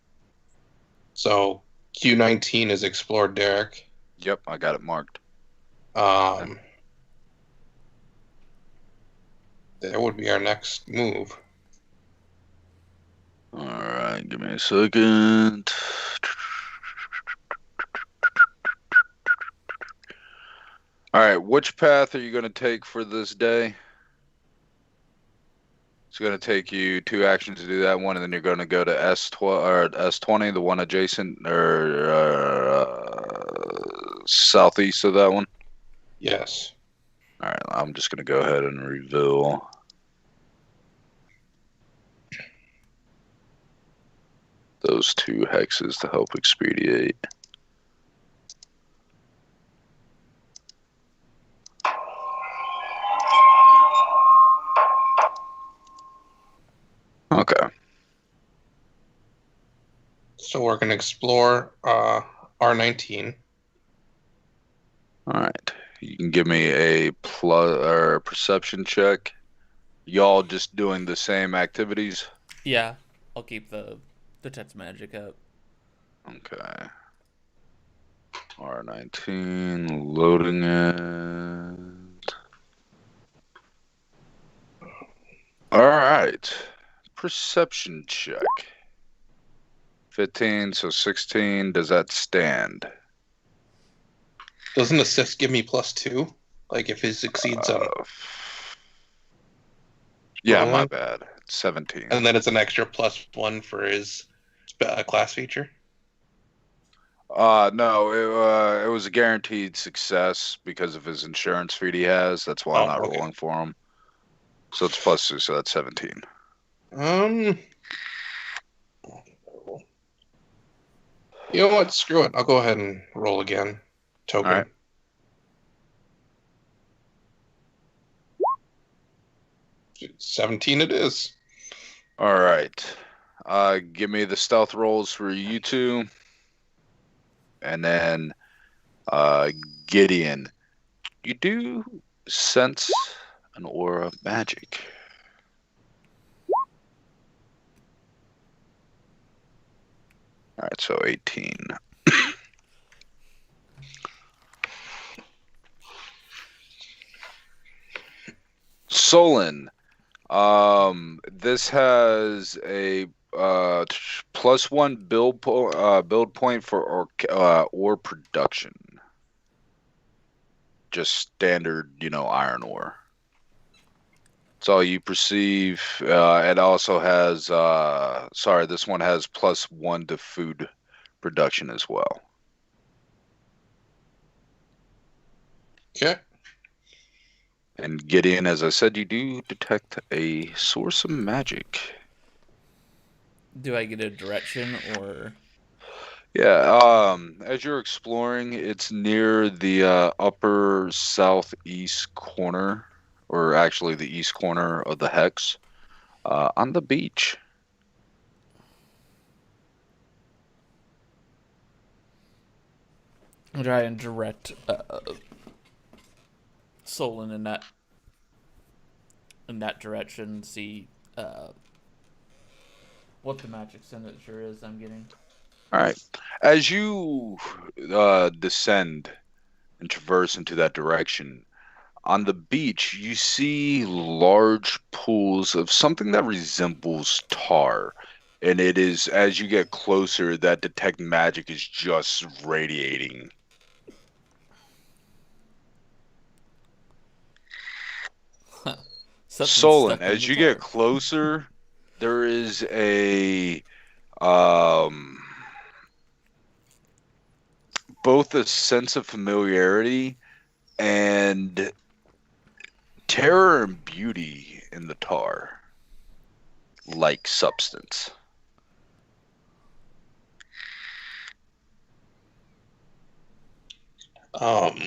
so Q19 is explored, Derek. Yep, I got it marked. That would be our next move. All right, give me a second. All right, which path are you going to take for this day? It's going to take you 2 actions to do that one, and then you're going to go to S12 or S20, the one adjacent or southeast of that one. Yes. All right, I'm just going to go ahead and reveal. Those 2 hexes to help expedite. Okay. So we're going to explore R19. All right. You can give me a plus or perception check. Y'all just doing the same activities? Yeah, I'll keep the detect magic up. Okay. R19, loading it. All right. Perception check. 15, so 16. Does that stand? Doesn't assist give me +2? Like if he succeeds on Yeah, my rolling? bad. 17. And then it's an extra +1 for his class feature? No, it was a guaranteed success because of his insurance feed he has. That's why I'm Oh, not okay. rolling for him. So it's +2, so that's 17. You know what? Screw it. I'll go ahead and roll again. Token. All right. $17 it is. All right. Give me the stealth rolls for you two. And then Gideon, you do sense an aura of magic. All right, so 18. Solon, this has a +1 build point for ore production. Just standard, iron ore. That's all you perceive. It also has, this one has +1 to food production as well. Okay. And Gideon, as I said, you do detect a source of magic. Do I get a direction or? Yeah, as you're exploring, it's near the upper southeast corner, or actually the east corner of the hex, on the beach. I'll try and direct Solon in that direction. See, what the magic signature is I'm getting. All right. As you descend and traverse into that direction, on the beach, you see large pools of something that resembles tar. And it is, as you get closer, that detect magic is just radiating. Something's Solon, stuck in as the you tar. get closer, there is um, both a sense of familiarity and terror and beauty in the tar like substance. Um,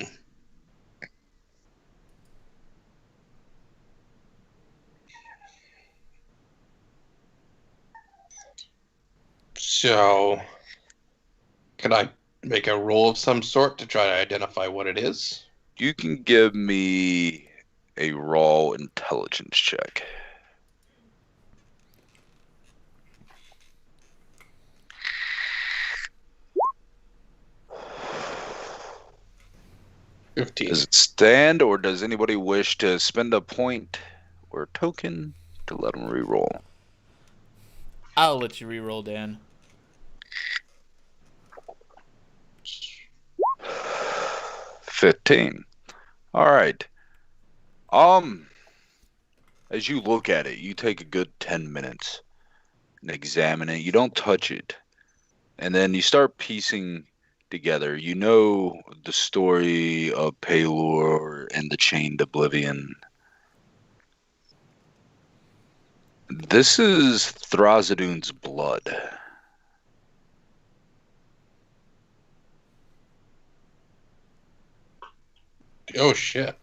so, can I make a roll of some sort to try to identify what it is? You can give me a raw intelligence check. Does 15. it stand, or does anybody wish to spend a point or a token to let them re-roll? I'll let you re-roll, Dan. 15. All right. As you look at it, you take a good 10 minutes and examine it. You don't touch it. And then you start piecing together. You know the story of Pelor and the Chained Oblivion. This is Thrasidun's blood. Oh, shit.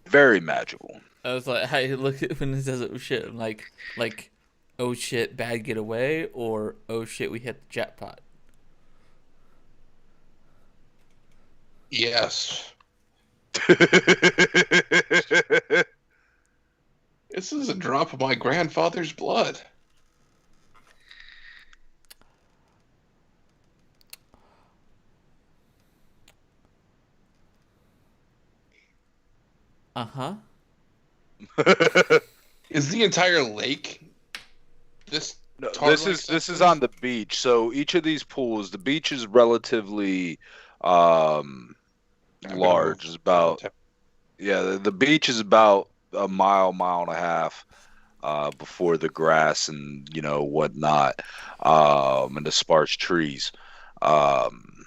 Very magical. I was like, I look at when it says oh shit, I'm like, oh shit, bad getaway, or oh shit, we hit the jackpot. Yes. This is a drop of my grandfather's blood. Uh-huh. Is the entire lake this? No, tar-like this is substance? on the beach. So each of these pools, the beach is relatively I'm gonna large. move It's about to the beach is about a mile and a half before the grass and whatnot, and the sparse trees, um,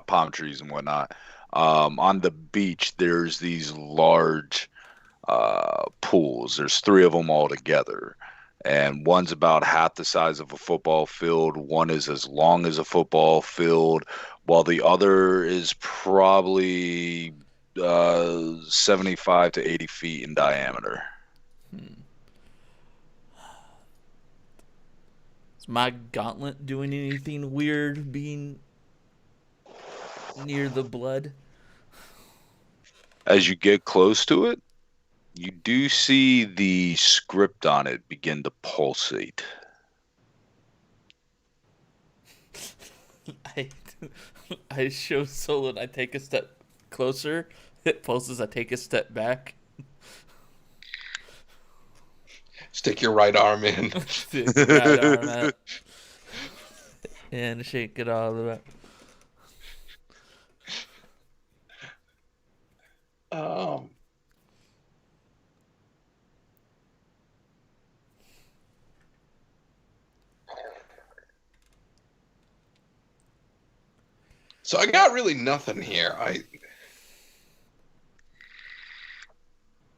palm trees and whatnot. On the beach, there's these large pools. There's three of them all together. And one's about half the size of a football field. One is as long as a football field, while the other is probably 75 to 80 feet in diameter. Is my gauntlet doing anything weird being near the blood? As you get close to it, you do see the script on it begin to pulsate. I show Solon, I take a step closer, it pulses, I take a step back. stick your right arm in. Stick the right arm out. And shake it all about. Um, so I got really nothing here. I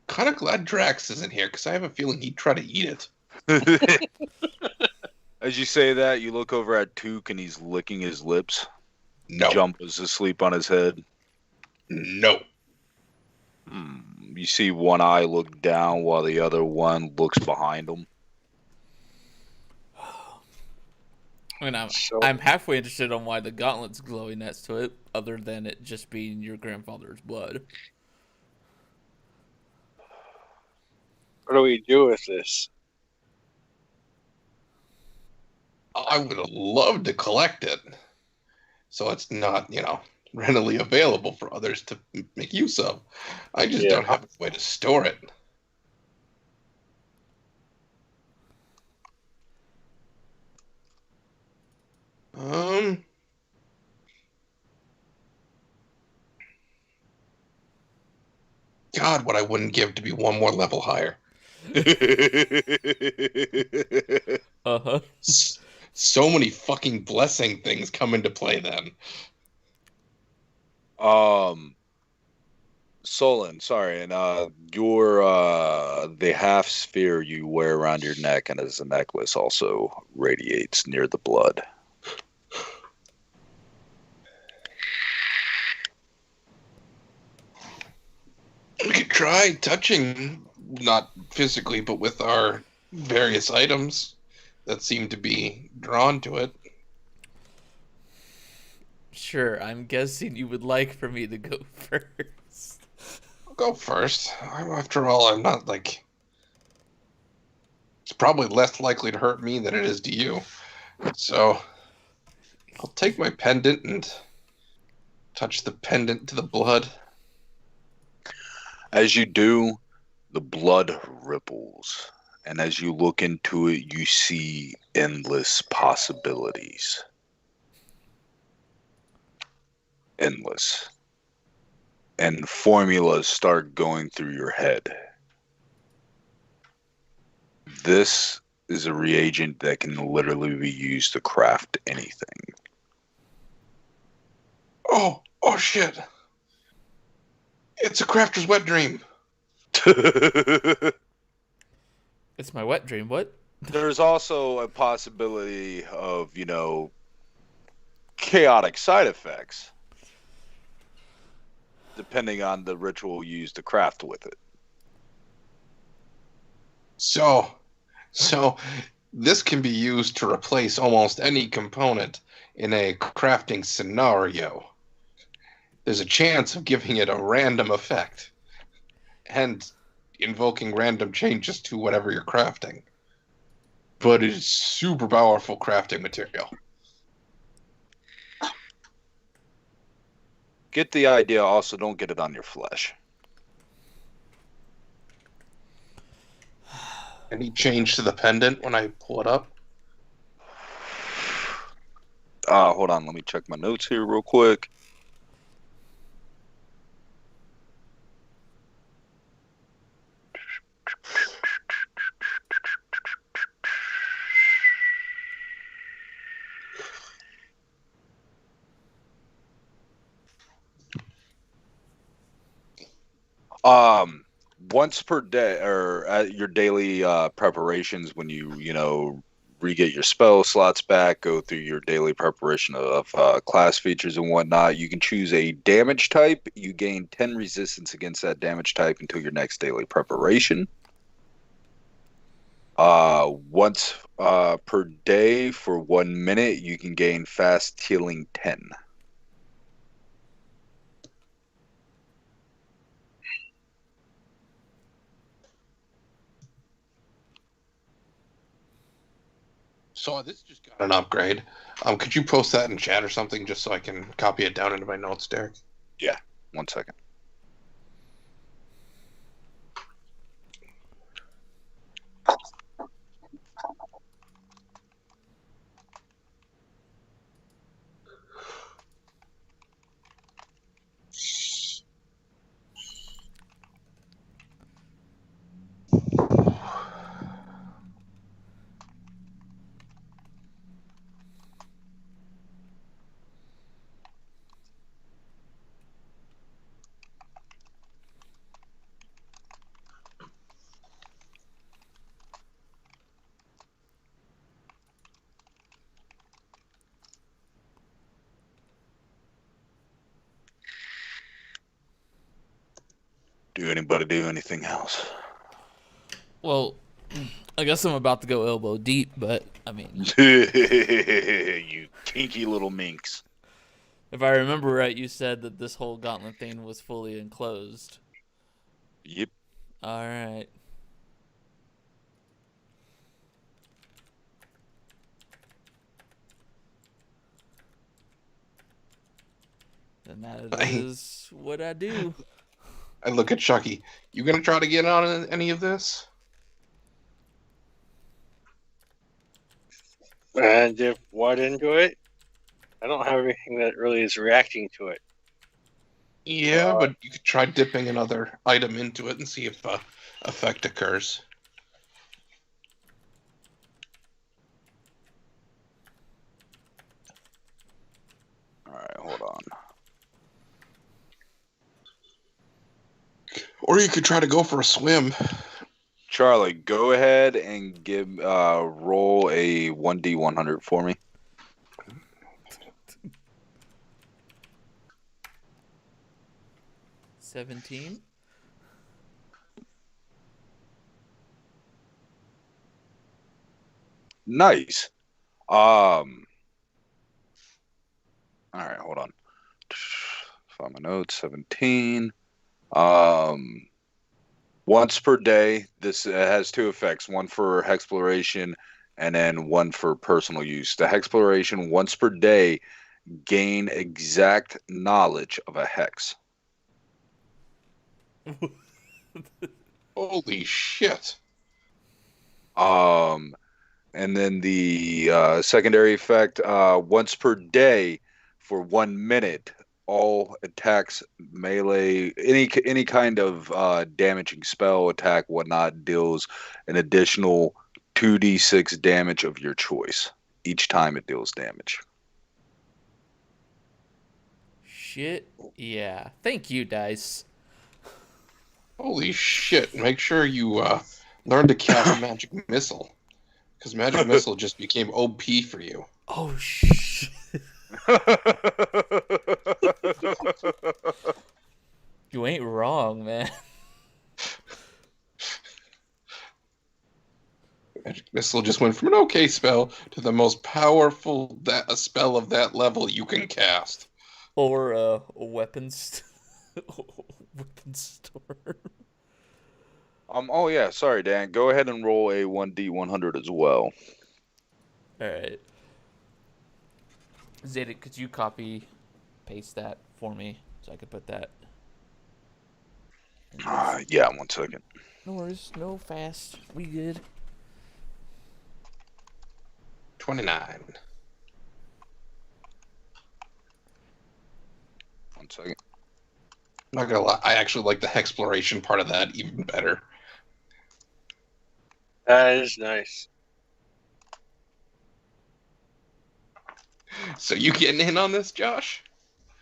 kind of glad Drax isn't here because I have a feeling he'd try to eat it. As you say that, you look over at Took and he's licking his lips. No, Jump is asleep on his head. no. You see one eye look down while the other one looks behind him. I mean, So- I'm halfway interested on why the gauntlet's glowing next to it. other than it just being your grandfather's blood. What do we do with this? I would have loved to collect it, so it's not, readily available for others to make use of. I just don't have a way to store it. God, what I wouldn't give to be one more level higher. Uh-huh. So many fucking blessing things come into play then. Solon, sorry, and your the half sphere you wear around your neck and as a necklace also radiates near the blood. We could try touching, not physically, but with our various items that seem to be drawn to it. Sure, I'm guessing you would like for me to go first. I'll go first. After all, I'm not like... It's probably less likely to hurt me than it is to you. So, I'll take my pendant and touch the pendant to the blood. As you do, the blood ripples, and as you look into it, you see endless possibilities. Endless. And formulas start going through your head. This is a reagent that can literally be used to craft anything. Oh shit. It's a crafter's wet dream. It's my wet dream. What? There's also a possibility of, chaotic side effects, depending on the ritual used to craft with it. So this can be used to replace almost any component in a crafting scenario. There's a chance of giving it a random effect and invoking random changes to whatever you're crafting. But it is super powerful crafting material. Get the idea, also don't get it on your flesh. Any change to the pendant when I pull it up? Hold on, let me check my notes here real quick. Once per day, or at your daily preparations, when you re-get your spell slots back, go through your daily preparation of class features and whatnot, you can choose a damage type. You gain 10 resistance against that damage type until your next daily preparation. Once per day for 1 minute, you can gain fast healing 10. So this just got an upgrade. Could you post that in chat or something just so I can copy it down into my notes, Derek? Yeah, 1 second. Do anybody do anything else? Well, I guess I'm about to go elbow deep, but I mean, You kinky little minx. If I remember right, you said that this whole gauntlet thing was fully enclosed. Yep. All right. And that is what I do. I look at Chucky. You gonna try to get on any of this? And if what into it, I don't have anything that really is reacting to it. Yeah, but you could try dipping another item into it and see if effect occurs. All right, hold on. Or you could try to go for a swim. Charlie, go ahead and give roll a 1d100 for me. $17. Nice. All right, hold on. Find my notes. 17. Once per day. This has two effects: one for exploration, and then one for personal use. The exploration, once per day, gain exact knowledge of a hex. Holy shit. And then the secondary effect, once per day for 1 minute, all attacks, melee, any kind of damaging spell, attack, whatnot, deals an additional 2d6 damage of your choice each time it deals damage. Shit. Yeah. Thank you, Dice. Holy shit. Make sure you learn to cast Magic Missile. Because Magic Missile just became OP for you. Oh, shit. You ain't wrong, man. Magic Missile just went from an okay spell to the most powerful spell of that level you can cast. Or a weapons store. Oh yeah, sorry, Dan. Go ahead and roll a 1d100 as well. All right. Zeta, could you copy paste that for me so I could put that? Yeah, 1 second. No worries, no fast. We good. 29. 1 second. I'm not gonna lie, I actually like the exploration part of that even better. That is nice. So you getting in on this, Josh?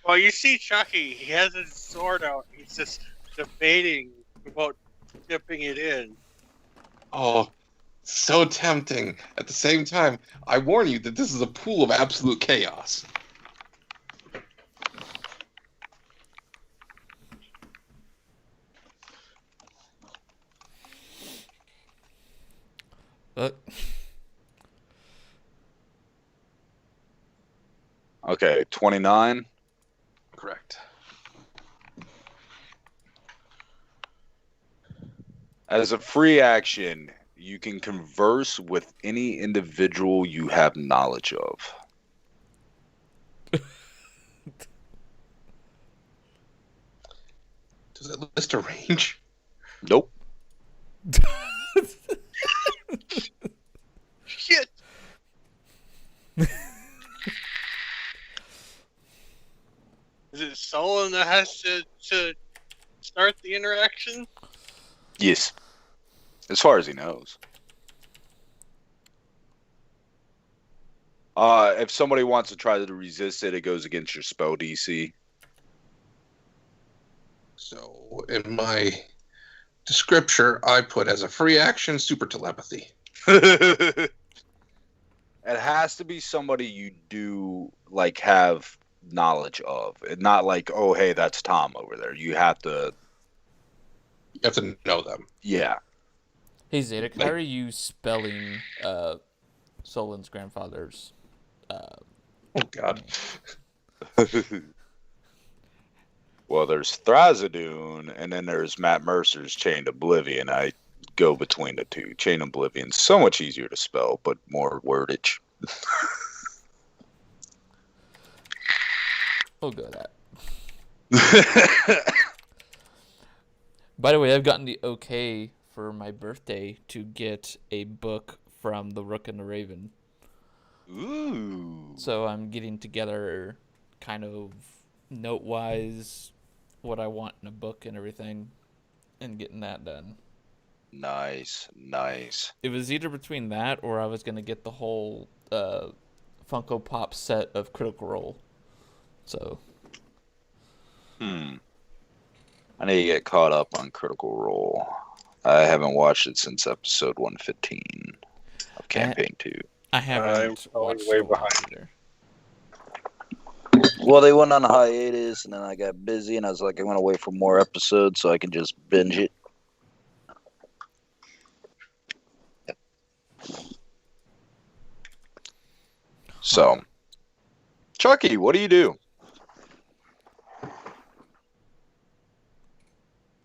Well, you see Chucky, he has his sword out. He's just debating about dipping it in. Oh, so tempting. At the same time, I warn you that this is a pool of absolute chaos. Okay, 29. Correct. As a free action, you can converse with any individual you have knowledge of. Does it list a range? Nope. Shit! Is it Solon that has to start the interaction? Yes. As far as he knows. If somebody wants to try to resist it, it goes against your spell DC. So in my description, I put as a free action super telepathy. It has to be somebody you do like have knowledge of. It's not like, oh hey, that's Tom over there. You have to know them. Yeah. Hey Zedek, how are you spelling Solon's grandfather's Oh god. Well, there's Thrasadune, and then there's Matt Mercer's Chained Oblivion. I go between the two. Chained Oblivion's so much easier to spell, but more wordage. We'll go with that. By the way, I've gotten the okay for my birthday to get a book from The Rook and the Raven. Ooh. So I'm getting together kind of note-wise what I want in a book and everything and getting that done. Nice. It was either between that or I was going to get the whole Funko Pop set of Critical Role. So. I need to get caught up on Critical Role. I haven't watched it since episode 115 of Campaign 2. I haven't watched way the one behind. either. Well, they went on a hiatus, and then I got busy, and I was like, I'm going to wait for more episodes so I can just binge it. So, Chucky, what do you do?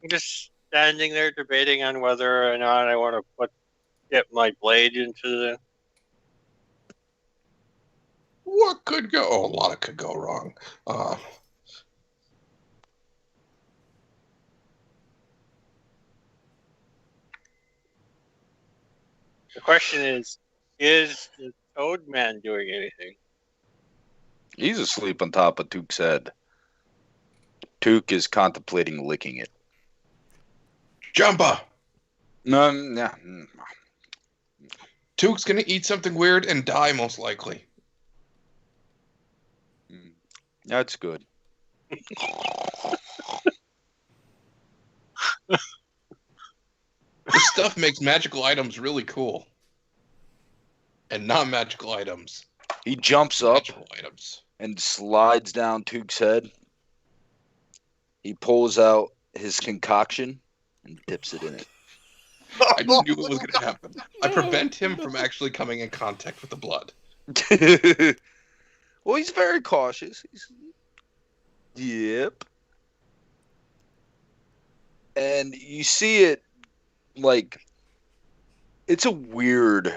I'm just standing there debating on whether or not I want to get my blade into the. What could go? Oh, a lot could go wrong. The question is the Toad Man doing anything? He's asleep on top of Took's head. Took is contemplating licking it. Jumba! No, yeah. Took's gonna eat something weird and die, most likely. That's good. This stuff makes magical items really cool. And non-magical items. He jumps up Magical items. and slides down Took's head. He pulls out his concoction and dips it in it. I knew it was gonna happen. I prevent him from actually coming in contact with the blood. Well, he's very cautious. Yep. And you see it like it's a weird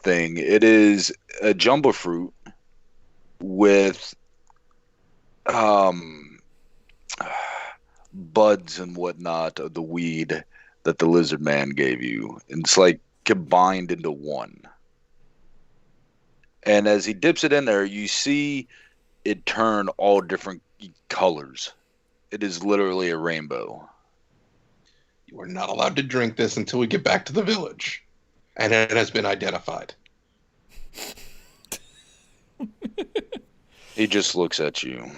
thing. It is a jumbo fruit with buds and whatnot of the weed that the lizard man gave you. And it's like combined into one. And as he dips it in there, you see it turn all different colors. It is literally a rainbow. You are not allowed to drink this until we get back to the village. And it has been identified. He just looks at you.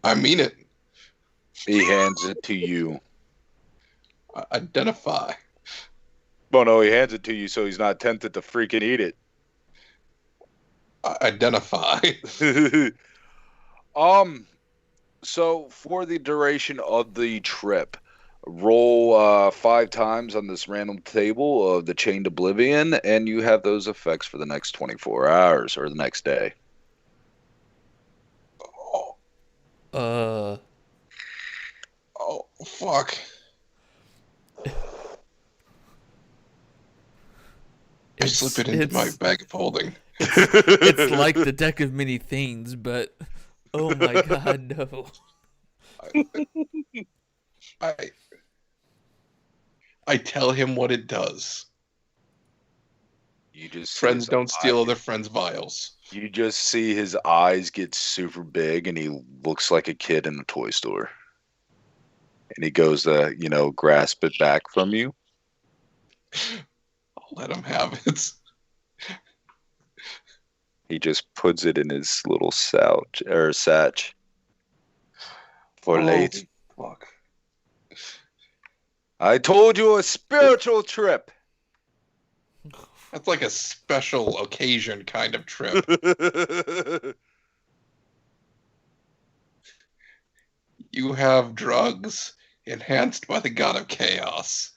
I mean it. He hands it to you. Identify. Oh no, he hands it to you so he's not tempted to freaking eat it. Identify. So for the duration of the trip, roll 5 times on this random table of the Chained Oblivion, and you have those effects for the next 24 hours or the next day. Oh, fuck. I slip it into my bag of holding. It's like the deck of many things, but oh my god, no. I tell him what it does. You just Friends don't steal other friends' vials. You just see his eyes get super big, and he looks like a kid in a toy store. And he goes to, grasp it back from you. I'll let him have it. He just puts it in his little satch. For late. Fuck. I told you, a spiritual trip. That's like a special occasion kind of trip. You have drugs enhanced by the god of chaos.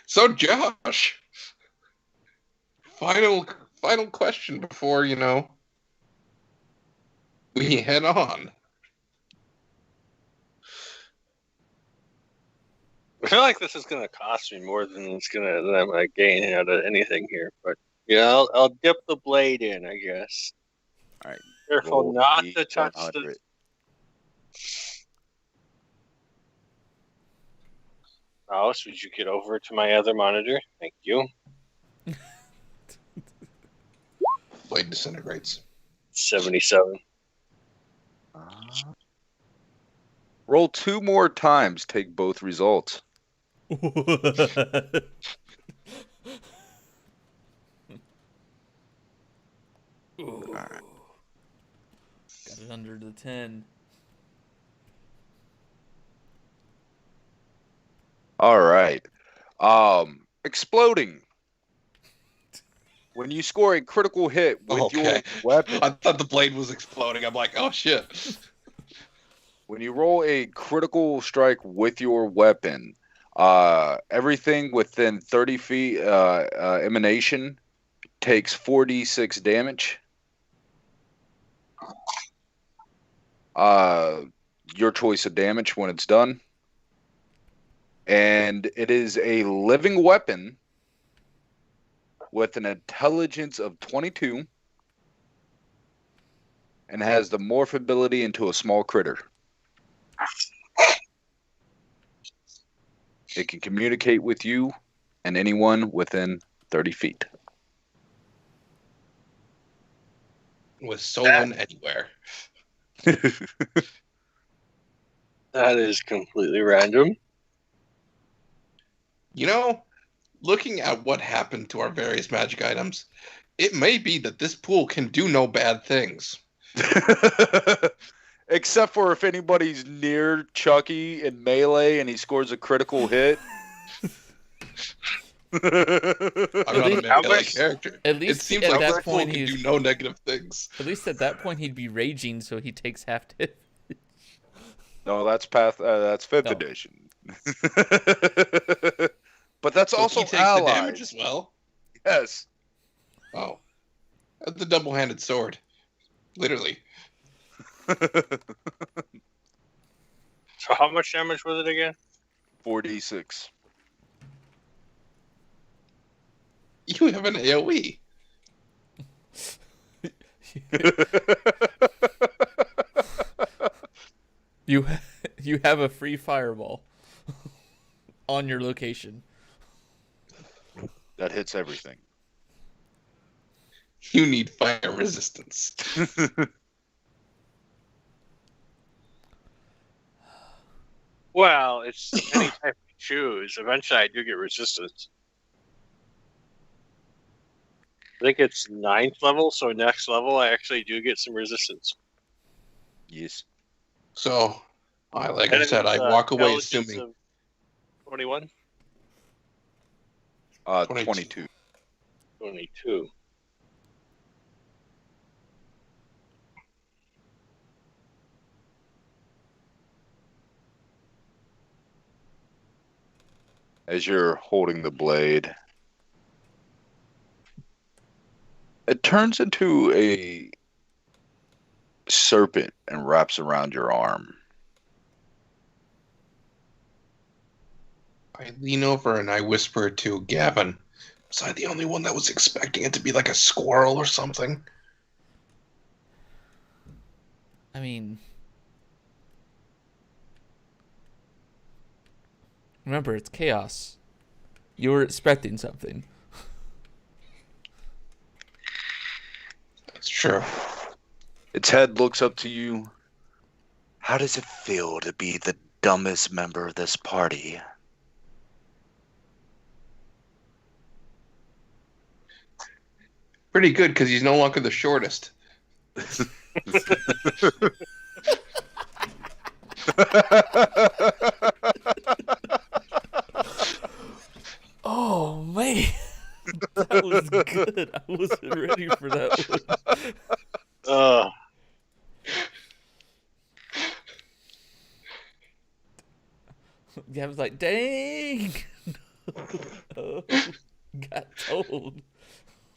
So, Josh, final question before we head on. I feel like this is going to cost me more than I'm going to gain out of anything here. But yeah, I'll dip the blade in, I guess. All right. Careful Roll not to touch the. 100. Mouse, would you get over to my other monitor? Thank you. Blade disintegrates. 77. Roll 2 more times. Take both results. All right. Got it under the 10. All right. Exploding. When you score a critical hit with your weapon. I thought the blade was exploding. I'm like, oh shit. When you roll a critical strike with your weapon, everything within 30 feet emanation takes 4d6 damage. Your choice of damage when it's done. And it is a living weapon with an intelligence of 22 and has the morph ability into a small critter. It can communicate with you and anyone within 30 feet. With Solon anywhere. That is completely random. Looking at what happened to our various magic items, it may be that this pool can do no bad things. Except for if anybody's near Chucky in melee and he scores a critical hit. I'm not a melee character. At least it seems at like that this pool point can he's do no negative things. At least at that point he'd be raging, so he takes half hit. No, that's that's 5th edition. But that's So also he takes the damage as well. Yes. Oh, that's a double-handed sword, literally. So how much damage was it again? 4d6. You have an AoE. You have a free fireball on your location. That hits everything. You need fire resistance. Well, it's any type you choose. Eventually, I do get resistance. I think it's 9th level, so next level I actually do get some resistance. Yes. So, like I said, I walk away assuming 21. 22. 22. As you're holding the blade, it turns into a serpent and wraps around your arm. I lean over and I whisper to Gavin, was I the only one that was expecting it to be like a squirrel or something? I mean, remember, it's chaos. You were expecting something. That's true. Its head looks up to you. How does it feel to be the dumbest member of this party? Pretty good, because he's no longer the shortest. Oh man, that was good. I wasn't ready for that one. Yeah, I was like, dang. Oh, got told.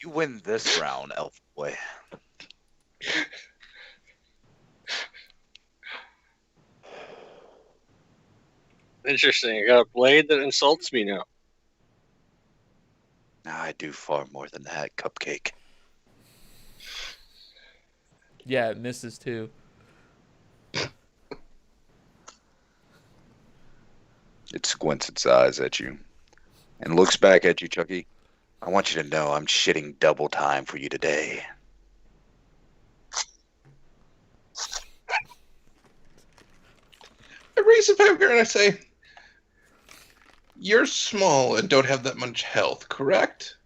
You win this round, elf boy. Interesting. I got a blade that insults me now. I do far more than that, Cupcake. Yeah, it misses too. It squints its eyes at you and looks back at you, Chucky. I want you to know I'm shitting double time for you today. I raise a finger and I say, "You're small and don't have that much health, correct?"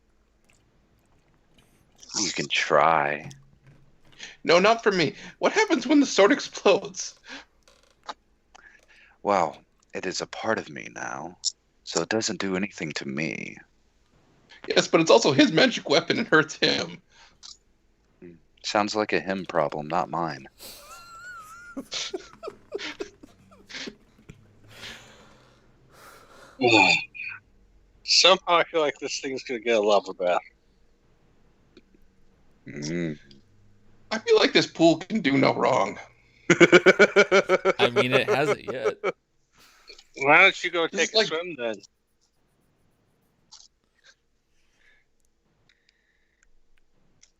You can try. No, not for me. What happens when the sword explodes? Well, it is a part of me now, so it doesn't do anything to me. Yes, but it's also his magic weapon and hurts him. Sounds like a him problem, not mine. Somehow I feel like this thing's gonna get a lava bath. Mm. I feel like this pool can do no wrong. I mean, it hasn't yet. Why don't you go This take is a like- swim then?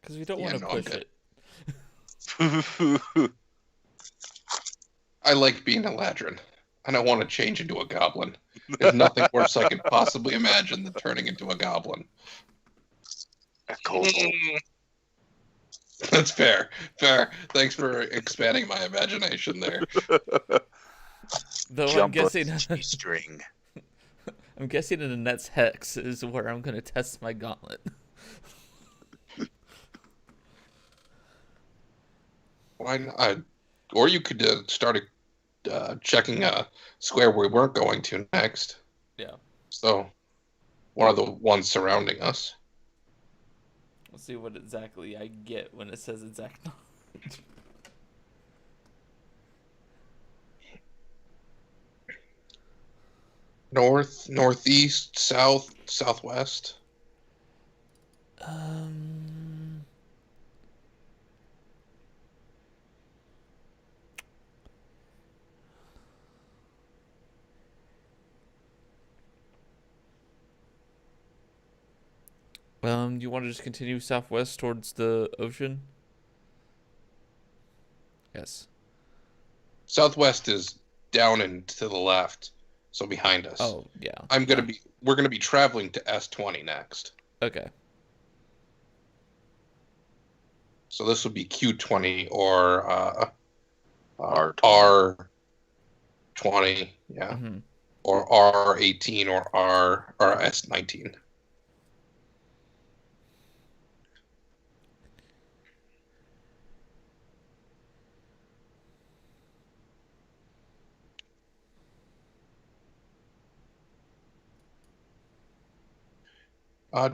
Because we don't Yeah, want to no, I'm push good. it. I like being a ladrin. I don't want to change into a goblin. There's nothing worse I could possibly imagine than turning into a goblin. A cold hole. That's fair. Fair. Thanks for expanding my imagination there. Though Jump a G-string. I'm guessing in the Nets hex is where I'm gonna test my gauntlet. Why not? Or you could start checking a square we weren't going to next. Yeah. So, one of the ones surrounding us. Let's see what exactly I get when it says exact knowledge. North, northeast, south, southwest. Um. You want to just continue southwest towards the ocean? Yes. Southwest is down and to the left, so behind us. Oh, yeah. We're gonna be traveling to S20 next. Okay. So this would be Q20 or R20. R20, yeah, Mm-hmm. or R18 or S19.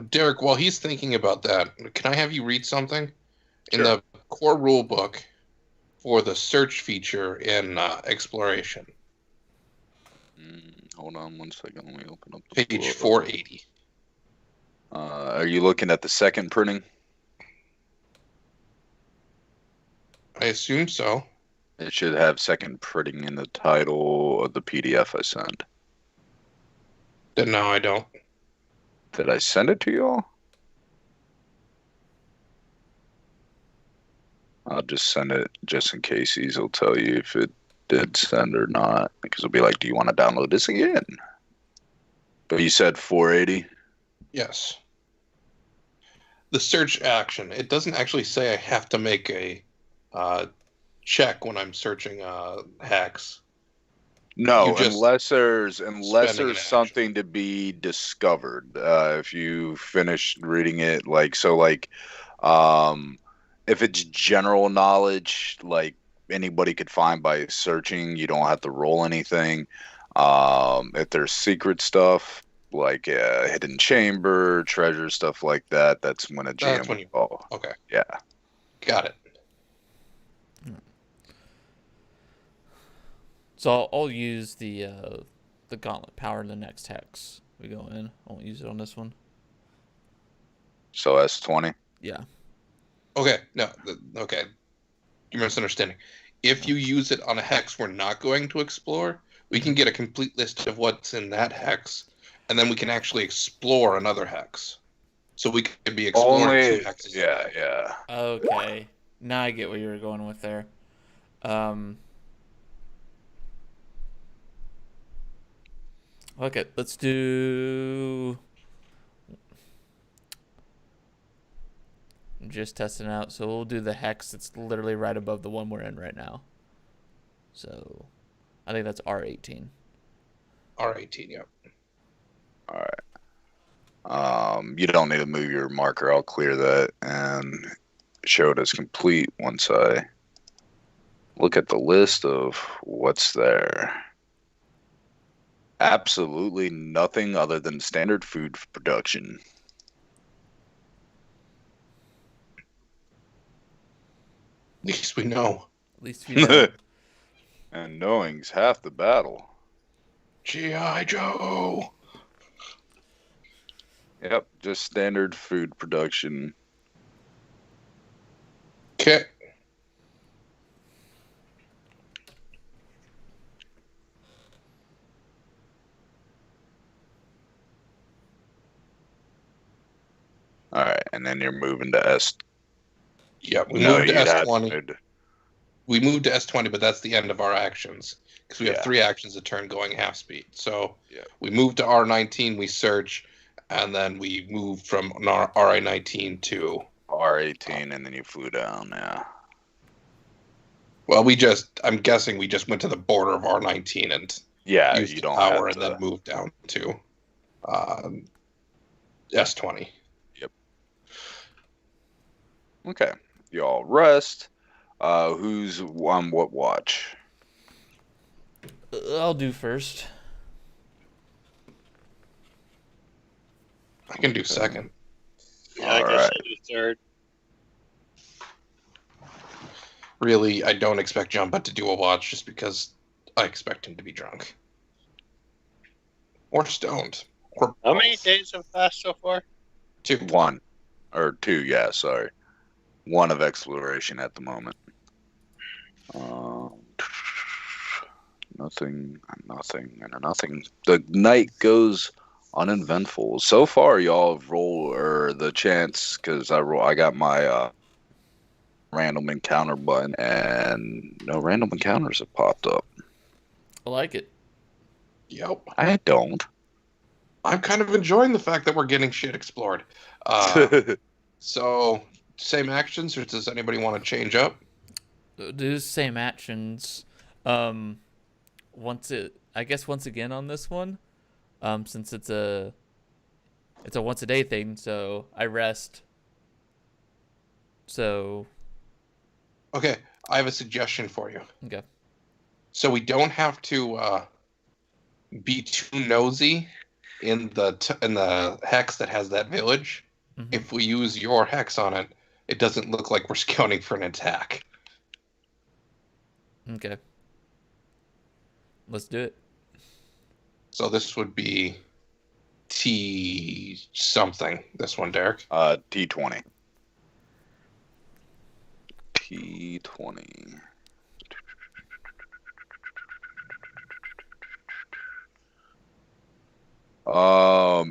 Derek, while he's thinking about that, can I have you read something? In Sure. the core rule book for the search feature in exploration, Hold on one second. Let me open up the page book. 480. Are you looking at the second printing? I assume so. It should have second printing in the title of the PDF I sent. Then no, I don't. Did I send it to you all? I'll just send it just in case will tell you if it did send or not. Because it'll be like, do you want to download this again? But you said 480? Yes. The search action. It doesn't actually say I have to make a check when I'm searching hacks. No, You just unless there's spending an action. something to be discovered. If you finish reading it, if it's general knowledge, like anybody could find by searching, you don't have to roll anything. If there's secret stuff like hidden chamber, treasure, stuff like that, that's when a GM That's when you. will. Okay, Yeah. got it. So I'll use the gauntlet power in the next hex We go in. I won't use it on this one. So S20. Yeah. Okay, no, okay. You're misunderstanding. If you use it on a hex we're not going to explore, we can get a complete list of what's in that hex, and then we can actually explore another hex. So we could be exploring Only, 2 hexes. yeah, yeah. Okay. Now I get where you were going with there. Okay, let's do. I'm just testing out, so we'll do the hex that's literally right above the one we're in right now. So, I think that's R18. R18, yep. All right. You don't need to move your marker. I'll clear that and show it as complete once I look at the list of what's there. Absolutely nothing other than standard food production. At least we know. At least we know. And knowing's half the battle. G.I. Joe! Yep, just standard food production. Okay. All right, and then you're moving to S. Yeah, we No, moved to you'd have S20. to- We moved to S20, but that's the end of our actions. Because we have Yeah. 3 actions a turn going half speed. So Yeah. we moved to R19, we search, and then we moved from RI19 to... R18, and then you flew down. Yeah. Well, I'm guessing we just went to the border of R19 and Yeah, used you the don't power have and to. then moved down to S20. Okay, y'all rest. Who's on what watch? I'll do first. I can do second. Yeah, I guess Alright. I'll do third. Really, I don't expect Jumba to do a watch just because I expect him to be drunk. Or stoned. Or How many both. days have passed so far? 2. 1 or 2? Yeah, sorry. 1 of exploration at the moment. Nothing, and nothing. The night goes uneventful. So far, y'all have rolled or the chance because I got my random encounter button and no random encounters have popped up. I like it. Yep. I don't. I'm kind of enjoying the fact that we're getting shit explored. So, same actions, or does anybody want to change up? Do the same actions. Once again on this one, since it's a once a day thing, so I rest. So Okay, I have a suggestion for you. okay. So we don't have to be too nosy in the hex that has that village. Mhm. If we use your hex on it, it doesn't look like we're scouting for an attack. Okay. Let's do it. So this would be T something. This one, Derek. T20. T20.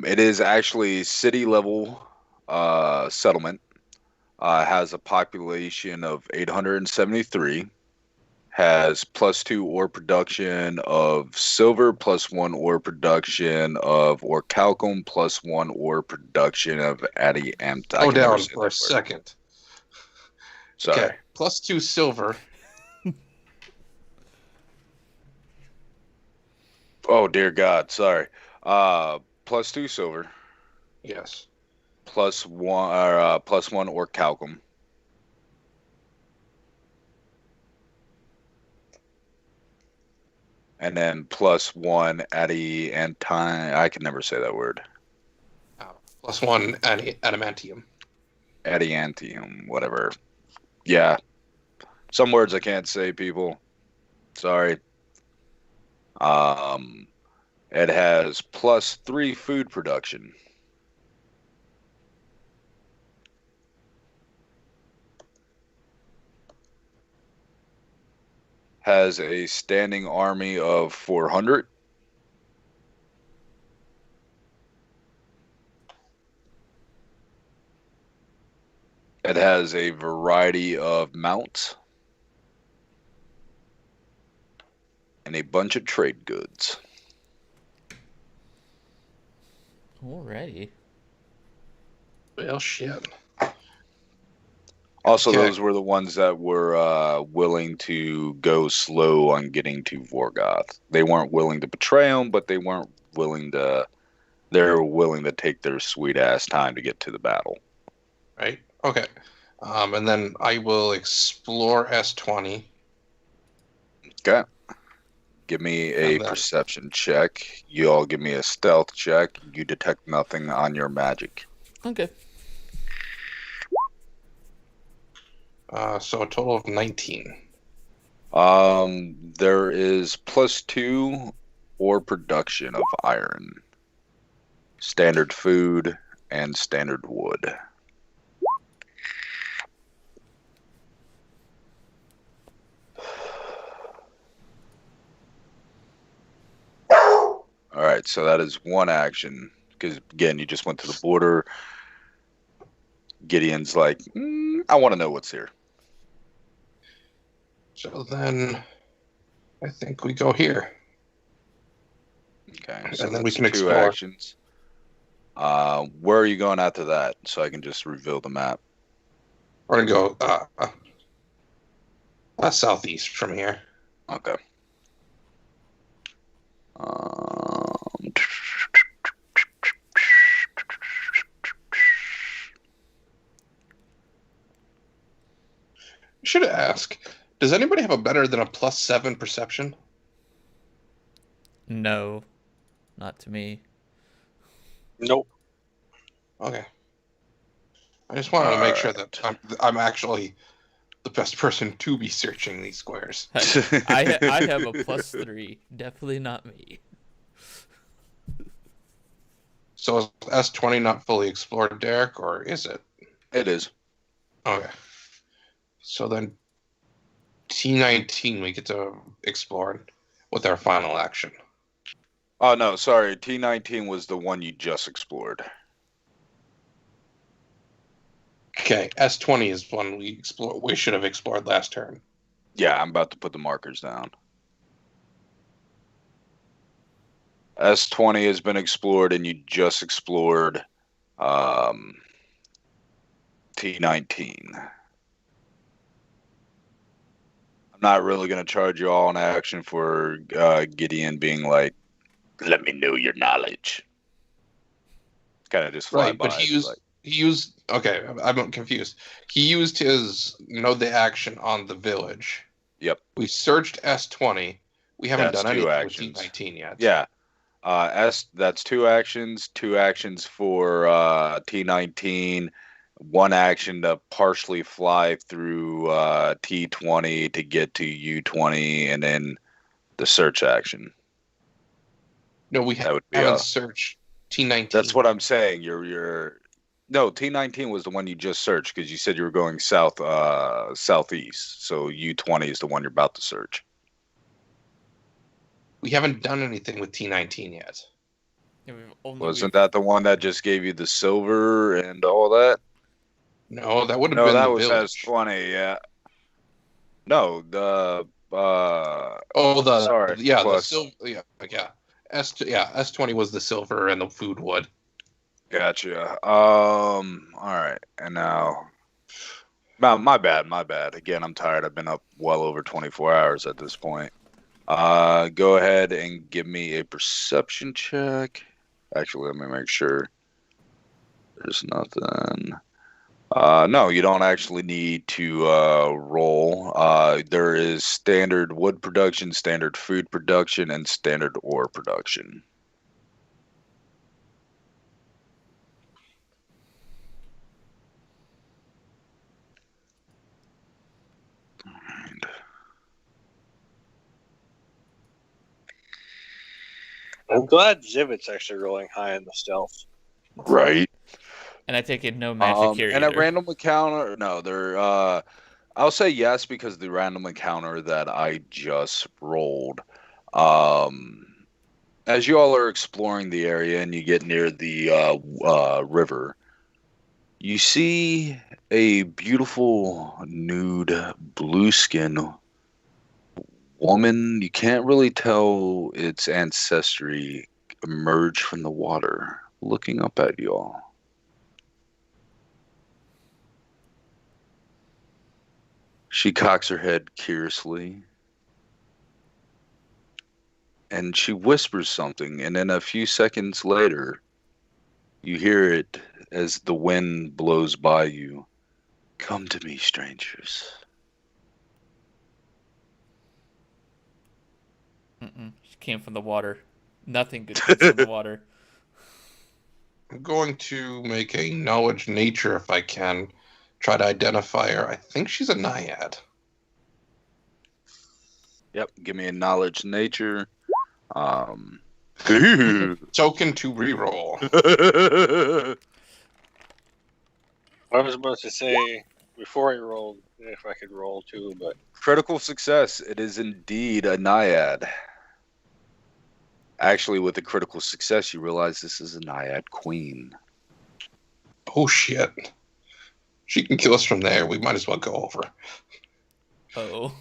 It is actually city level settlement. Has a population of 873. Has +2 ore production of silver, +1 ore production of orichalcum, +1 ore production of adiamt. Slow down for a second. Sorry. Okay, +2 silver. Oh dear God, sorry. +2 silver, Yes. +1 orichalcum. And then +1 adiantine. I can never say that word. +1 adamantium. Adiantium, whatever. Yeah. Some words I can't say, people. Sorry. It has +3 food production. Has a standing army of 400. It has a variety of mounts. And a bunch of trade goods. Alrighty. Well, shit. Also, Okay. those were the ones that were willing to go slow on getting to Vorgoth. They weren't willing to betray them, but they weren't willing to. They're willing to take their sweet ass time to get to the battle. Right. Okay. And then I will explore S20. Okay. Give me a And then- perception check. You all give me a stealth check. You detect nothing on your magic. Okay. So a total of 19. There is +2 ore production of iron, standard food, and standard wood. All right, so that is one action. Because again, you just went to the border. Gideon's like, I want to know what's here. So then I think we go here. Okay, so And then we that's can 2 explore. actions. Where are you going after that? So I can just reveal the map. We're going to go southeast from here. Okay. Should ask, does anybody have a better than a +7 perception? No, not to me. Nope. Okay. I just wanted to make sure that I'm actually the best person to be searching these squares. I have a +3. Definitely not me. So is S20 not fully explored, Derek, or is it? It is. Okay. So then T19 we get to explore with our final action. Oh, no, sorry. T19 was the one you just explored. Okay, S20 is one we should have explored last turn. Yeah, I'm about to put the markers down. S20 has been explored, and you just explored T19. I'm not really going to charge you all in action for Gideon being like, let me know your knowledge. Kind of just fly Right, by. but he used okay, I'm confused. He used his know the action on the village. Yep. We searched S20. We haven't That's done 2 anything actions. with T19 yet. Yeah. That's 2 actions. 2 actions for T19. 1 action to partially fly through T20 to get to U20, and then the search action. No, we That would be haven't searched T19. That's what I'm saying. No, T19 was the one you just searched because you said you were going southeast. So U20 is the one you're about to search. We haven't done anything with T19 yet. Yeah, Wasn't that the one that just gave you the silver and all that? No, that would have No, been that the was village. S20. Yeah. No, the the plus. silver. Yeah. S20 was the silver and the food wood. Gotcha. All right, and now, my bad. Again, I'm tired. I've been up well over 24 hours at this point. Go ahead and give me a perception check. Actually, let me make sure. There's nothing. No, you don't actually need to roll. There is standard wood production, standard food production, and standard ore production. I'm glad Zivit's actually rolling high in the stealth. Right. And I take it no magic here And either. a random encounter. No, they're. I'll say yes because the random encounter that I just rolled. As you all are exploring the area and you get near the river, you see a beautiful nude blue skin woman. You can't really tell its ancestry emerge from the water, looking up at you all. She cocks her head curiously and she whispers something, and then a few seconds later, you hear it as the wind blows by you. Come to me, strangers. She came from the water. Nothing good comes from the water. I'm going to make a knowledge nature if I can. Try to identify her. I think she's a naiad. Yep, give me a knowledge nature. Token to reroll. I was about to say before I rolled if I could roll too, but Critical success. It is indeed a naiad. Actually, with a critical success, you realize this is a naiad queen. Oh shit. She can kill us from there. We might as well go over. Uh-oh.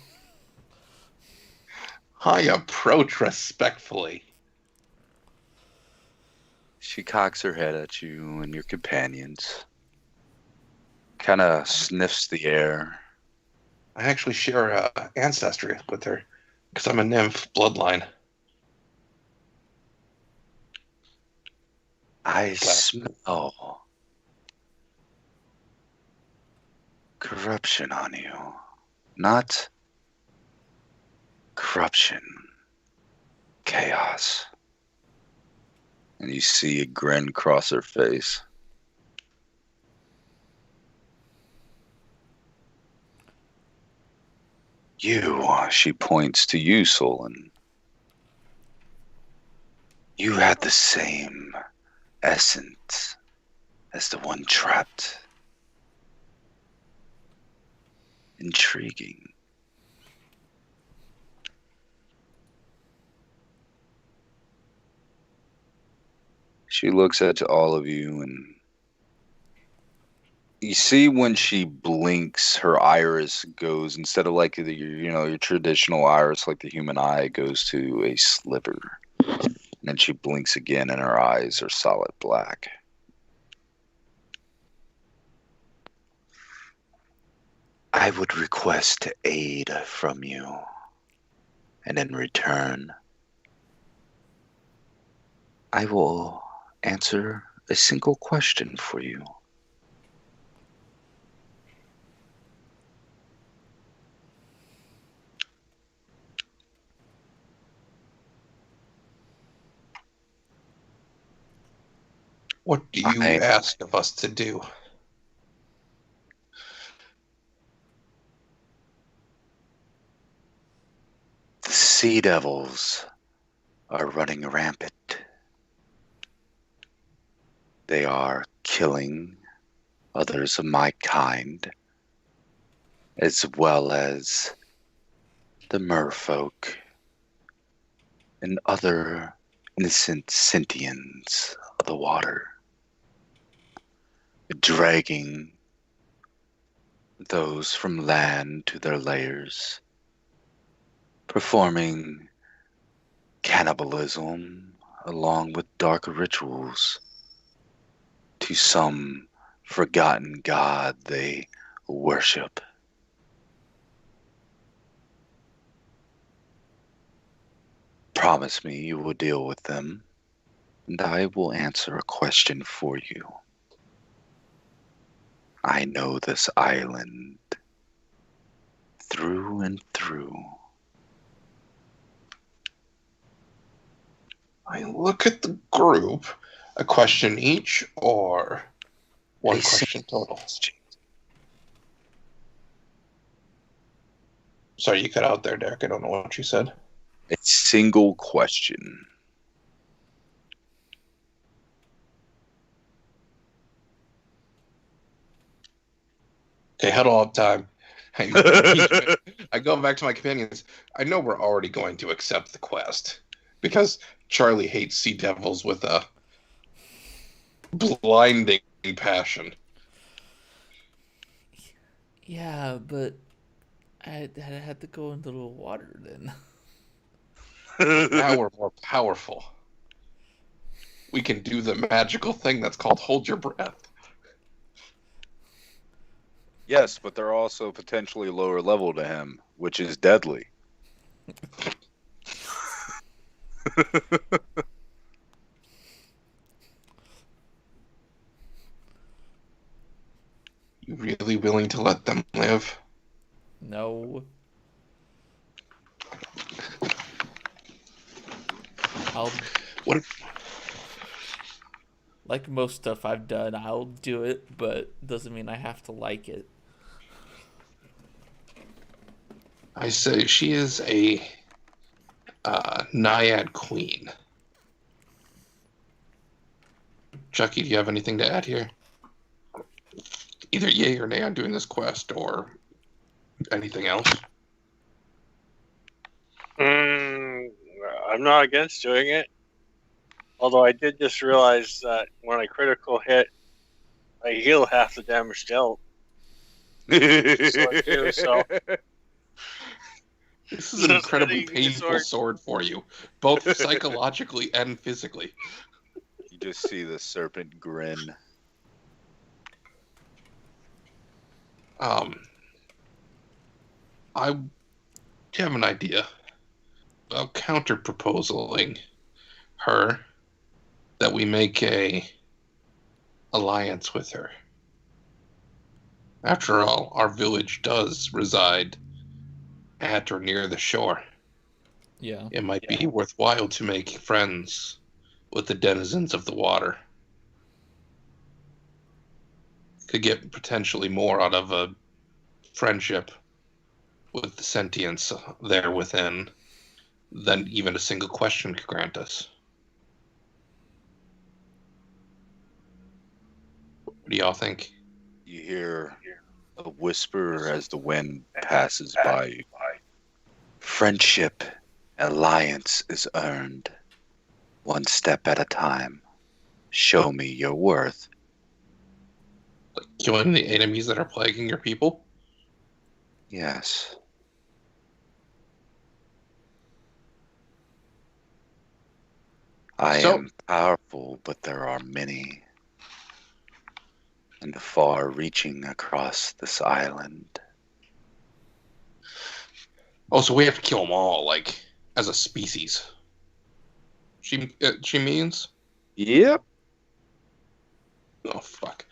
I approach respectfully. She cocks her head at you and your companions. Kind of sniffs the air. I actually share ancestry with her because I'm a nymph bloodline. I smell corruption on you. Not corruption. Chaos. And you see a grin cross her face. You, she points to you, Solon. You had the same essence as the one trapped. Intriguing. She looks at all of you, and you see when she blinks, her iris goes, instead of like your traditional iris, like the human eye, it goes to a sliver. And then she blinks again, and her eyes are solid black. I would request aid from you, and in return, I will answer a single question for you. What do you ask of us to do? The sea devils are running rampant. They are killing others of my kind, as well as the merfolk and other innocent sentients of the water, dragging those from land to their lairs, performing cannibalism along with dark rituals to some forgotten god they worship. Promise me you will deal with them, and I will answer a question for you. I know this island through and through. I look at the group. A question each, or one question total? Sorry, you cut out there, Derek. I don't know what you said. A single question. Okay, huddle up time. I go back to my companions. I know we're already going to accept the quest because Charlie hates sea devils with a blinding passion. Yeah, but I had to go into the water then. Now we're more powerful. We can do the magical thing that's called hold your breath. Yes, but they're also potentially lower level to him, which is deadly. You really willing to let them live? No. I'll What if like most stuff I've done, I'll do it, but doesn't mean I have to like it. I say she is a naiad queen? Chucky, do you have anything to add here? Either yay or nay on doing this quest or anything else? I'm not against doing it. Although I did just realize that when I critical hit, I heal half the damage dealt. So This is an incredibly painful sword for you, both psychologically and physically. You just see the serpent grin. I have an idea about counter-proposaling her that we make a alliance with her. After all, our village does reside at or near the shore. Yeah. It might be worthwhile to make friends with the denizens of the water. Could get potentially more out of a friendship with the sentience there within than even a single question could grant us. What do y'all think? You hear a whisper as the wind passes by you. Friendship, alliance is earned. One step at a time. Show me your worth. Like killing the enemies that are plaguing your people? Yes. I am powerful, but there are many. And far reaching across this island. Oh, so we have to kill them all, like, as a species. She means? Yep. Oh, fuck.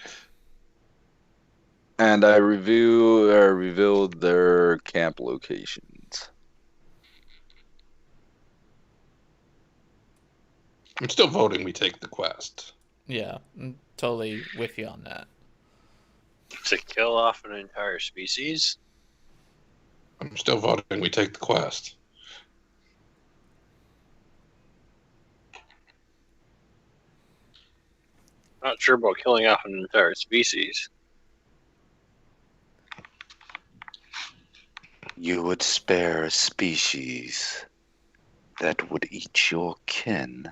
And I revealed their camp locations. I'm still voting we take the quest. Yeah, I'm totally with you on that. to kill off an entire species. I'm still voting we take the quest. Not sure about killing off an entire species. You would spare a species that would eat your kin,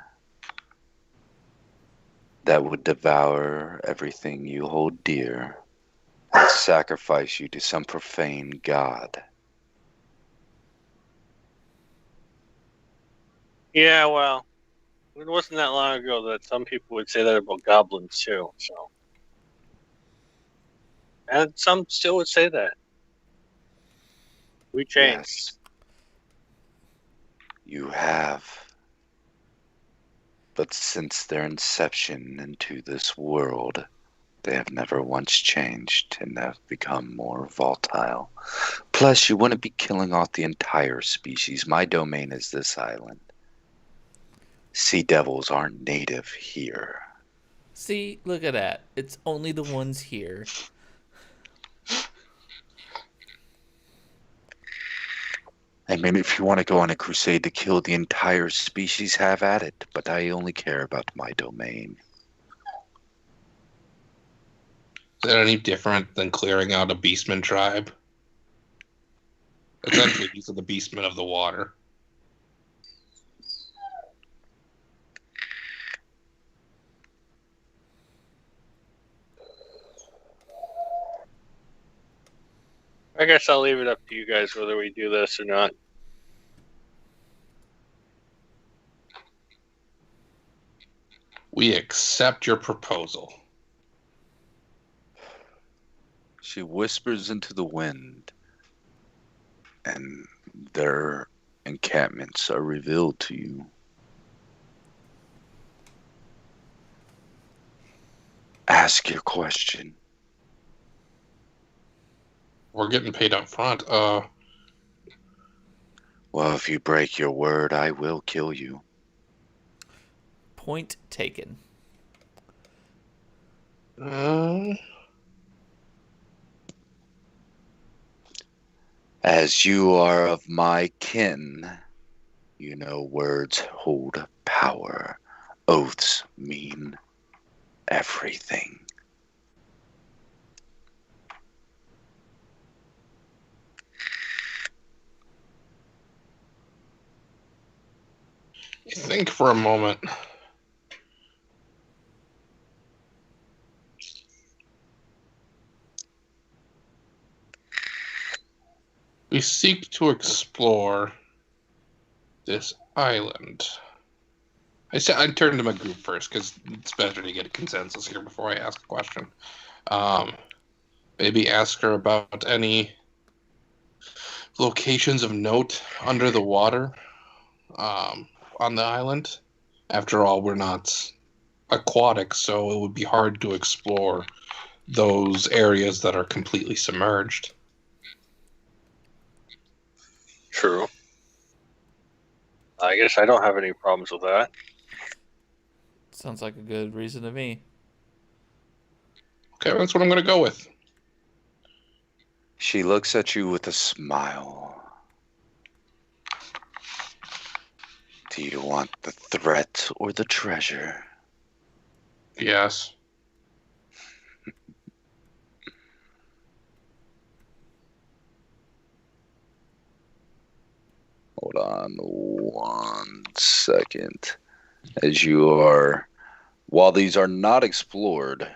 that would devour everything you hold dear, and sacrifice you to some profane god. Yeah, well, it wasn't that long ago that some people would say that about goblins too. So, and some still would say that. We changed. Yes, you have. But since their inception into this world, they have never once changed and have become more volatile. Plus, you wouldn't be killing off the entire species. My domain is this island. Sea devils aren't native here. See, look at that. It's only the ones here. I mean, if you want to go on a crusade to kill the entire species, have at it. But I only care about my domain. that any different than clearing out a beastman tribe? Essentially, these are the beastmen of the water. I guess I'll leave it up to you guys whether we do this or not. We accept your proposal. She whispers into the wind, and their encampments are revealed to you. Ask your question. We're getting paid up front. Well, if you break your word, I will kill you. Point taken. As you are of my kin, you know words hold power. Oaths mean everything. Think for a moment. We seek to explore this island. I'd turn to my group first because it's better to get a consensus here before I ask a question. Maybe ask her about any locations of note under the water on the island. After all, we're not aquatic, so it would be hard to explore those areas that are completely submerged. True. I guess I don't have any problems with that. Sounds like a good reason to me. Okay, that's what I'm going to go with. She looks at you with a smile. Do you want the threat or the treasure? Yes. Hold on 1 second. As you are, while these are not explored,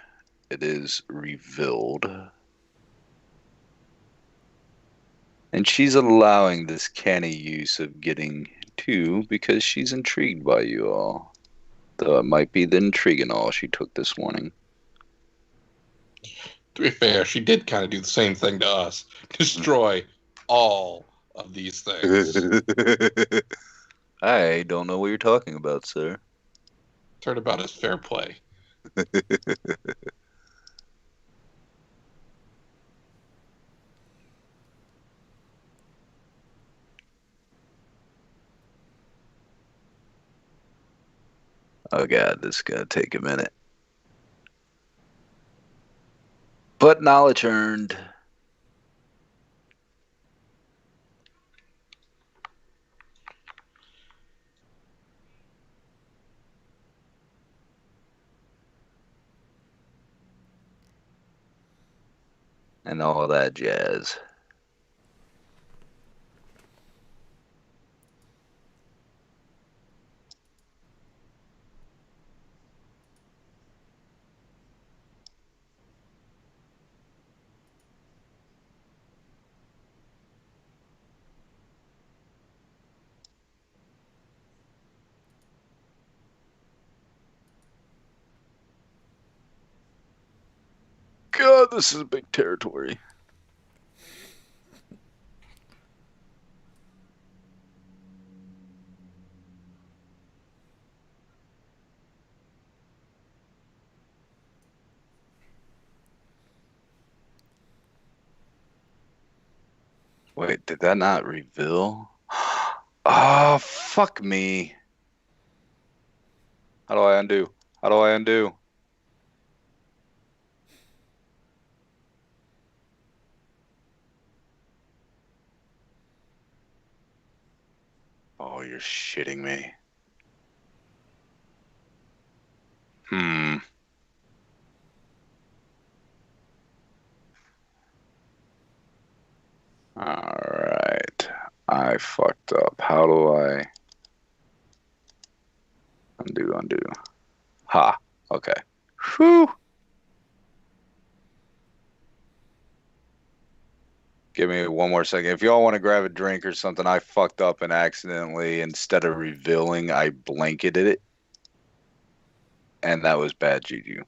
it is revealed. And she's allowing this canny use of getting to because she's intrigued by you all. Though it might be the intrigue and all she took this morning. To be fair, she did kind of do the same thing to us. Destroy all of these things. I don't know what you're talking about, sir. Turnabout is fair play. Oh god, this is gonna take a minute. But knowledge earned. And all that jazz. God, this is a big territory. Wait, did that not reveal? Oh, fuck me. How do I undo? How do I undo? Oh, you're shitting me. I fucked up. How do I undo? Ha. Okay. Whew. Give me one more second. If y'all want to grab a drink or something, I fucked up and accidentally, instead of revealing, I blanketed it. And that was bad juju.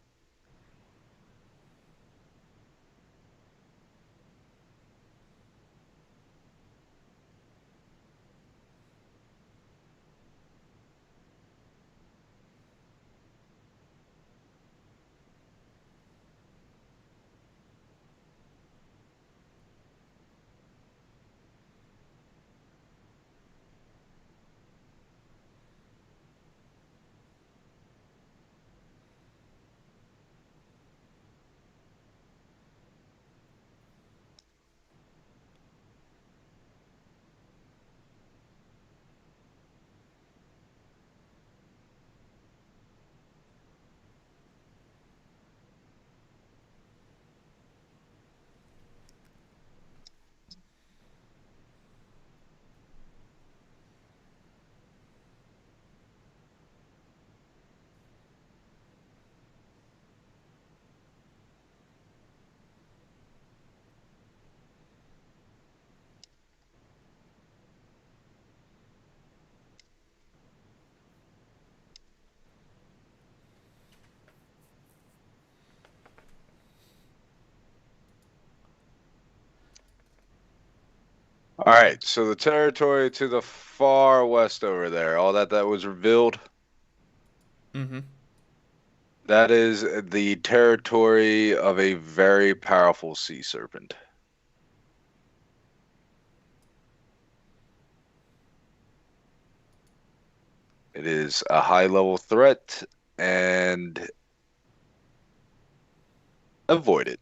All right, so the territory to the far west over there, all that was revealed, Mm-hmm. that is the territory of a very powerful sea serpent. It is a high-level threat, and avoid it,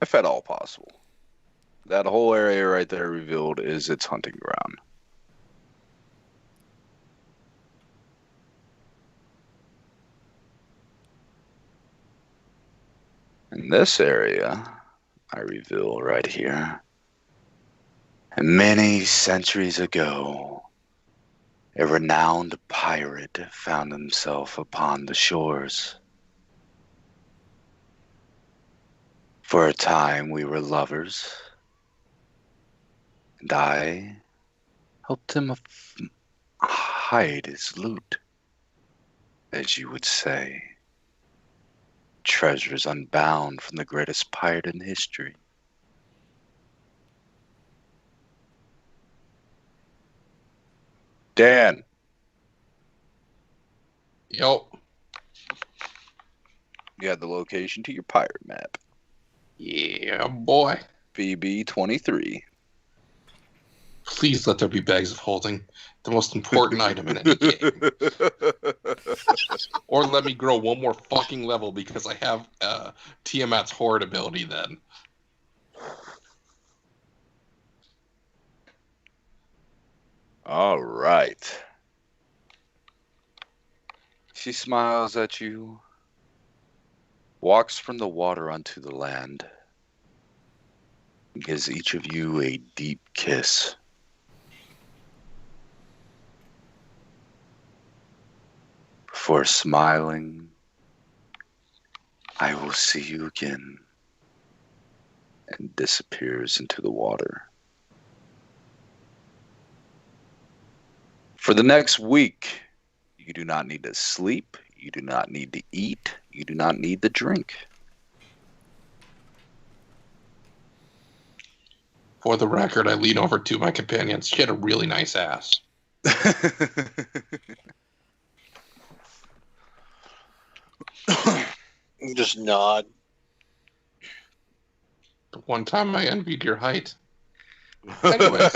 if at all possible. That whole area right there revealed is its hunting ground. In this area, I reveal right here, many centuries ago, a renowned pirate found himself upon the shores. For a time we were lovers, and I helped him hide his loot, as you would say. Treasures unbound from the greatest pirate in history. Dan, Yep. you have the location to your pirate map. Yeah, boy. BB-23. Please let there be bags of holding. The most important item in any game. Or let me grow one more fucking level because I have Tiamat's Horde ability then. All right. She smiles at you, walks from the water onto the land, and gives each of you a deep kiss. Before smiling, I will see you again, and disappears into the water. For the next week, you do not need to sleep, you do not need to eat, you do not need to drink. For the record, I lean over to my companion. She had a really nice ass. Just nod. The one time I envied your height. Anyways.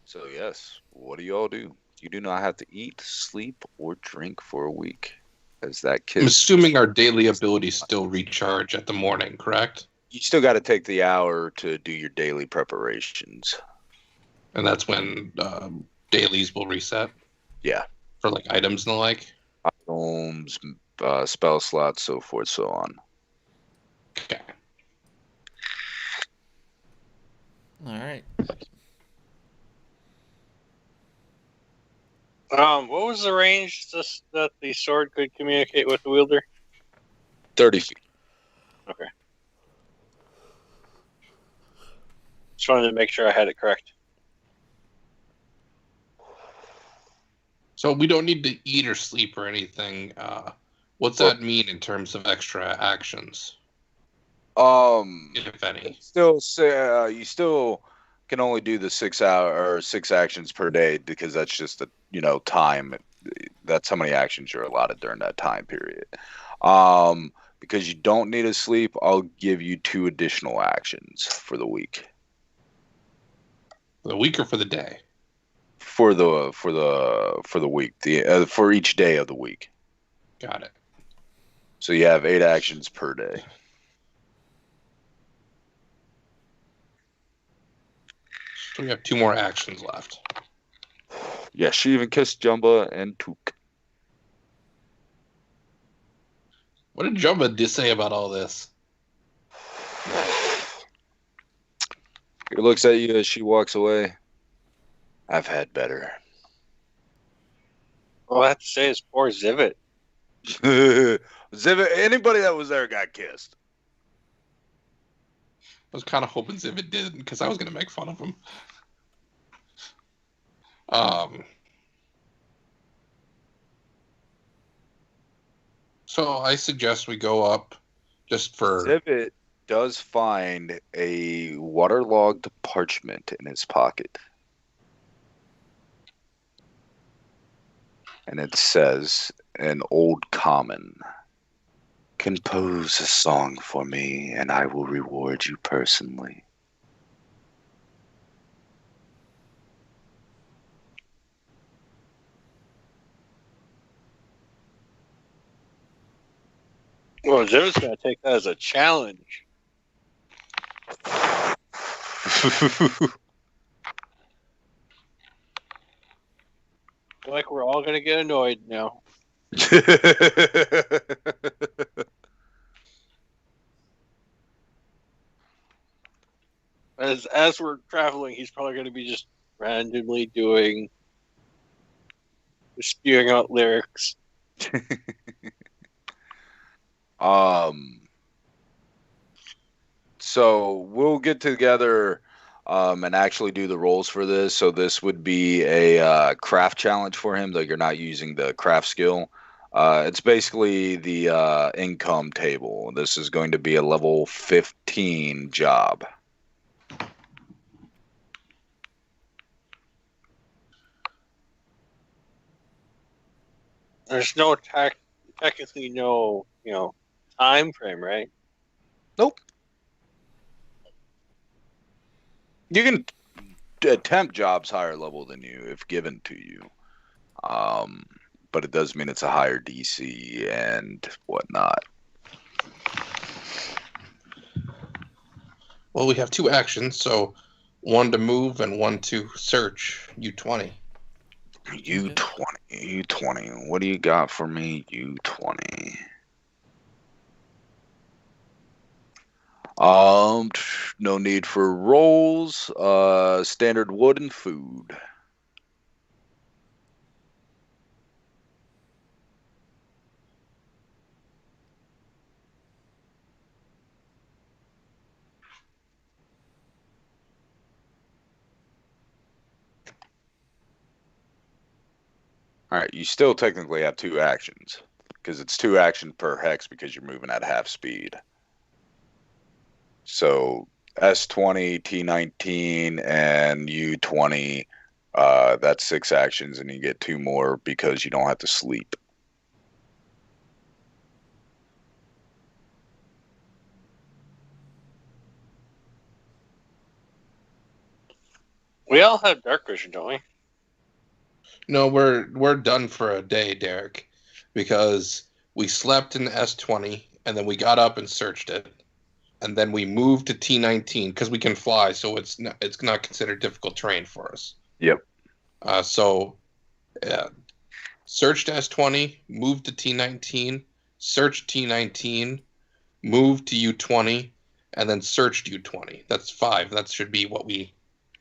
So yes, what do y'all do? You do not have to eat, sleep, or drink for a week, as that I'm kiss. assuming our daily abilities still recharge at the morning, correct? You still got to take the hour to do your daily preparations. And that's when dailies will reset? Yeah. For like items and the like? I'm homes, spell slots, so forth, so on. Okay. All right. What was the range that the sword could communicate with the wielder? 30 feet. Okay. Just wanted to make sure I had it correct. So we don't need to eat or sleep or anything. What's that mean in terms of extra actions, if any? Still say you still can only do the 6 actions per day because that's just the time. That's how many actions you're allotted during that time period. Because you don't need to sleep, I'll give you 2 additional actions for the week. For the week or for the day? For the week, for each day of the week. Got it. So you have 8 actions per day. So we have 2 more actions left. Yeah, she even kissed Jumba and Took. What did Jumba say about all this? He looks at you as she walks away. I've had better. All I have to say is poor Zivit. Zivit, anybody that was there got kissed. I was kind of hoping Zivit didn't, because I was going to make fun of him. So I suggest we go up just for... Zivit does find a waterlogged parchment in his pocket. And it says, an old common, compose a song for me and I will reward you personally. Well, Zivit's going to take that as a challenge. Like we're all going to get annoyed now. As we're traveling, he's probably going to be just randomly spewing out lyrics. So we'll get together and actually do the rolls for this. So this would be a craft challenge for him, though you're not using the craft skill. It's basically the income table. This is going to be a level 15 job. There's technically no, time frame, right? Nope. You can attempt jobs higher level than you if given to you. But it does mean it's a higher DC and whatnot. Well, we have 2 actions, so 1 to move and 1 to search. U20. U20. What do you got for me, U20? No need for rolls. Standard wood and food. All right, you still technically have 2 actions because it's 2 action per hex because you're moving at half speed. So S20, T19, and U20, that's 6 actions, and you get 2 more because you don't have to sleep. We all have dark vision, don't we? No, we're done for a day, Derek, because we slept in the S20, and then we got up and searched it, and then we moved to T19 because we can fly, so it's not considered difficult terrain for us. Yep. So, yeah, searched S20, moved to T19, searched T19, moved to U20, and then searched U20. That's 5. That should be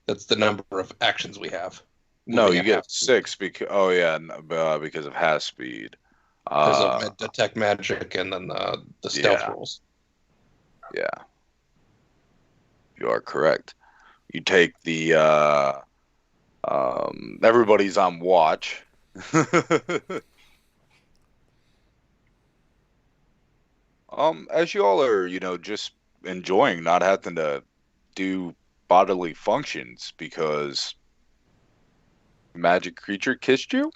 that's the number of actions we have. No, Moving you at get half speed. 6 because because of half speed. Because of detect magic and then the stealth rolls. Yeah, you are correct. You take the everybody's on watch. As you all are, just enjoying not having to do bodily functions because magic creature kissed you.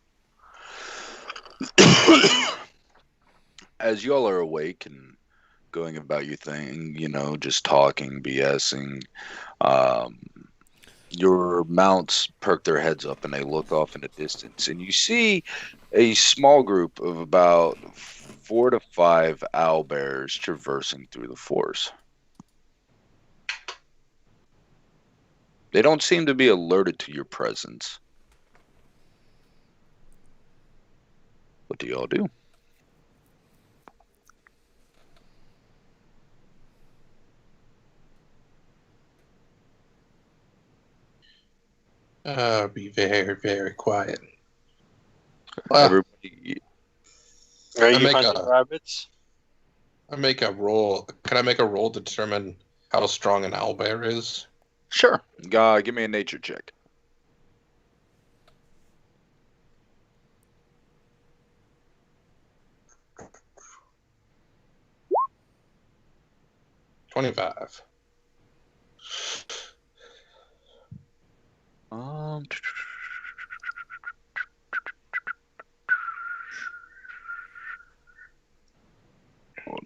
As you all are awake and going about your thing, just talking, BSing, your mounts perk their heads up and they look off in the distance, and you see a small group of about 4 to 5 owlbears traversing through the forest. They don't seem to be alerted to your presence. What do y'all do? Be very, very quiet. Everybody, Are you hunting rabbits? I make a roll. Can I make a roll to determine how strong an owlbear is? sure. Give me a nature check. $25. Hold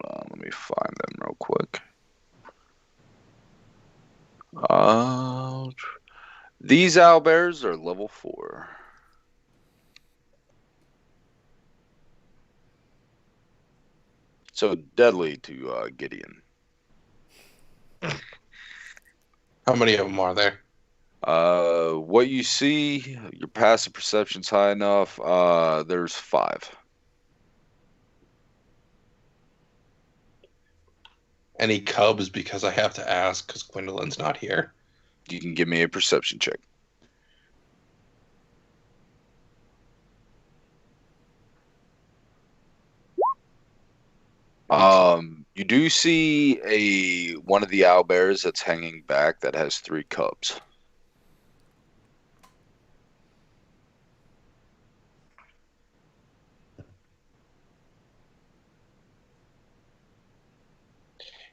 on, let me find them real quick. These owlbears are level 4. So deadly to Gideon. How many of them are there? What you see, your passive perception's high enough. There's 5. Any cubs? Because I have to ask because Gwendolyn's not here. You can give me a perception check. You do see one of the owlbears that's hanging back that has 3 cubs.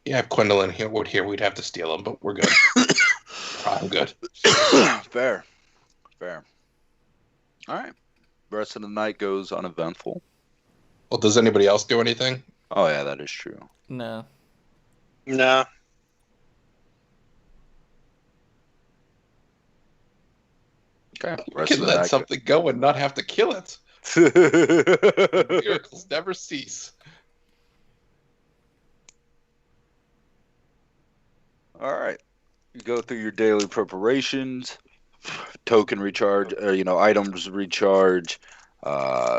Yeah, if Gwendolyn here, we'd have to steal them, but we're good. I'm good. Fair. All right. The rest of the night goes uneventful. Well, does anybody else do anything? Oh, yeah, that is true. No. No. Okay. We can let something go and not have to kill it. Miracles never cease. All right. You go through your daily preparations, token recharge, items recharge,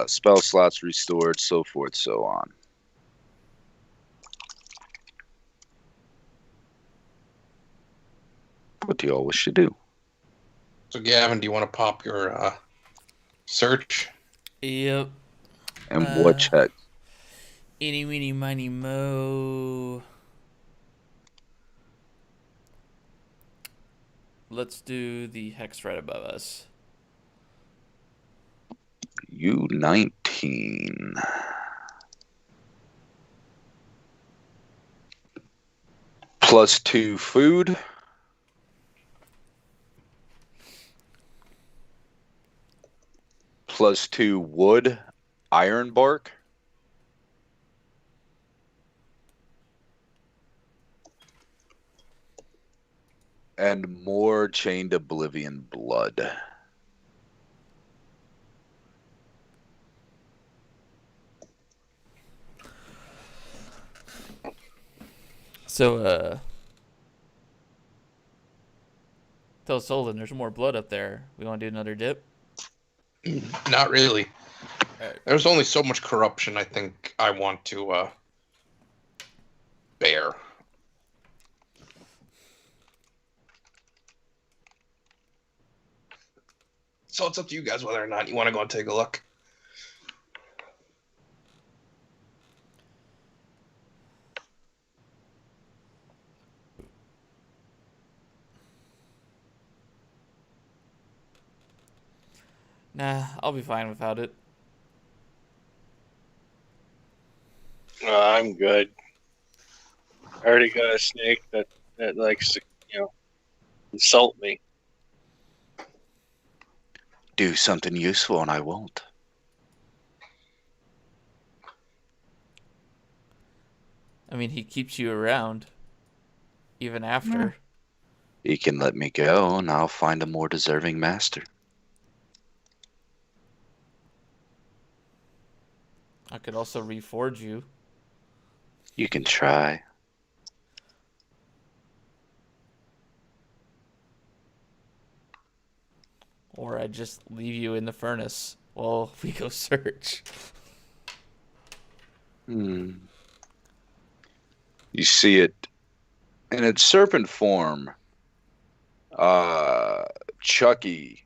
spell slots restored, so forth, so on. What do y'all wish to do? So, Gavin, do you want to pop your search? Yep. And what check? Eeny, meeny, miny, mo. Let's do the hex right above us. U19. +2 food. +2 wood, iron bark. And more chained oblivion blood. So, tell Solon there's more blood up there. We want to do another dip? Not really. Alright. There's only so much corruption I think I want to bear. So it's up to you guys whether or not you want to go and take a look. Nah, I'll be fine without it. I'm good. I already got a snake that likes to, insult me. Do something useful and I won't. I mean, he keeps you around. Even after. He can let me go and I'll find a more deserving master. I could also reforge you. You can try. Or I just leave you in the furnace while we go search. You see it in its serpent form. Chucky,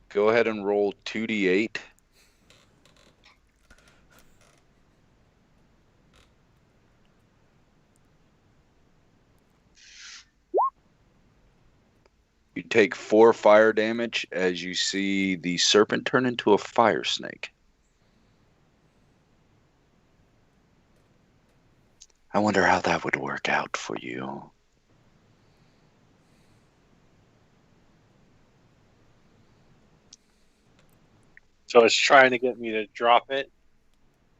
go ahead and roll 2d8. You take 4 fire damage as you see the serpent turn into a fire snake. I wonder how that would work out for you. So it's trying to get me to drop it.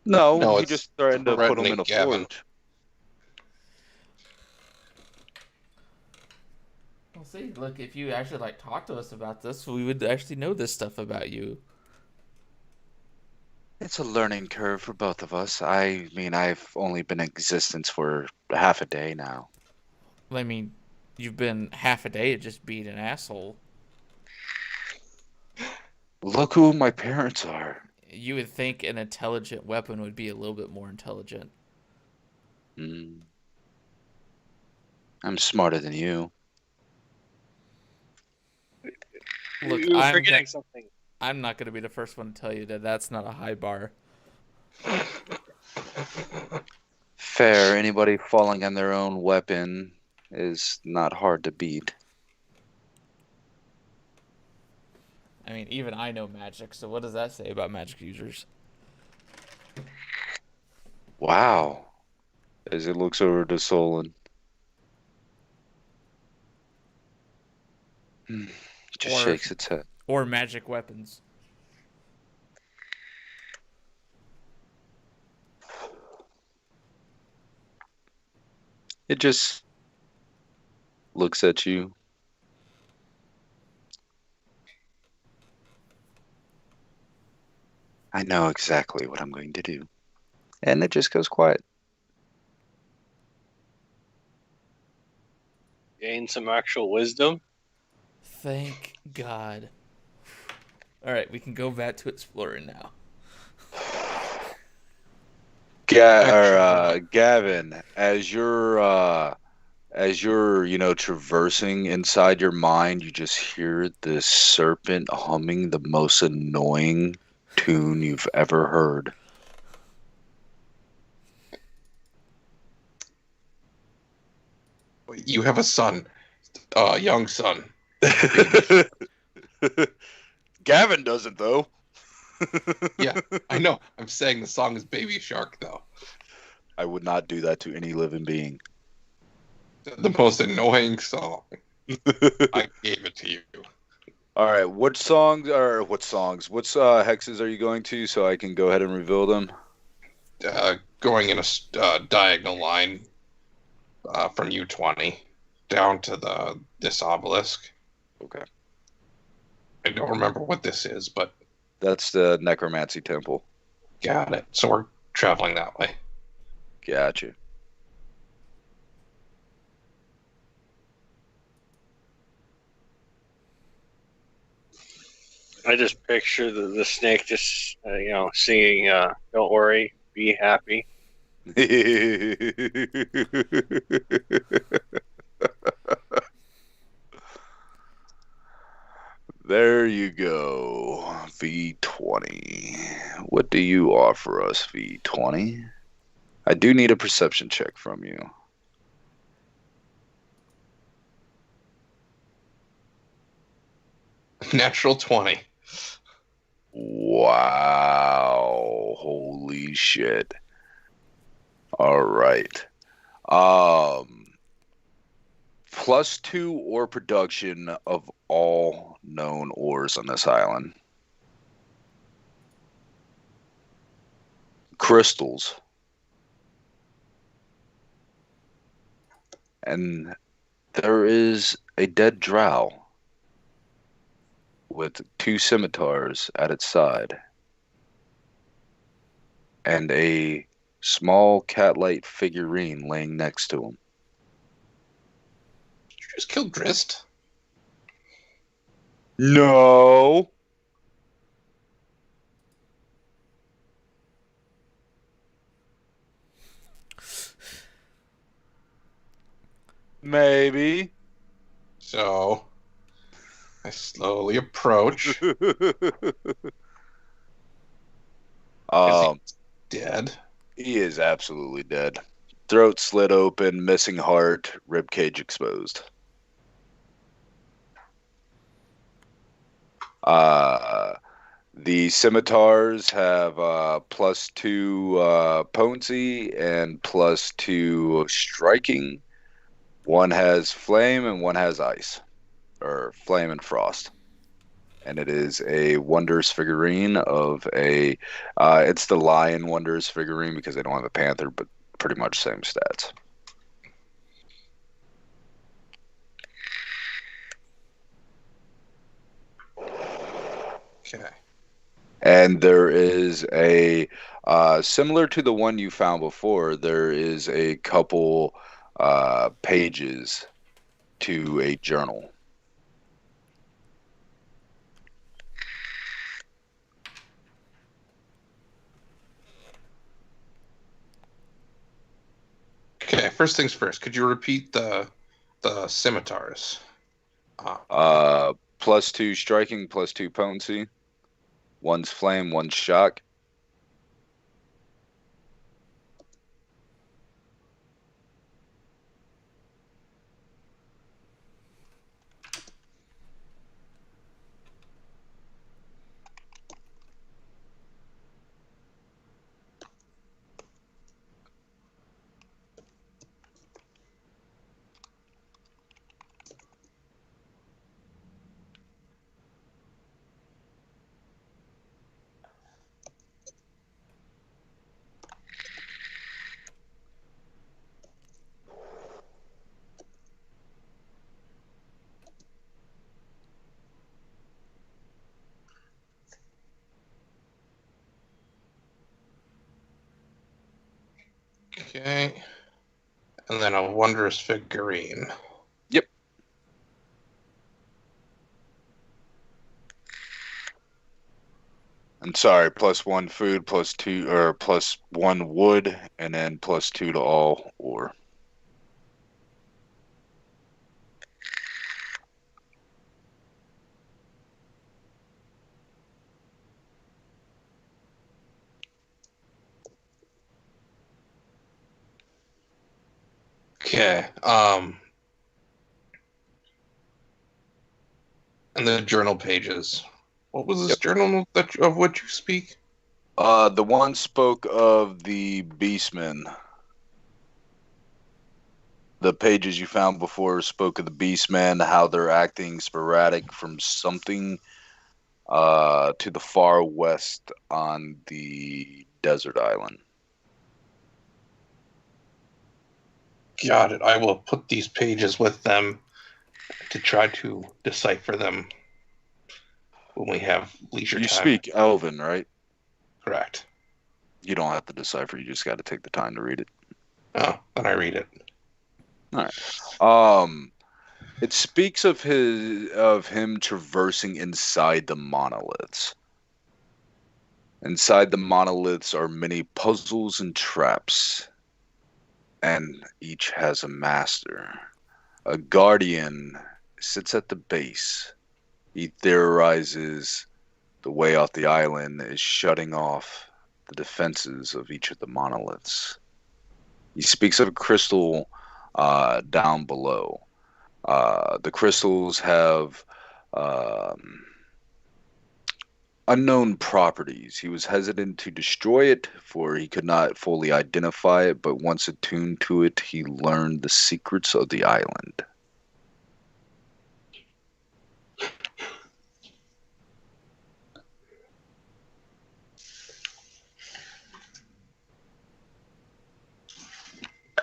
No, he it's just threatened to put him in a threatening Gavin. forge. Well, see, look, if you actually talk to us about this, we would actually know this stuff about you. It's a learning curve for both of us. I mean, I've only been in existence for half a day now. I mean, you've been half a day at just being an asshole. Look who my parents are. You would think an intelligent weapon would be a little bit more intelligent. I'm smarter than you. Look, You're forgetting something. I'm not going to be the first one to tell you that that's not a high bar. Fair. Anybody falling on their own weapon is not hard to beat. I mean, even I know magic, so what does that say about magic users? Wow. As it looks over to Solon. Just shakes its head. Or magic weapons. It just looks at you. I know exactly what I'm going to do. And it just goes quiet. Gain some actual wisdom. Thank God. Alright, we can go back to exploring now. Gavin, as you're traversing inside your mind, you just hear this serpent humming the most annoying tune you've ever heard. You have a son, young son. Gavin doesn't, though. Yeah, I know. I'm saying the song is Baby Shark, though. I would not do that to any living being. The most annoying song. I gave it to you. All right, what hexes are you going to so I can go ahead and reveal them? Going in a diagonal line from U20 down to this obelisk. Okay. I don't remember what this is, but That's the Necromancy Temple. got it. So we're traveling that way. Gotcha. I just picture the snake just, singing, "Don't worry, be happy." There you go, V20. What do you offer us, V20? I do need a perception check from you. Natural 20. Wow. Holy shit. All right. +2 ore production of all known ores on this island. Crystals. And there is a dead drow with 2 scimitars at its side. And a small cat-like figurine laying next to him. Did you just kill Drist? No. Maybe. So I slowly approach. Is he dead? He is absolutely dead. Throat slit open, missing heart, ribcage exposed. The scimitars have +2 potency and +2 striking. One has flame and one has ice, or flame and frost. And it is a Wonders figurine of a. It's the Lion Wonders figurine because they don't have a panther, but pretty much same stats. Okay. And there is a similar to the one you found before. There is a couple pages to a journal. Okay, first things first. Could you repeat the scimitars? +2 striking, +2 potency. One's flame, one's shock. Okay. And then a Wondrous figurine. Yep. I'm sorry, +1 food, +2 or +1 wood, and then +2 to all ore. Okay. And the journal pages. What was this journal of which you speak? The one spoke of the beastmen. The pages you found before spoke of the beastmen, how they're acting sporadic from something to the far west on the desert island. Got it. I will put these pages with them to try to decipher them when we have leisure You time. speak Elven, right? Correct. You don't have to decipher. You just got to take the time to read it. Oh, then I read it. All right. It speaks of him traversing inside the monoliths. Inside the monoliths are many puzzles and traps, and each has a master. A guardian sits at the base. He theorizes the way off the island is shutting off the defenses of each of the monoliths. He speaks of a crystal down below. The crystals have unknown properties. He was hesitant to destroy it, for he could not fully identify it, but once attuned to it, he learned the secrets of the island.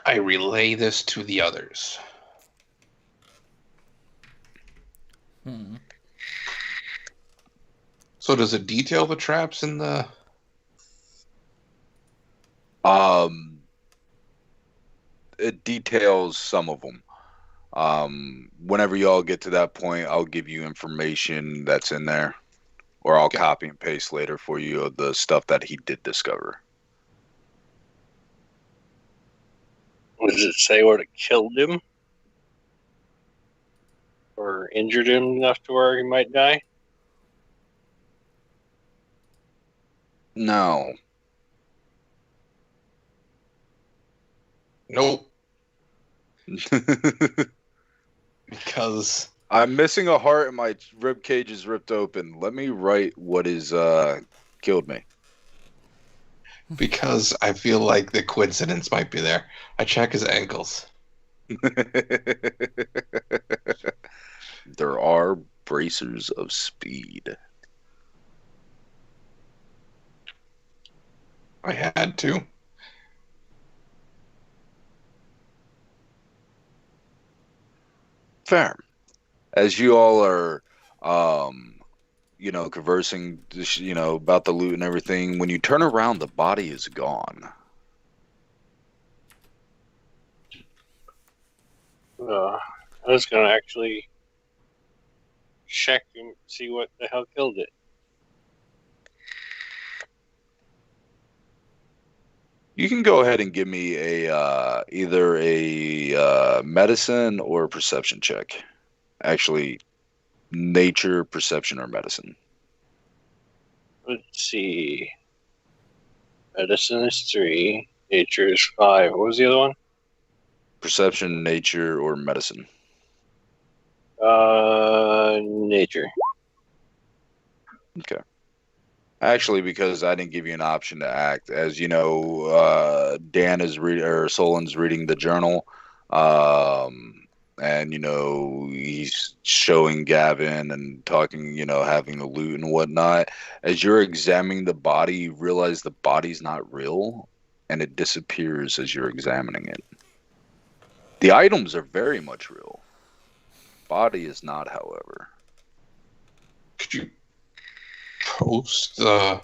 I relay this to the others. So does it detail the traps in the... It details some of them. Whenever y'all get to that point, I'll give you information that's in there, or I'll copy and paste later for you of the stuff that he did discover. Does it say what it killed him? Or injured him enough to where he might die? No. Nope. Because I'm missing a heart and my rib cage is ripped open. Let me write what is killed me. Because I feel like the coincidence might be there. I check his ankles. There are bracers of speed. I had to. Fair. As you all are, conversing, about the loot and everything, when you turn around, the body is gone. I was going to actually check and see what the hell killed it. You can go ahead and give me either a medicine or a perception check. Actually, nature, perception, or medicine. Let's see. Medicine is 3. Nature is 5. What was the other one? Perception, nature, or medicine. Nature. Okay. Actually, because I didn't give you an option to act, as you know, Dan is Solon's reading the journal, and he's showing Gavin and talking, having the loot and whatnot. As you're examining the body, you realize the body's not real, and it disappears as you're examining it. The items are very much real. Body is not, however. Could you post the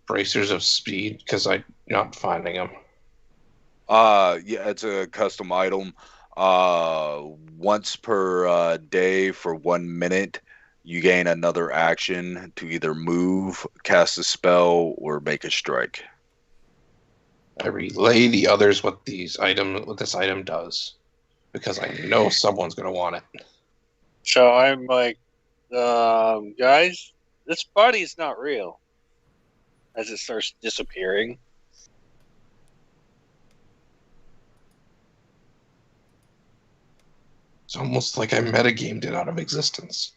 bracers of speed? Because I'm not finding them. Yeah, it's a custom item. Once per day for 1 minute, you gain another action to either move, cast a spell, or make a strike. I relay the others what this item does, because I know someone's gonna want it. So I'm like, guys, this body's not real. As it starts disappearing. It's almost like I metagamed it out of existence.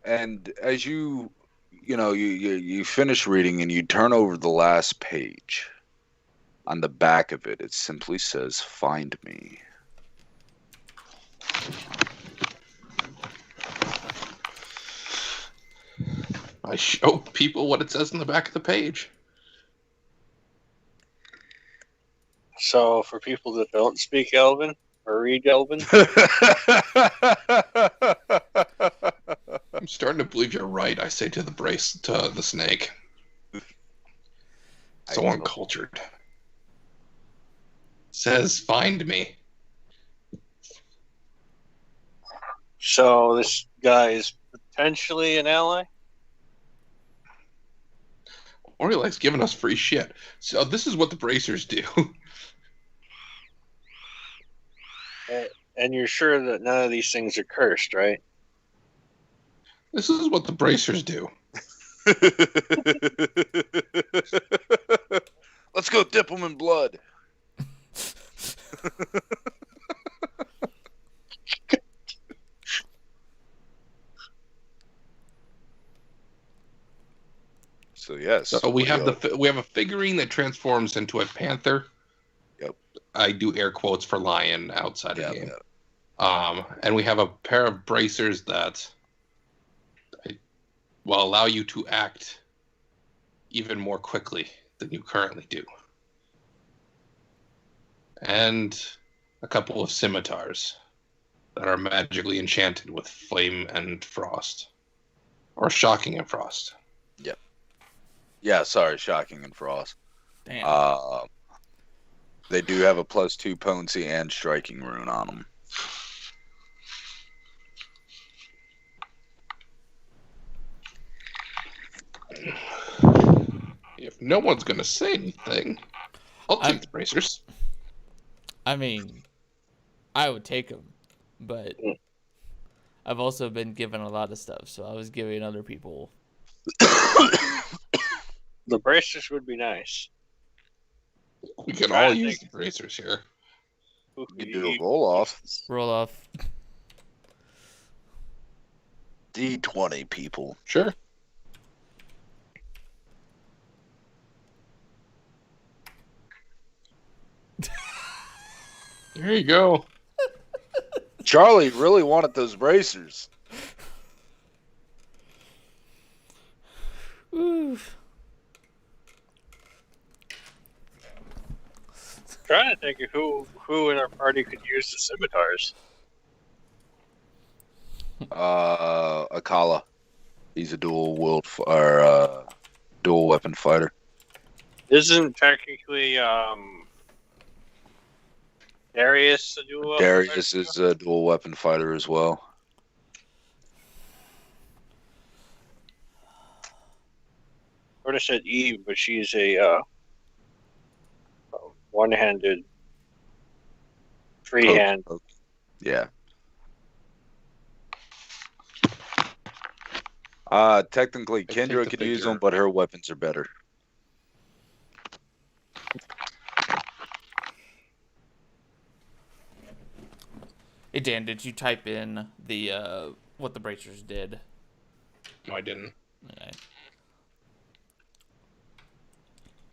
And as you finish reading and you turn over the last page, on the back of it, it simply says, "Find me." I show people what it says on the back of the page. So for people that don't speak Elven or read Elven, I'm starting to believe you're right. I say to the snake. So uncultured. Says, find me. So this guy is potentially an ally? Or he likes giving us free shit. So this is what the bracers do. And you're sure that none of these things are cursed, right? This is what the bracers do. Let's go dip them in blood. So yes. So we have a figurine that transforms into a panther. Yep. I do air quotes for lion outside of the game. Yeah. And we have a pair of bracers that will allow you to act even more quickly than you currently do. And a couple of scimitars that are magically enchanted with flame and frost. Or shocking and frost. Yep. Yeah, sorry, shocking and frost. Damn. They do have a +2 potency and striking rune on them. If no one's going to say anything, I'll take the bracers. I mean, I would take them, but I've also been given a lot of stuff, so I was giving other people. The bracers would be nice. We can all use the bracers here. You can do a roll off. Roll off. D20 people. Sure. There you go. Charlie really wanted those bracers. Oof. Trying to think of who in our party could use the scimitars. Akala. He's a dual weapon fighter. Isn't technically Darius a dual weapon Darius fighter? is a dual weapon fighter as well. I would have said Eve, but she's a one-handed freehand. Yeah. Technically, take Kendra the could use figure. them, but her weapons are better. Hey Dan, did you type in the what the bracers did? No, I didn't. Okay.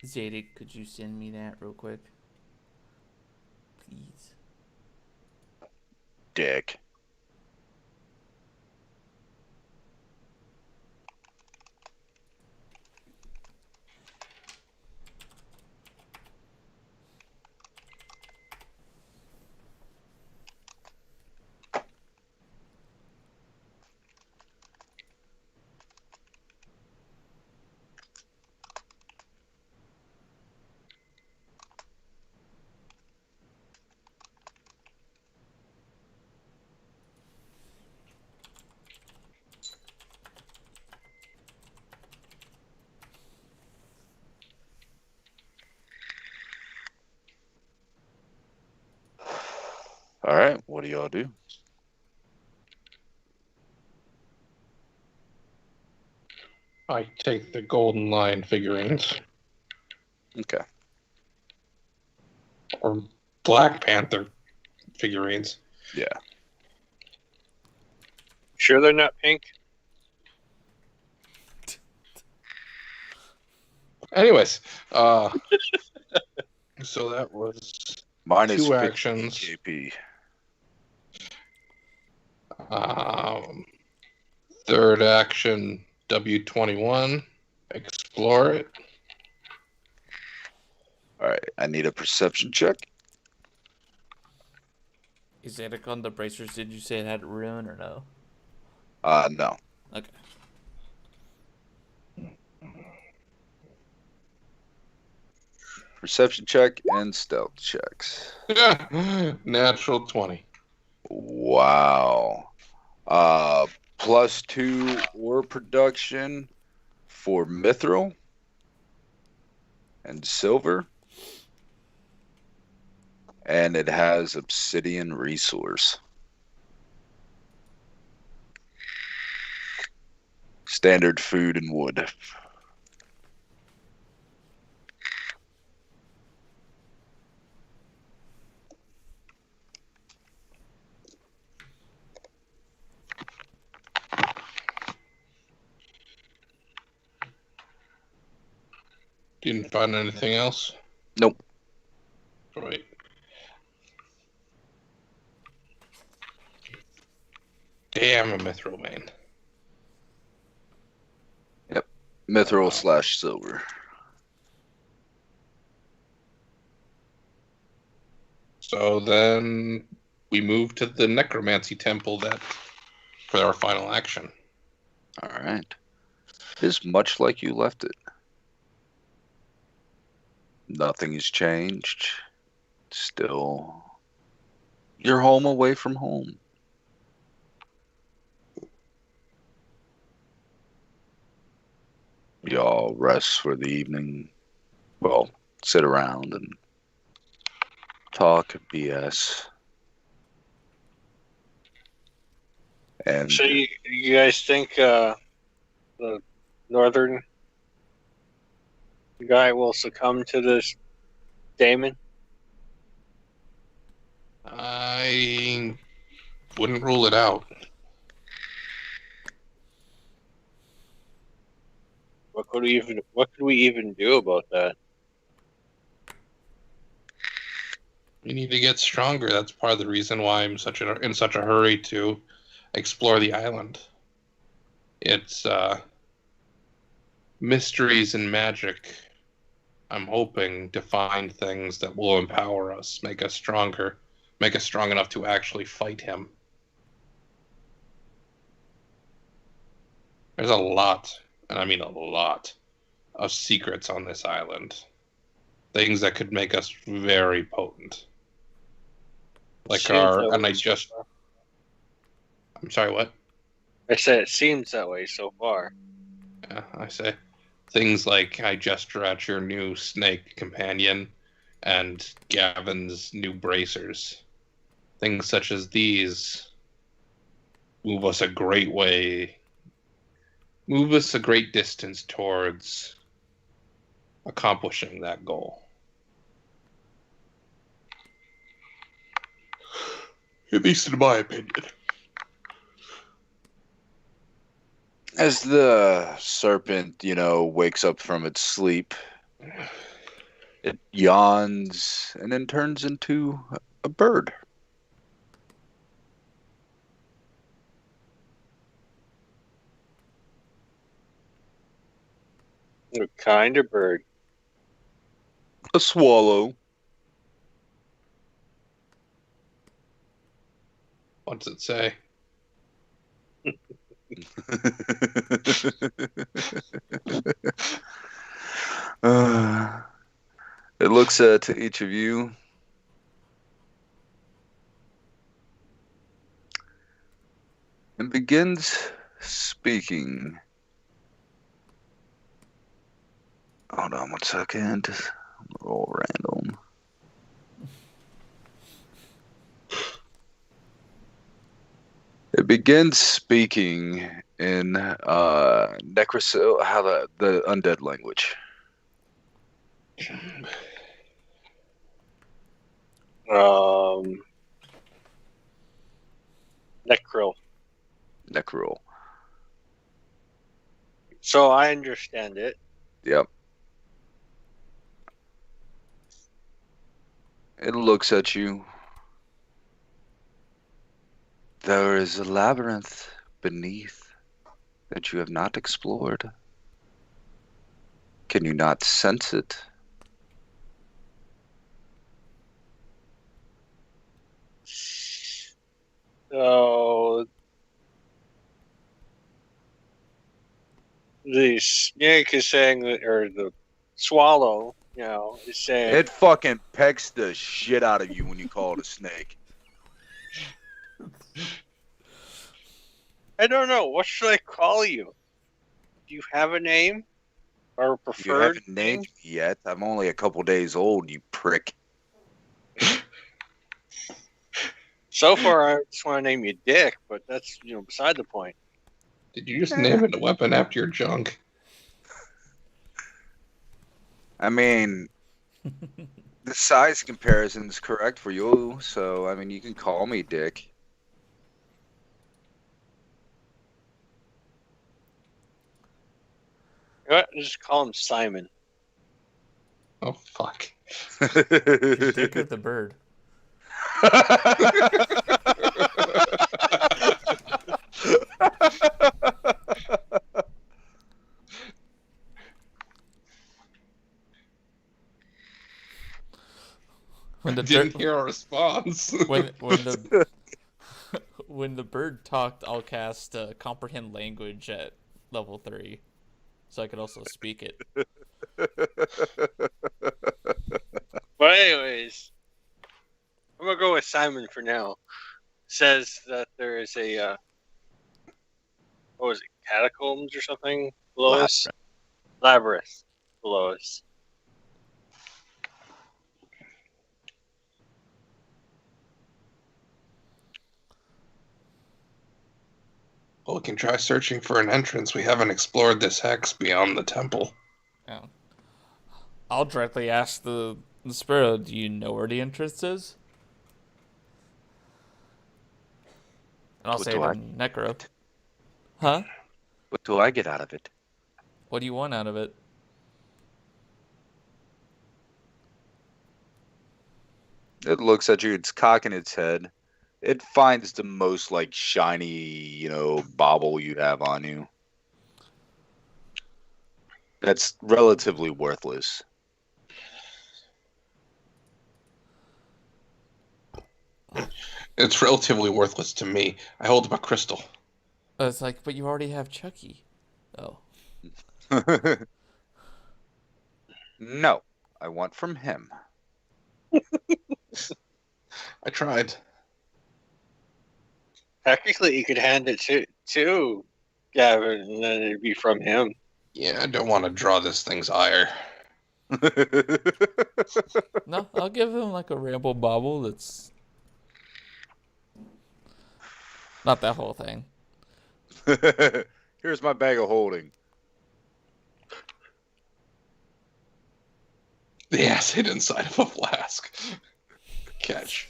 Zadek, could you send me that real quick? Please. Dick. All right, what do y'all do? I take the golden lion figurines. Okay. Or Black Panther figurines. Yeah. Sure they're not pink? Anyways, so that was Mine is 2 50 actions. KP. Third action, W21. Explore it. All right, I need a perception check. Is Zadek on the bracers? Did you say it had a rune or no? No. Okay. Perception check and stealth checks. Natural 20. Wow. +2 ore production for mithril and silver. And it has obsidian resource. Standard food and wood. Didn't find anything else? Nope. Right. Damn, a mithril main. Yep. Mithril / silver. So then we move to the necromancy temple for our final action. All right. It is much like you left it. Nothing has changed. Still, you're home away from home. Y'all rest for the evening. Well, sit around and talk BS. And So you guys think the northern guy will succumb to this Damon? I wouldn't rule it out. What could we even do about that? We need to get stronger. That's part of the reason why I'm in such a hurry to explore the island. It's mysteries and magic. I'm hoping to find things that will empower us, make us stronger, make us strong enough to actually fight him. There's a lot, and I mean a lot, of secrets on this island. Things that could make us very potent. I'm sorry, what? I said it seems that way so far. Yeah, I say things like I gesture at your new snake companion and Gavin's new bracers. Things such as these move us a great distance towards accomplishing that goal. At least in my opinion. as the serpent, wakes up from its sleep, it yawns and then turns into a bird. What kind of bird? A swallow. What's it say? It looks at each of you. And begins speaking. Hold on 1 second. Roll random. It begins speaking in Necrosil, how the undead language. Necril. Necrol. So I understand it. Yep. It looks at you. There is a labyrinth beneath that you have not explored. Can you not sense it? So the snake is saying that, or the swallow It's saying It fucking pecks the shit out of you when you call it a snake. I don't know. What should I call you? Do you have a name or a You preferred haven't name? named me yet. I'm only a couple days old, you prick. So far, I just want to name you Dick, but that's beside the point. Did you just name it a weapon after your junk? I mean, the size comparison is correct for you, so I mean, you can call me Dick. You know what? Just call him Simon. Oh fuck! Dick of the bird. When the Didn't hear a response. when the when the bird talked, I'll cast comprehend language at level 3, so I can also speak it. But anyways, I'm gonna go with Simon for now. Says that there is a what was it, catacombs or something below us? Labyrinth below us. Well, we can try searching for an entrance. We haven't explored this hex beyond the temple. Yeah. I'll directly ask the sparrow, do you know where the entrance is? And I'll What say do to I- Necro. Huh? What do I get out of it? What do you want out of it? It looks at you, it's cocking its head. It finds the most like shiny, bauble you have on you. That's relatively worthless. It's relatively worthless to me. I hold up a crystal. It's like, but you already have Chucky. Oh. No, I want from him. I tried. Technically, you could hand it to Gavin, and then it'd be from him. Yeah, I don't want to draw this thing's ire. No, I'll give him like a ramble bobble that's not that whole thing. Here's my bag of holding. The acid inside of a flask. Catch.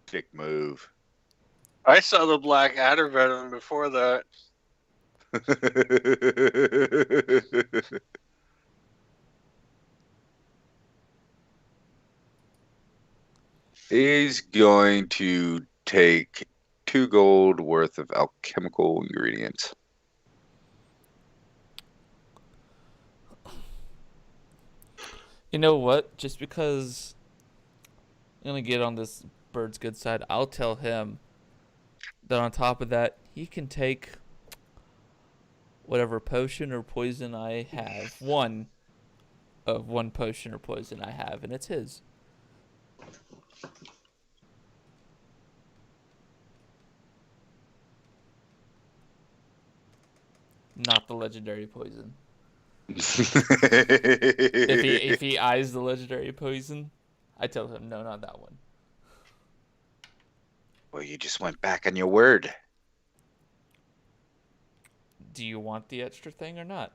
Dick move. I saw the Black Adder venom before that. He's going to take 2 gold worth of alchemical ingredients. You know what? Just because I'm gonna get on this bird's good side, I'll tell him that on top of that, he can take whatever potion or poison I have. One potion or poison I have, and it's his. Not the legendary poison. If he eyes the legendary poison, I tell him no, not that one. Well, you just went back on your word. Do you want the extra thing or not?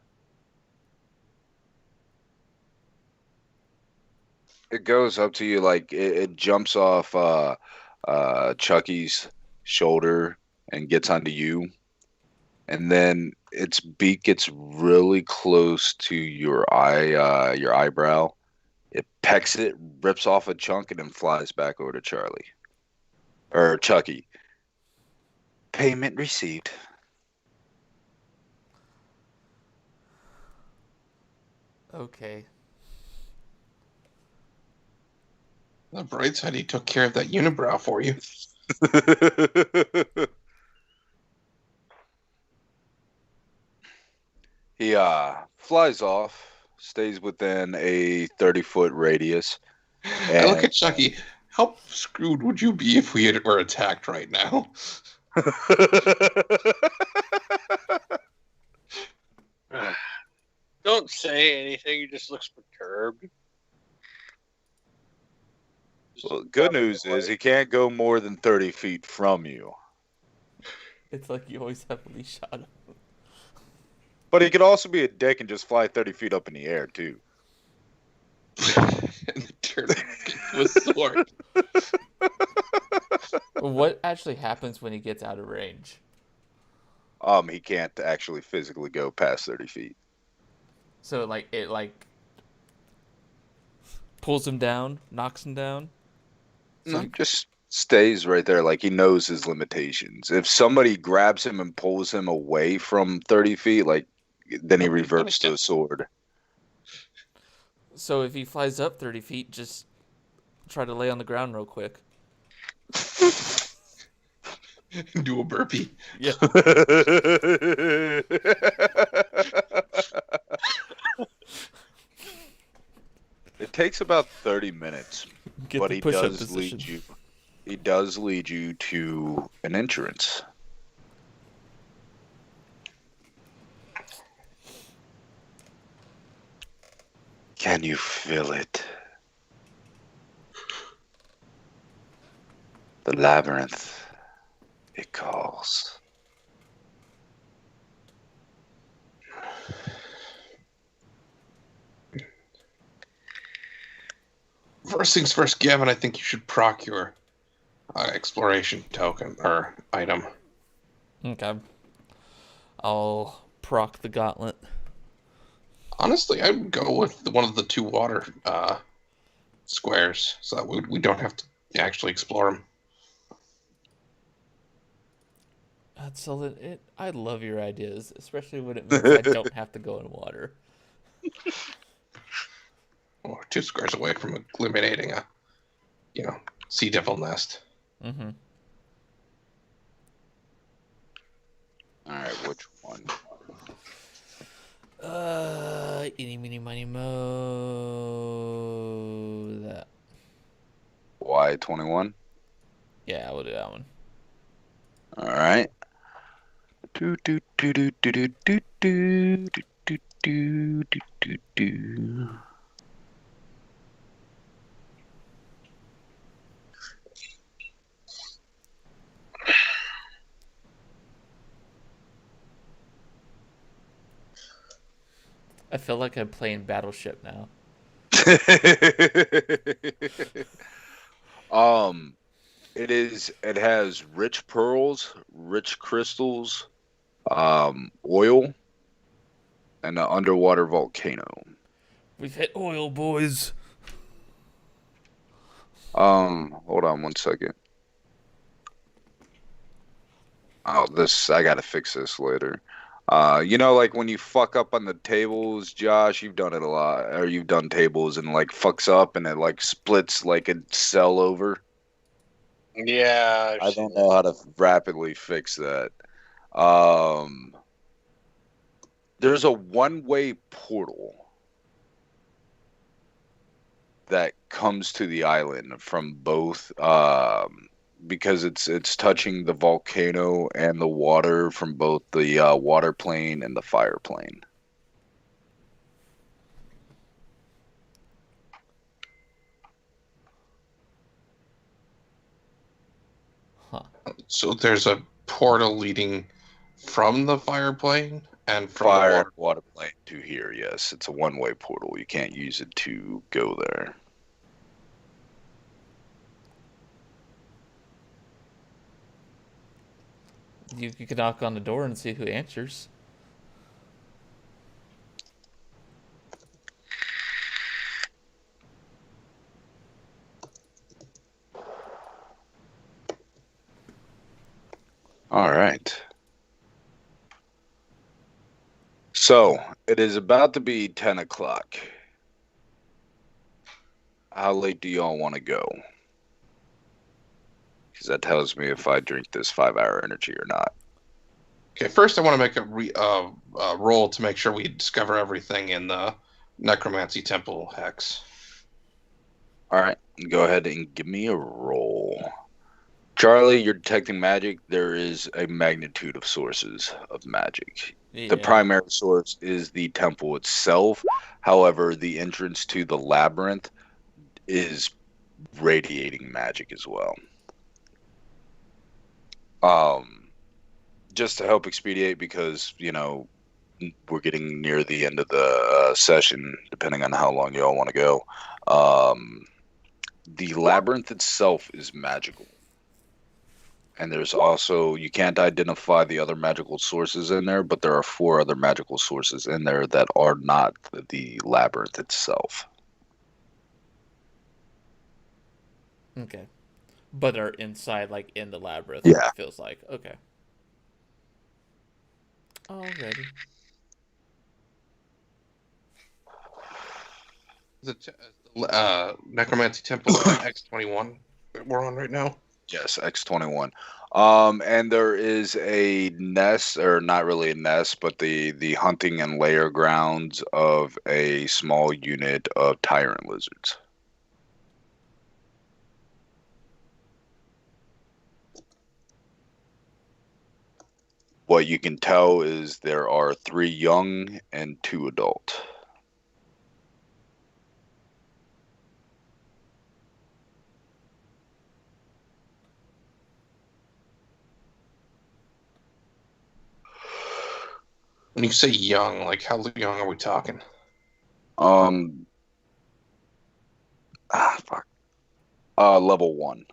It goes up to you like it jumps off Chucky's shoulder and gets onto you, and then its beak gets really close to your eyebrow. It pecks it, rips off a chunk, and then flies back over to Charlie or Chucky. Payment received. Okay. The bright side, he took care of that unibrow for you. He flies off, stays within a 30-foot radius. I look at Chucky. How screwed would you be if were attacked right now? Don't say anything. He just looks perturbed. Well, good news is he can't go more than 30 feet from you. It's like you always have a leash on him. But he could also be a dick and just fly 30 feet up in the air, too. And turn into a sword. What actually happens when he gets out of range? He can't actually physically go past 30 feet. So it pulls him down, knocks him down. So No, just stays right there like he knows his limitations. If somebody grabs him and pulls him away from 30 feet, then he reverts to a sword. So if he flies up 30 feet, just try to lay on the ground real quick. Do a burpee. Yeah. It takes about 30 minutes, Get but the he push-up does position. lead you. He does lead you to an entrance. Can you feel it? The labyrinth, it calls. First things first, Gavin, I think you should proc your exploration token or item. Okay. I'll proc the gauntlet. Honestly, I would go with one of the two water squares, so that we don't have to actually explore them. That's I love your ideas, especially when it means I don't have to go in water. Or 2 squares away from eliminating a, sea devil nest. Mm-hmm. All right, which one? Eeny, meeny, miny, mo. That. Y21. Yeah, I will do that one. All right. Do do do do do do do do do do do do. I feel like I'm playing Battleship now. It has rich pearls, rich crystals, oil, and an underwater volcano. We've hit oil, boys. Hold on one second. Oh, I gotta fix this later. Like when you fuck up on the tables, Josh, you've done it a lot, or you've done tables and fucks up and it splits like a cell over. Yeah. I don't know how to rapidly fix that. There's a one-way portal that comes to the island from both, because it's touching the volcano and the water from both the water plane and the fire plane. Huh. So there's a portal leading from the fire plane and from Fire the and water plane to here, yes. It's a one-way portal. You can't use it to go there. You could knock on the door and see who answers. All right. So, it is about to be 10 o'clock. How late do y'all want to go? Because that tells me if I drink this 5-hour energy or not. Okay, first I want to make a roll to make sure we discover everything in the Necromancy Temple hex. All right, go ahead and give me a roll. Charlie, you're detecting magic. There is a magnitude of sources of magic. Yeah. The primary source is the temple itself. However, the entrance to the labyrinth is radiating magic as well. Just to help expedite, because we're getting near the end of the session, depending on how long y'all want to go. The labyrinth itself is magical. And there's also, you can't identify the other magical sources in there, but there are 4 other magical sources in there that are not the labyrinth itself. Okay. But are inside, like, in the labyrinth, Yeah. it feels like. Okay. Alrighty. The Necromancy Temple X21 that we're on right now. Yes, X21. And there is a nest, or not really a nest, but the hunting and lair grounds of a small unit of tyrant lizards. What you can tell is there are 3 young and 2 adult. When you say young, like how young are we talking? Fuck. Level 1.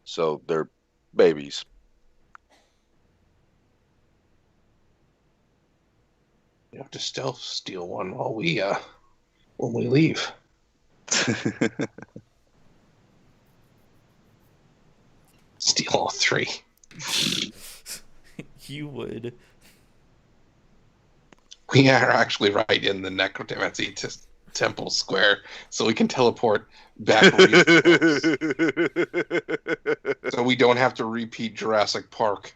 So they're babies. You have to stealth steal one while when we leave. Steal all 3. You would. We are actually right in the Necromancy Temple Square, so we can teleport back really close. So we don't have to repeat Jurassic Park.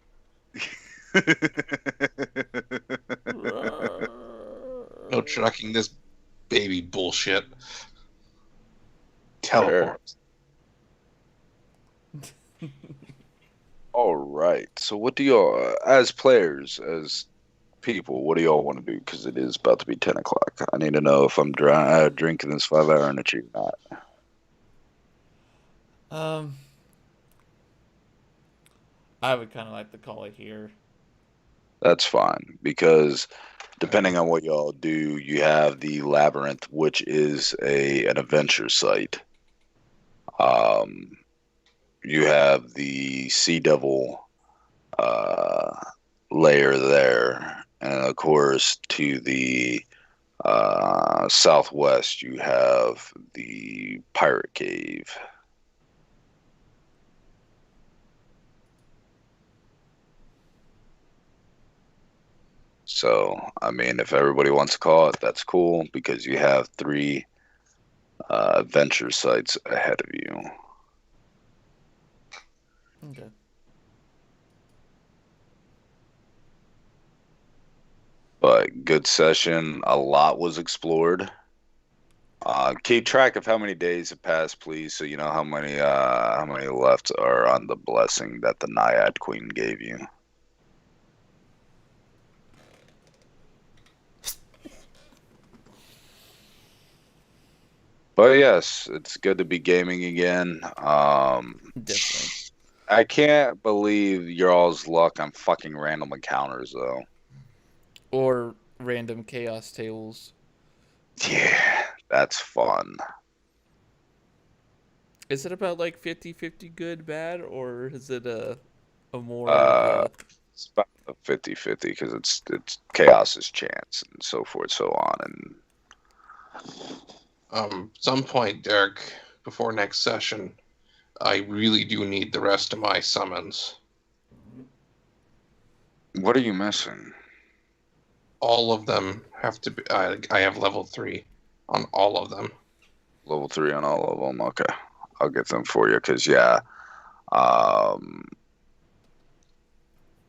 No trucking this baby bullshit. Teleport. All right. So what do y'all, as players, as people, what do y'all want to do? Because it is about to be 10 o'clock. I need to know if I'm drinking this 5-hour energy or not. I would kind of like to call it here. That's fine, because depending on what y'all do, you have the labyrinth, which is an adventure site. You have the Sea Devil layer there, and of course to the southwest you have the Pirate Cave. So, I mean, if everybody wants to call it, that's cool, because you have 3 adventure sites ahead of you. Okay. But good session. A lot was explored. Keep track of how many days have passed, please, so you know how many left are on the blessing that the Naiad Queen gave you. But yes, it's good to be gaming again. Definitely. I can't believe y'all's luck on fucking random encounters, though. Or random chaos tables. Yeah, that's fun. Is it about like 50-50 good, bad, or is it a more of a... It's about a 50-50, because it's chaos is chance and so forth, so on. And Some point, Derek, before next session, I really do need the rest of my summons. What are you missing? All of them have to be. I have level 3 on all of them. Level 3 on all of them. Okay, I'll get them for you. Because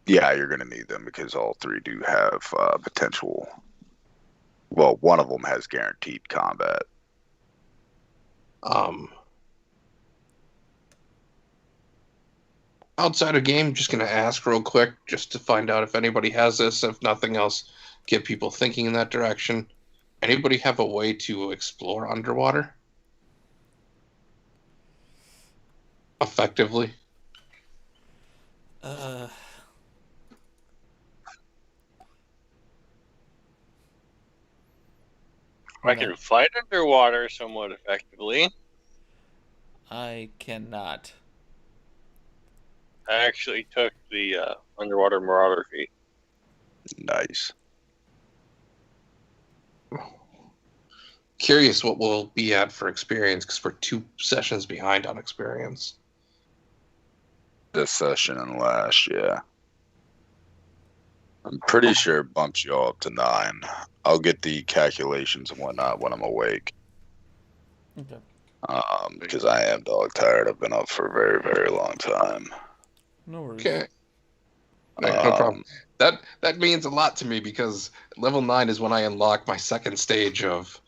Yeah, you're going to need them because all three do have potential. Well, one of them has guaranteed combat. Outside of game, just gonna ask real quick, just to find out if anybody has this. If nothing else, get people thinking in that direction. Anybody have a way to explore underwater effectively? I can fight underwater somewhat effectively. I cannot. I actually took the underwater marauder feat. Nice. Curious what we'll be at for experience, because we're 2 sessions behind on experience. This session and last, yeah. I'm pretty sure it bumps you all up to 9. I'll get the calculations and whatnot when I'm awake. Okay. Because I am dog tired. I've been up for a very, very long time. No worries. Okay. No problem. That means a lot to me, because level 9 is when I unlock my second stage of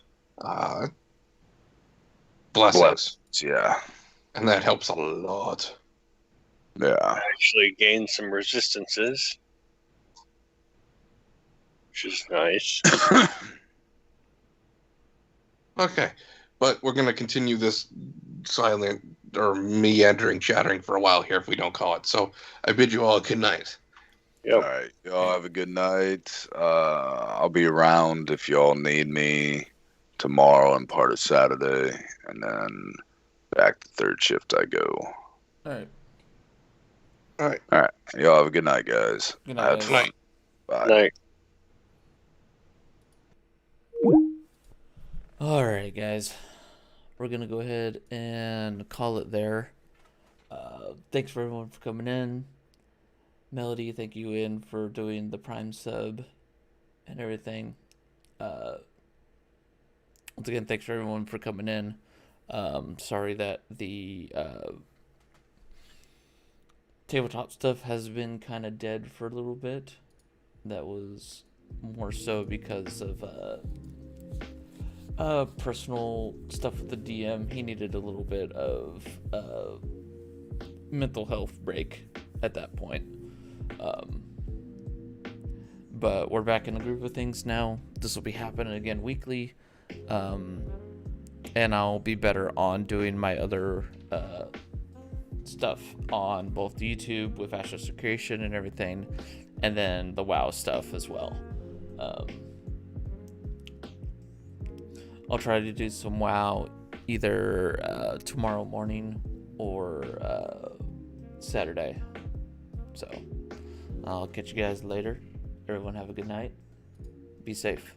blessings. Yeah. And that helps a lot. Yeah. I actually gained some resistances, which is nice. Okay. But we're going to continue this silent or meandering chattering for a while here if we don't call it. So I bid you all a good night. Yep. All right. Y'all have a good night. I'll be around if y'all need me tomorrow and part of Saturday. And then back to third shift I go. All right. All right. All right. Y'all have a good night, guys. Good I night, had guys. fun. Bye. Night. All right, guys. We're going to go ahead and call it there. Thanks for everyone for coming in. Melody, thank you in for doing the Prime sub and everything. Once again, thanks for everyone for coming in. Sorry that the tabletop stuff has been kind of dead for a little bit. That was more so because of personal stuff with the DM. He needed a little bit of mental health break at that point. But we're back in the groove of things now. This will be happening again weekly. And I'll be better on doing my other stuff on both YouTube with Ashes of Creation and everything, and then the WoW stuff as well. I'll try to do some WoW either tomorrow morning or Saturday. So I'll catch you guys later. Everyone have a good night. Be safe.